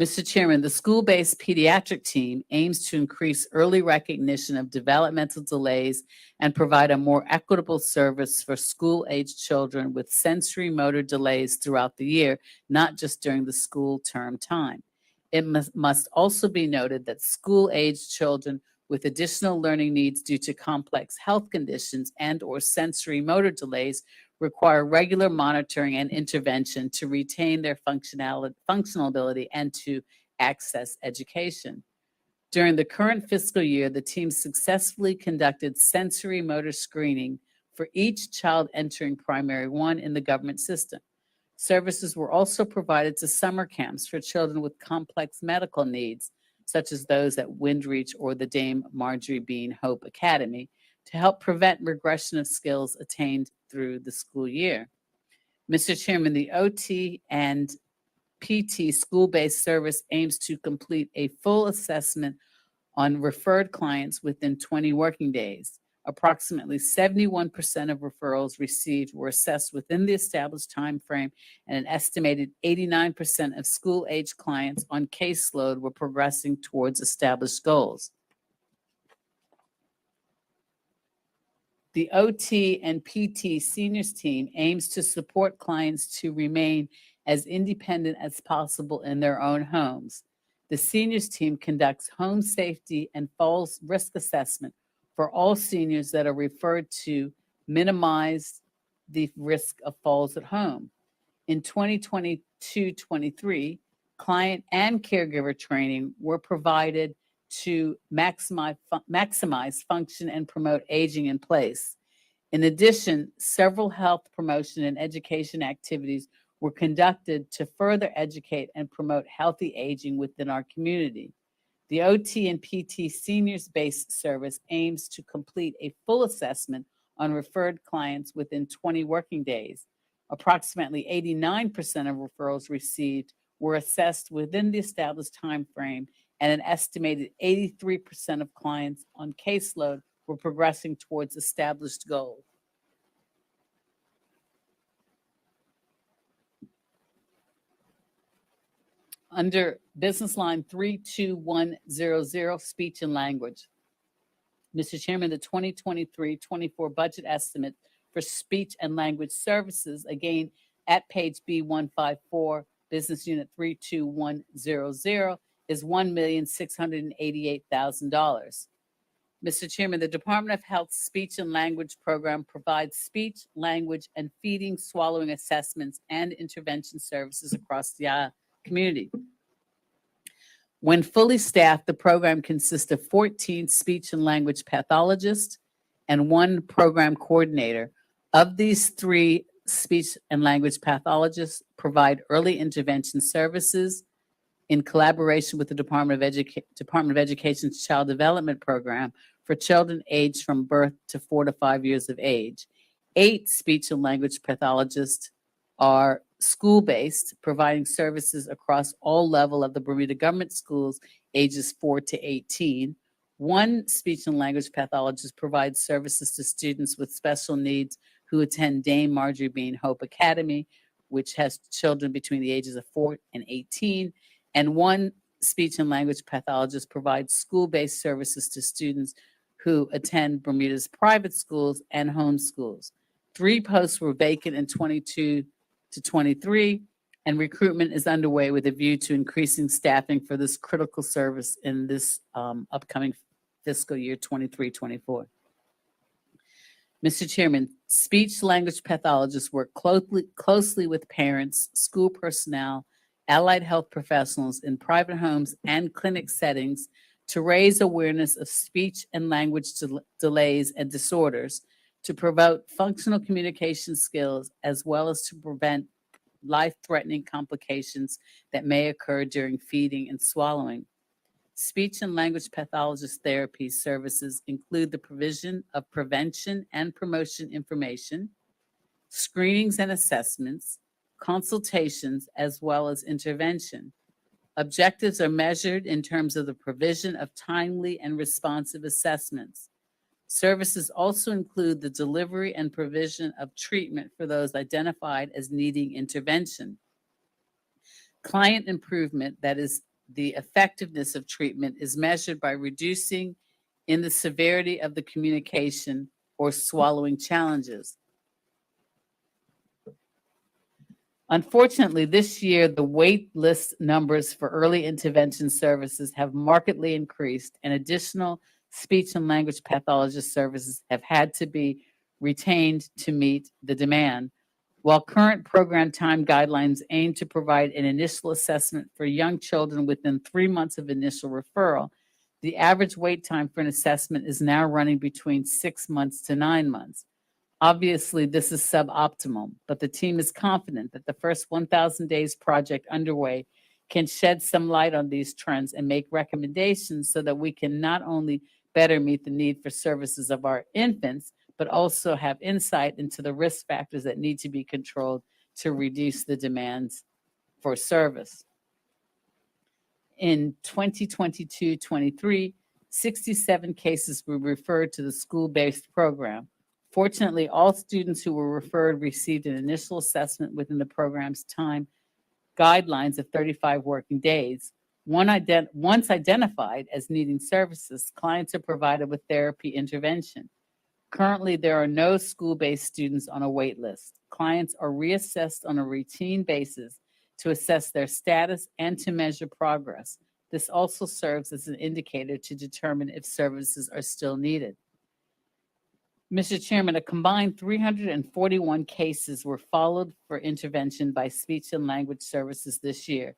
Mr. Chairman, the school-based pediatric team aims to increase early recognition of developmental delays and provide a more equitable service for school-aged children with sensory motor delays throughout the year, not just during the school term time. It must also be noted that school-aged children with additional learning needs due to complex health conditions and/or sensory motor delays require regular monitoring and intervention to retain their functional ability and to access education. During the current fiscal year, the team successfully conducted sensory motor screening for each child entering primary 1 in the government system. Services were also provided to summer camps for children with complex medical needs, such as those at Windreach or the Dame Marjorie Bean Hope Academy, to help prevent regression of skills attained through the school year. Mr. Chairman, the OT and PT school-based service aims to complete a full assessment on referred clients within 20 working days. Approximately 71% of referrals received were assessed within the established time frame, and an estimated 89% of school-age clients on caseload were progressing towards established goals. The OT and PT seniors team aims to support clients to remain as independent as possible in their own homes. The seniors team conducts home safety and falls risk assessment for all seniors that are referred to minimize the risk of falls at home. In 2022-23, client and caregiver training were provided to maximize function and promote aging in place. In addition, several health promotion and education activities were conducted to further educate and promote healthy aging within our community. The OT and PT seniors-based service aims to complete a full assessment on referred clients within 20 working days. Approximately 89% of referrals received were assessed within the established time frame, and an estimated 83% of clients on caseload were progressing towards established goals. Under business line 32100, speech and language. Mr. Chairman, the 2023-24 budget estimate for speech and language services, again, at page B154, business unit 32100, is $1,688,000. Mr. Chairman, the Department of Health's Speech and Language Program provides speech, language, and feeding, swallowing assessments and intervention services across the community. When fully staffed, the program consists of 14 speech and language pathologists and 1 program coordinator. Of these, 3 speech and language pathologists provide early intervention services in collaboration with the Department of Education's Child Development Program for children aged from birth to 4 to 5 years of age. 8 speech and language pathologists are school-based, providing services across all levels of the Bermuda government schools, ages 4 to 18. 1 speech and language pathologist provides services to students with special needs who attend Dame Marjorie Bean Hope Academy, which has children between the ages of 4 and 18. And 1 speech and language pathologist provides school-based services to students who attend Bermuda's private schools and home schools. 3 posts were vacant in 22 to 23, and recruitment is underway with a view to increasing staffing for this critical service in this upcoming fiscal year 23-24. Mr. Chairman, speech language pathologists work closely with parents, school personnel, allied health professionals in private homes and clinic settings to raise awareness of speech and language delays and disorders, to promote functional communication skills, as well as to prevent life-threatening complications that may occur during feeding and swallowing. Speech and language pathologist therapy services include the provision of prevention and promotion information, screenings and assessments, consultations, as well as intervention. Objectives are measured in terms of the provision of timely and responsive assessments. Services also include the delivery and provision of treatment for those identified as needing intervention. Client improvement, that is, the effectiveness of treatment, is measured by reducing in the severity of the communication or swallowing challenges. Unfortunately, this year, the wait list numbers for early intervention services have markedly increased, and additional speech and language pathologist services have had to be retained to meet the demand. While current program time guidelines aim to provide an initial assessment for young children within 3 months of initial referral, the average wait time for an assessment is now running between 6 months to 9 months. Obviously, this is suboptimal, but the team is confident that the first 1,000 days project underway can shed some light on these trends and make recommendations so that we can not only better meet the need for services of our infants, but also have insight into the risk factors that need to be controlled to reduce the demands for service. In 2022-23, 67 cases were referred to the school-based program. Fortunately, all students who were referred received an initial assessment within the program's time guidelines of 35 working days. Once identified as needing services, clients are provided with therapy intervention. Currently, there are no school-based students on a wait list. Clients are reassessed on a routine basis to assess their status and to measure progress. This also serves as an indicator to determine if services are still needed. Mr. Chairman, a combined 341 cases were followed for intervention by speech and language services this year.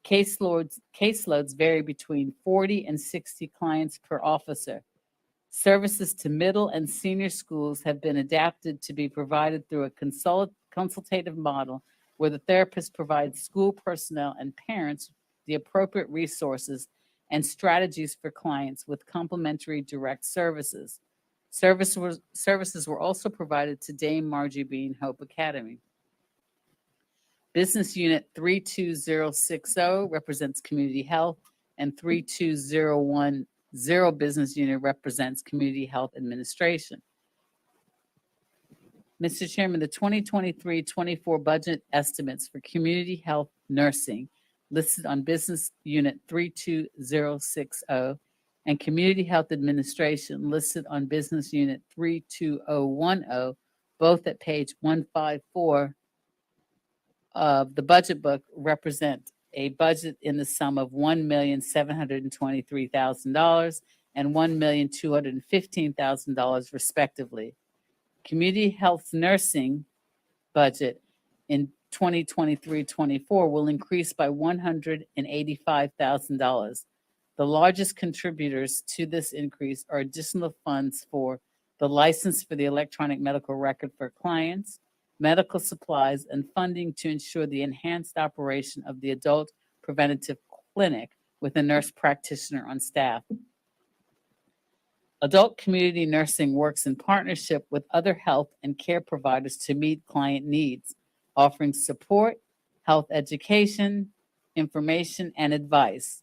Caseloads vary between 40 and 60 clients per officer. Services to middle and senior schools have been adapted to be provided through a consultative model where the therapist provides school personnel and parents the appropriate resources and strategies for clients with complementary direct services. Services were also provided to Dame Marjorie Bean Hope Academy. Business Unit 32060 represents community health. and 32010 business unit represents Community Health Administration. Mr. Chairman, the 2023-24 budget estimates for community health nursing listed on Business Unit 32060 and Community Health Administration listed on Business Unit 32010, both at page 154 of the budget book, represent a budget in the sum of $1,723,000 and $1,215,000 respectively. Community health nursing budget in 2023-24 will increase by $185,000. The largest contributors to this increase are additional funds for the license for the electronic medical record for clients, medical supplies, and funding to ensure the enhanced operation of the adult preventative clinic with a nurse practitioner on staff. Adult community nursing works in partnership with other health and care providers to meet client needs, offering support, health education, information, and advice.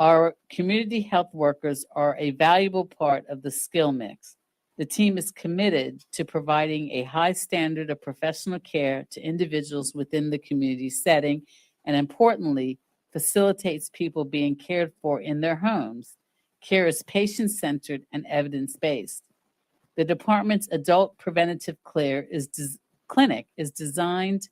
Our community health workers are a valuable part of the skill mix. The team is committed to providing a high standard of professional care to individuals within the community setting, and importantly, facilitates people being cared for in their homes. Care is patient-centered and evidence-based. The department's adult preventative clinic is designed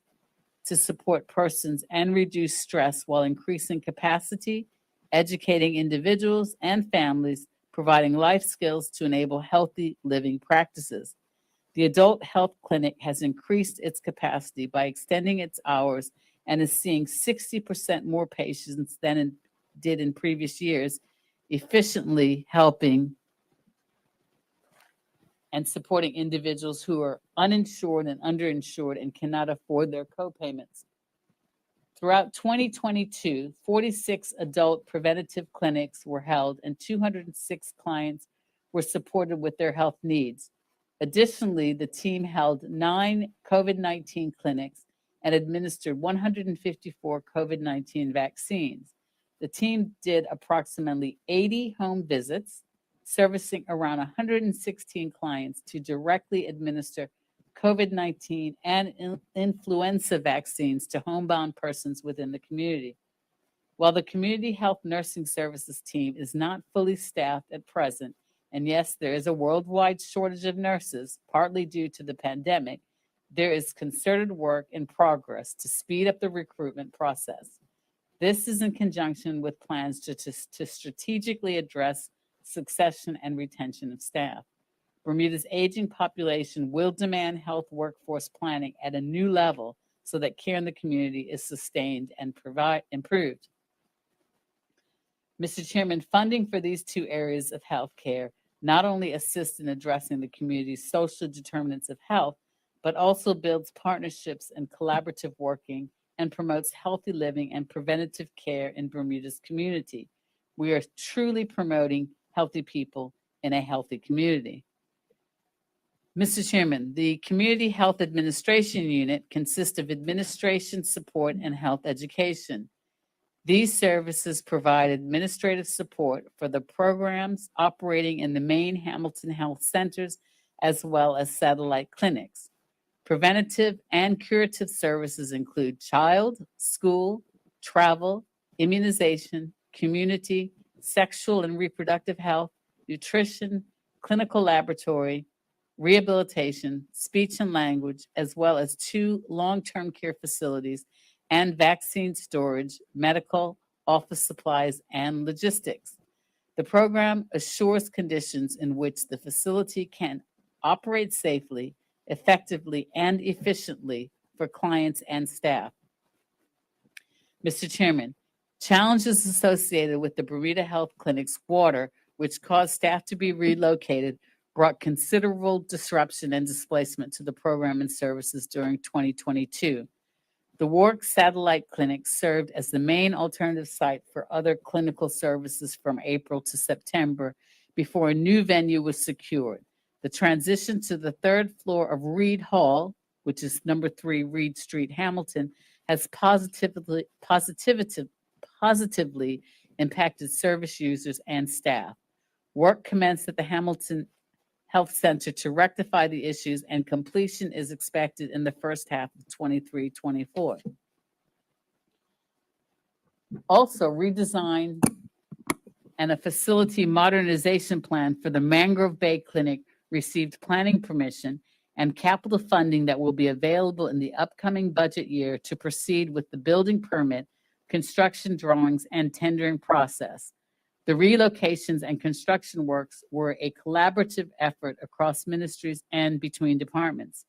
to support persons and reduce stress while increasing capacity, educating individuals and families, providing life skills to enable healthy living practices. The adult health clinic has increased its capacity by extending its hours and is seeing 60% more patients than it did in previous years, efficiently helping and supporting individuals who are uninsured and underinsured and cannot afford their co-payments. Throughout 2022, 46 adult preventative clinics were held and 206 clients were supported with their health needs. Additionally, the team held 9 COVID-19 clinics and administered 154 COVID-19 vaccines. The team did approximately 80 home visits, servicing around 116 clients to directly administer COVID-19 and influenza vaccines to homebound persons within the community. While the Community Health Nursing Services team is not fully staffed at present, and yes, there is a worldwide shortage of nurses, partly due to the pandemic, there is concerted work in progress to speed up the recruitment process. This is in conjunction with plans to strategically address succession and retention of staff. Bermuda's aging population will demand health workforce planning at a new level so that care in the community is sustained and improved. Mr. Chairman, funding for these two areas of health care not only assists in addressing the community's social determinants of health, but also builds partnerships and collaborative working and promotes healthy living and preventative care in Bermuda's community. We are truly promoting healthy people in a healthy community. Mr. Chairman, the Community Health Administration Unit consists of administration support and health education. These services provide administrative support for the programs operating in the main Hamilton Health Centers as well as satellite clinics. Preventative and curative services include child, school, travel, immunization, community, sexual and reproductive health, nutrition, clinical laboratory, rehabilitation, speech and language, as well as 2 long-term care facilities and vaccine storage, medical, office supplies, and logistics. The program assures conditions in which the facility can operate safely, effectively, and efficiently for clients and staff. Mr. Chairman, challenges associated with the Bermuda Health Clinic's water, which caused staff to be relocated, brought considerable disruption and displacement to the program and services during 2022. The Warwick Satellite Clinic served as the main alternative site for other clinical services from April to September before a new venue was secured. The transition to the 3rd floor of Reed Hall, which is number 3 Reed Street, Hamilton, has positively positively impacted service users and staff. Work commenced at the Hamilton Health Center to rectify the issues, and completion is expected in the first half of 23-24. Also, redesign and a facility modernization plan for the Mangrove Bay Clinic received planning permission and capital funding that will be available in the upcoming budget year to proceed with the building permit, construction drawings, and tendering process. The relocations and construction works were a collaborative effort across ministries and between departments.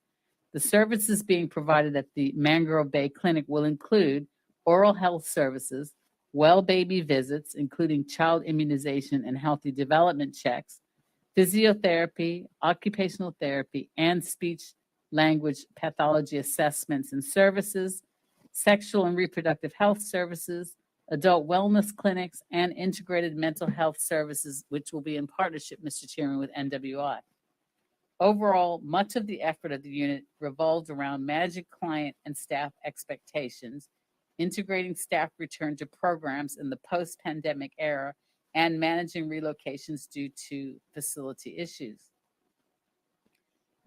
The services being provided at the Mangrove Bay Clinic will include oral health services, well baby visits, including child immunization and healthy development checks, physiotherapy, occupational therapy, and speech language pathology assessments and services, sexual and reproductive health services, adult wellness clinics, and integrated mental health services, which will be in partnership, Mr. Chairman, with NWI. Overall, much of the effort of the unit revolved around managing client and staff expectations, integrating staff return to programs in the post-pandemic era, and managing relocations due to facility issues.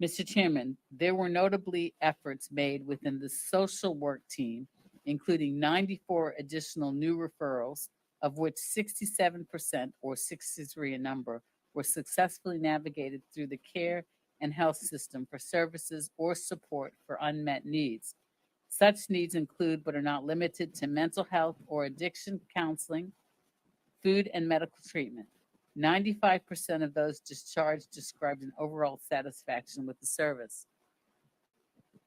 Mr. Chairman, there were notably efforts made within the social work team, including 94 additional new referrals, of which 67%, or 63 in number, were successfully navigated through the care and health system for services or support for unmet needs. Such needs include, but are not limited to, mental health or addiction counseling, food and medical treatment. 95% of those discharged described an overall satisfaction with the service.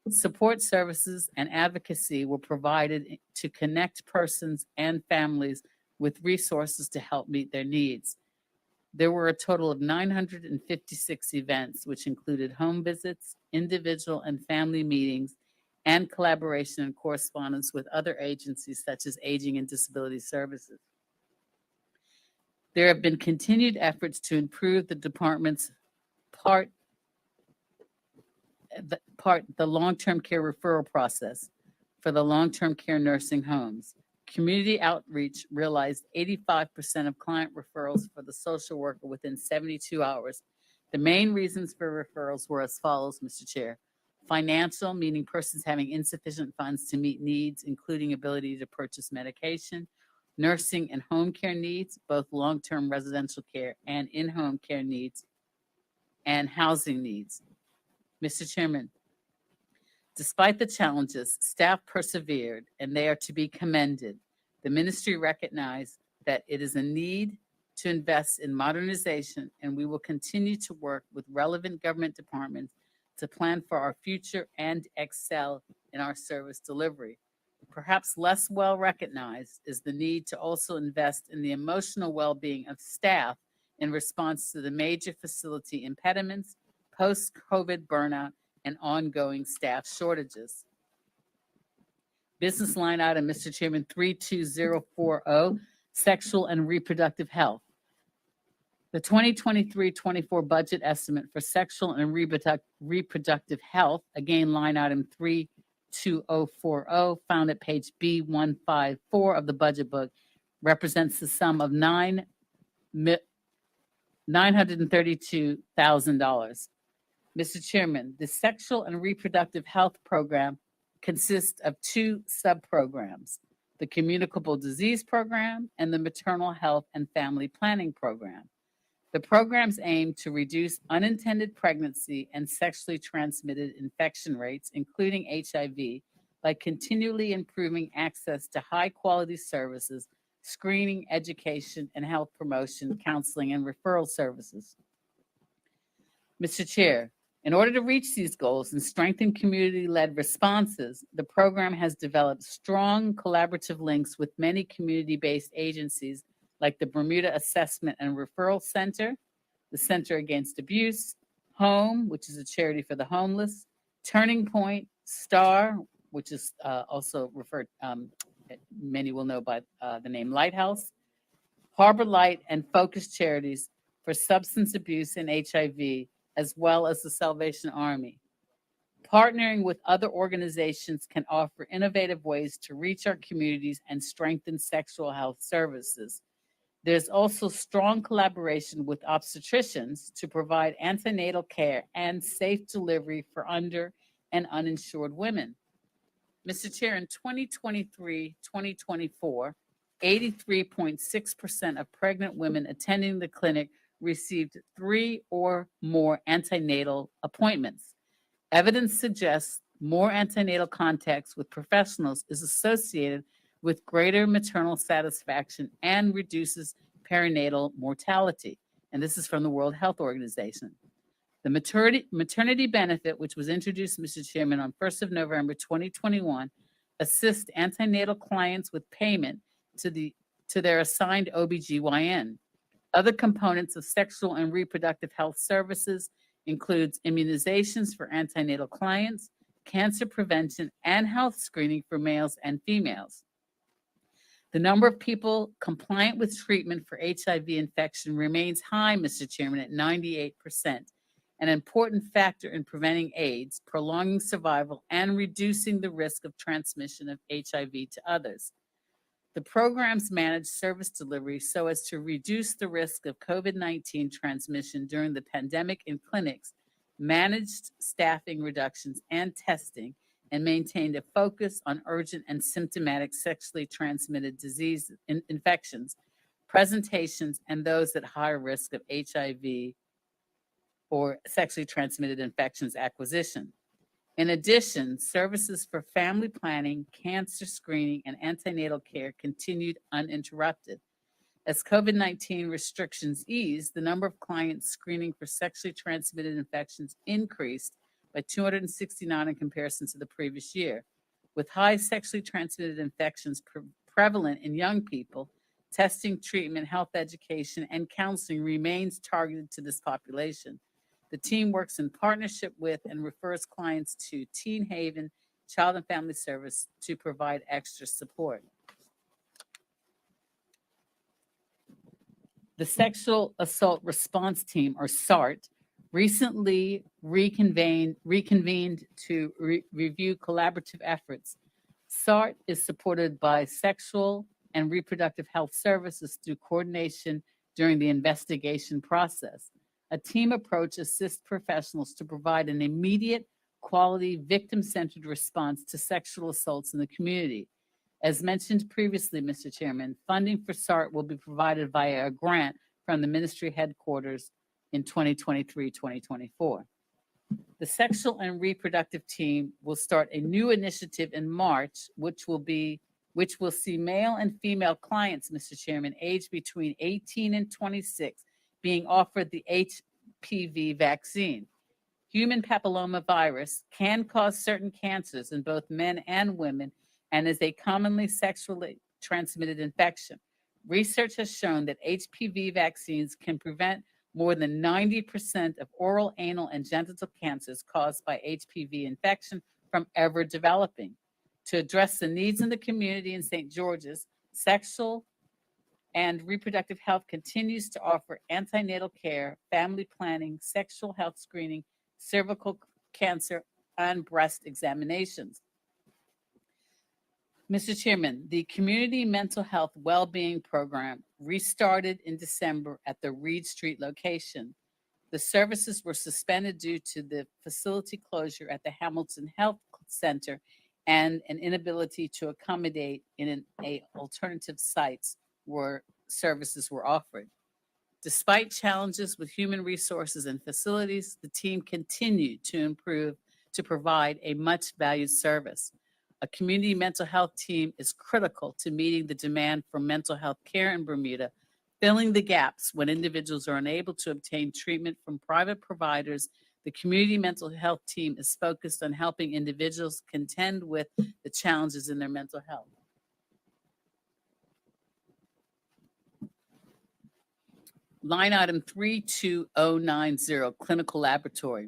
Support services and advocacy were provided to connect persons and families with resources to help meet their needs. There were a total of 956 events, which included home visits, individual and family meetings, and collaboration and correspondence with other agencies such as Aging and Disability Services. There have been continued efforts to improve the department's the long-term care referral process for the long-term care nursing homes. Community outreach realized 85% of client referrals for the social worker within 72 hours. The main reasons for referrals were as follows, Mr. Chair. Financial, meaning persons having insufficient funds to meet needs, including ability to purchase medication. Nursing and home care needs, both long-term residential care and in-home care needs, and housing needs. Mr. Chairman, despite the challenges, staff persevered, and they are to be commended. The ministry recognized that it is a need to invest in modernization, and we will continue to work with relevant government departments to plan for our future and excel in our service delivery. Perhaps less well recognized is the need to also invest in the emotional well-being of staff in response to the major facility impediments, post-COVID burnout, and ongoing staff shortages. Business line item, Mr. Chairman, 32040, sexual and reproductive health. The 2023-24 budget estimate for sexual and reproductive health, again, line item 32040, found at page B154 of the budget book, represents the sum of $932,000. Mr. Chairman, the Sexual and Reproductive Health Program consists of two sub-programs, the Communicable Disease Program and the Maternal Health and Family Planning Program. The programs aim to reduce unintended pregnancy and sexually transmitted infection rates, including HIV, by continually improving access to high-quality services, screening, education, and health promotion, counseling, and referral services. Mr. Chair, in order to reach these goals and strengthen community-led responses, the program has developed strong collaborative links with many community-based agencies like the Bermuda Assessment and Referral Center, the Center Against Abuse, HOME, which is a charity for the homeless, Turning Point, STAR, which is also referred, many will know by the name Lighthouse, Harbor Light, and Focus Charities for substance abuse and HIV, as well as the Salvation Army. Partnering with other organizations can offer innovative ways to reach our communities and strengthen sexual health services. There's also strong collaboration with obstetricians to provide antenatal care and safe delivery for under and uninsured women. Mr. Chair, in 2023-2024, 83.6% of pregnant women attending the clinic received 3 or more antenatal appointments. Evidence suggests more antenatal contacts with professionals is associated with greater maternal satisfaction and reduces perinatal mortality. And this is from the World Health Organization. The maternity benefit, which was introduced, Mr. Chairman, on 1st of November 2021, assists antenatal clients with payment to their assigned OBGYN. Other components of sexual and reproductive health services includes immunizations for antenatal clients, cancer prevention, and health screening for males and females. The number of people compliant with treatment for HIV infection remains high, Mr. Chairman, at 98%, an important factor in preventing AIDS, prolonging survival, and reducing the risk of transmission of HIV to others. The programs manage service delivery so as to reduce the risk of COVID-19 transmission during the pandemic in clinics, managed staffing reductions and testing, and maintained a focus on urgent and symptomatic sexually transmitted disease infections, presentations, and those at higher risk of HIV or sexually transmitted infections acquisition. In addition, services for family planning, cancer screening, and antenatal care continued uninterrupted. As COVID-19 restrictions eased, the number of clients screening for sexually transmitted infections increased by 269 in comparison to the previous year. With high sexually transmitted infections prevalent in young people, testing, treatment, health education, and counseling remains targeted to this population. The team works in partnership with and refers clients to Teen Haven Child and Family Service to provide extra support. The Sexual Assault Response Team, or SART, recently reconvened to review collaborative efforts. SART is supported by Sexual and Reproductive Health Services through coordination during the investigation process. A team approach assists professionals to provide an immediate, quality, victim-centered response to sexual assaults in the community. As mentioned previously, Mr. Chairman, funding for SART will be provided via a grant from the ministry headquarters in 2023-2024. The Sexual and Reproductive Team will start a new initiative in March, which will see male and female clients, Mr. Chairman, aged between 18 and 26, being offered the HPV vaccine. Human papillomavirus can cause certain cancers in both men and women and is a commonly sexually transmitted infection. Research has shown that HPV vaccines can prevent more than 90% of oral, anal, and genital cancers caused by HPV infection from ever developing. To address the needs in the community in St. George's, Sexual and Reproductive Health continues to offer antenatal care, family planning, sexual health screening, cervical cancer, and breast examinations. Mr. Chairman, the Community Mental Health Wellbeing Program restarted in December at the Reed Street location. The services were suspended due to the facility closure at the Hamilton Health Center and an inability to accommodate in alternative sites where services were offered. Despite challenges with human resources and facilities, the team continued to provide a much valued service. A community mental health team is critical to meeting the demand for mental health care in Bermuda, filling the gaps when individuals are unable to obtain treatment from private providers. The community mental health team is focused on helping individuals contend with the challenges in their mental health. Line item 32090, Clinical Laboratory.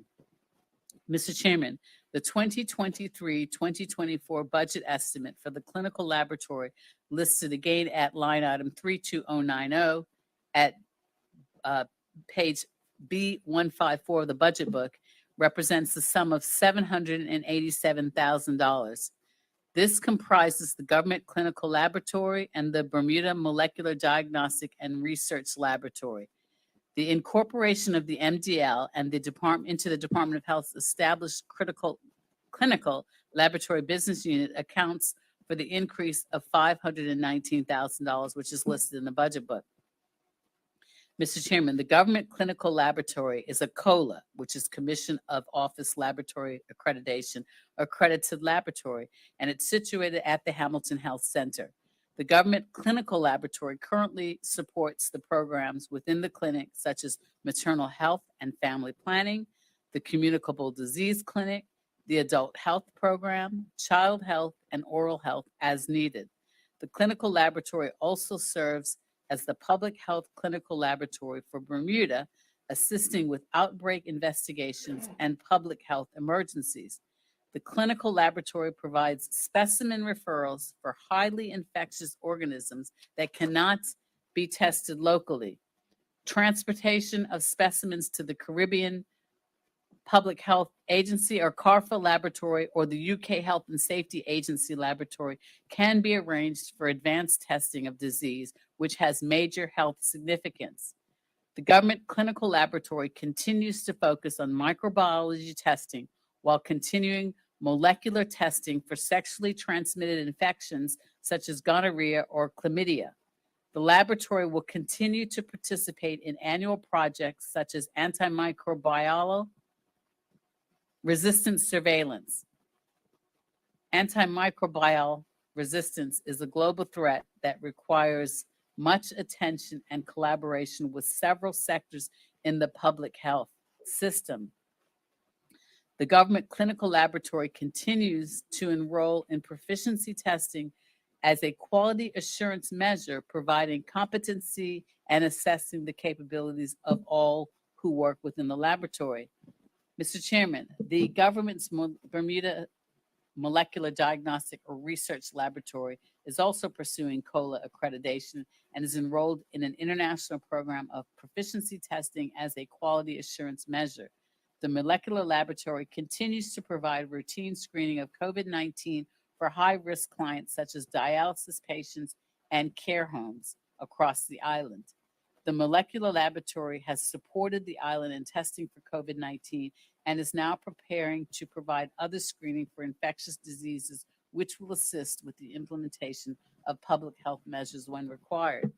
Mr. Chairman, the 2023-2024 budget estimate for the clinical laboratory listed again at line item 32090 at page B154 of the budget book represents the sum of $787,000. This comprises the Government Clinical Laboratory and the Bermuda Molecular Diagnostic and Research Laboratory. The incorporation of the MDL and the into the Department of Health's established clinical laboratory business unit accounts for the increase of $519,000, which is listed in the budget book. Mr. Chairman, the Government Clinical Laboratory is a COLA, which is Commission of Office Laboratory Accreditation, accredited laboratory, and it's situated at the Hamilton Health Center. The Government Clinical Laboratory currently supports the programs within the clinic, such as maternal health and family planning, the communicable disease clinic, the adult health program, child health, and oral health as needed. The clinical laboratory also serves as the public health clinical laboratory for Bermuda, assisting with outbreak investigations and public health emergencies. The clinical laboratory provides specimen referrals for highly infectious organisms that cannot be tested locally, transportation of specimens to the Caribbean Public Health Agency or CARFA laboratory or the UK Health and Safety Agency laboratory can be arranged for advanced testing of disease, which has major health significance. The Government Clinical Laboratory continues to focus on microbiology testing while continuing molecular testing for sexually transmitted infections such as gonorrhea or chlamydia. The laboratory will continue to participate in annual projects such as antimicrobial resistance surveillance. Antimicrobial resistance is a global threat that requires much attention and collaboration with several sectors in the public health system. The Government Clinical Laboratory continues to enroll in proficiency testing as a quality assurance measure, providing competency and assessing the capabilities of all who work within the laboratory. Mr. Chairman, the government's Bermuda Molecular Diagnostic or Research Laboratory is also pursuing COLA accreditation and is enrolled in an international program of proficiency testing as a quality assurance measure. The molecular laboratory continues to provide routine screening of COVID-19 for high-risk clients such as dialysis patients and care homes across the island. The molecular laboratory has supported the island in testing for COVID-19 and is now preparing to provide other screening for infectious diseases, which will assist with the implementation of public health measures when required.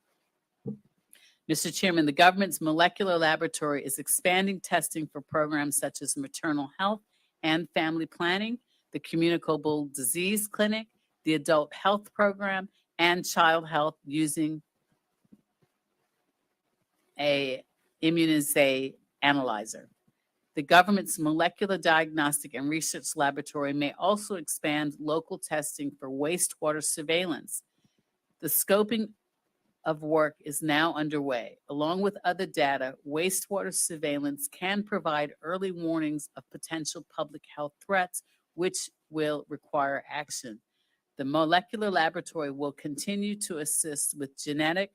Mr. Chairman, the government's molecular laboratory is expanding testing for programs such as maternal health and family planning, the communicable disease clinic, the adult health program, and child health using a immunoassay analyzer. The government's molecular diagnostic and research laboratory may also expand local testing for wastewater surveillance. The scoping of work is now underway. Along with other data, wastewater surveillance can provide early warnings of potential public health threats, which will require action. The molecular laboratory will continue to assist with genomic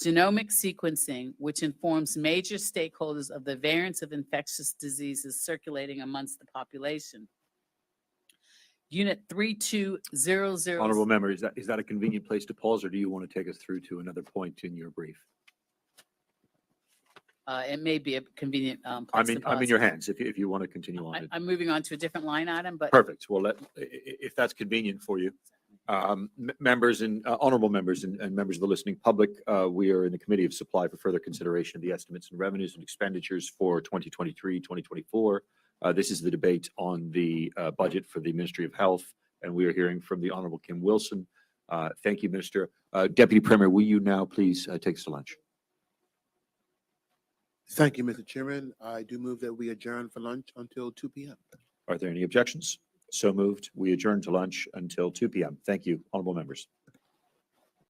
sequencing, which informs major stakeholders of the variants of infectious diseases circulating amongst the population. Unit 3200. Honorable member, is that a convenient place to pause, or do you want to take us through to another point in your brief? It may be a convenient place I'm to in pause. your hands if you want to continue on. I'm moving on to a different line item, but Perfect. Well, if that's convenient for you. Members and honorable members and members of the listening public, we are in the Committee of Supply for further consideration of the estimates and revenues and expenditures for 2023, 2024. This is the debate on the budget for the Ministry of Health, and we are hearing from the Honorable Kim Wilson. Thank you, Minister. Deputy Premier, will you now please take us to lunch? Thank you, Mr. Chairman. I do move that we adjourn for lunch until 2 p.m. Are there any objections? So moved. We adjourn to lunch until 2 p.m. Thank you, honorable members.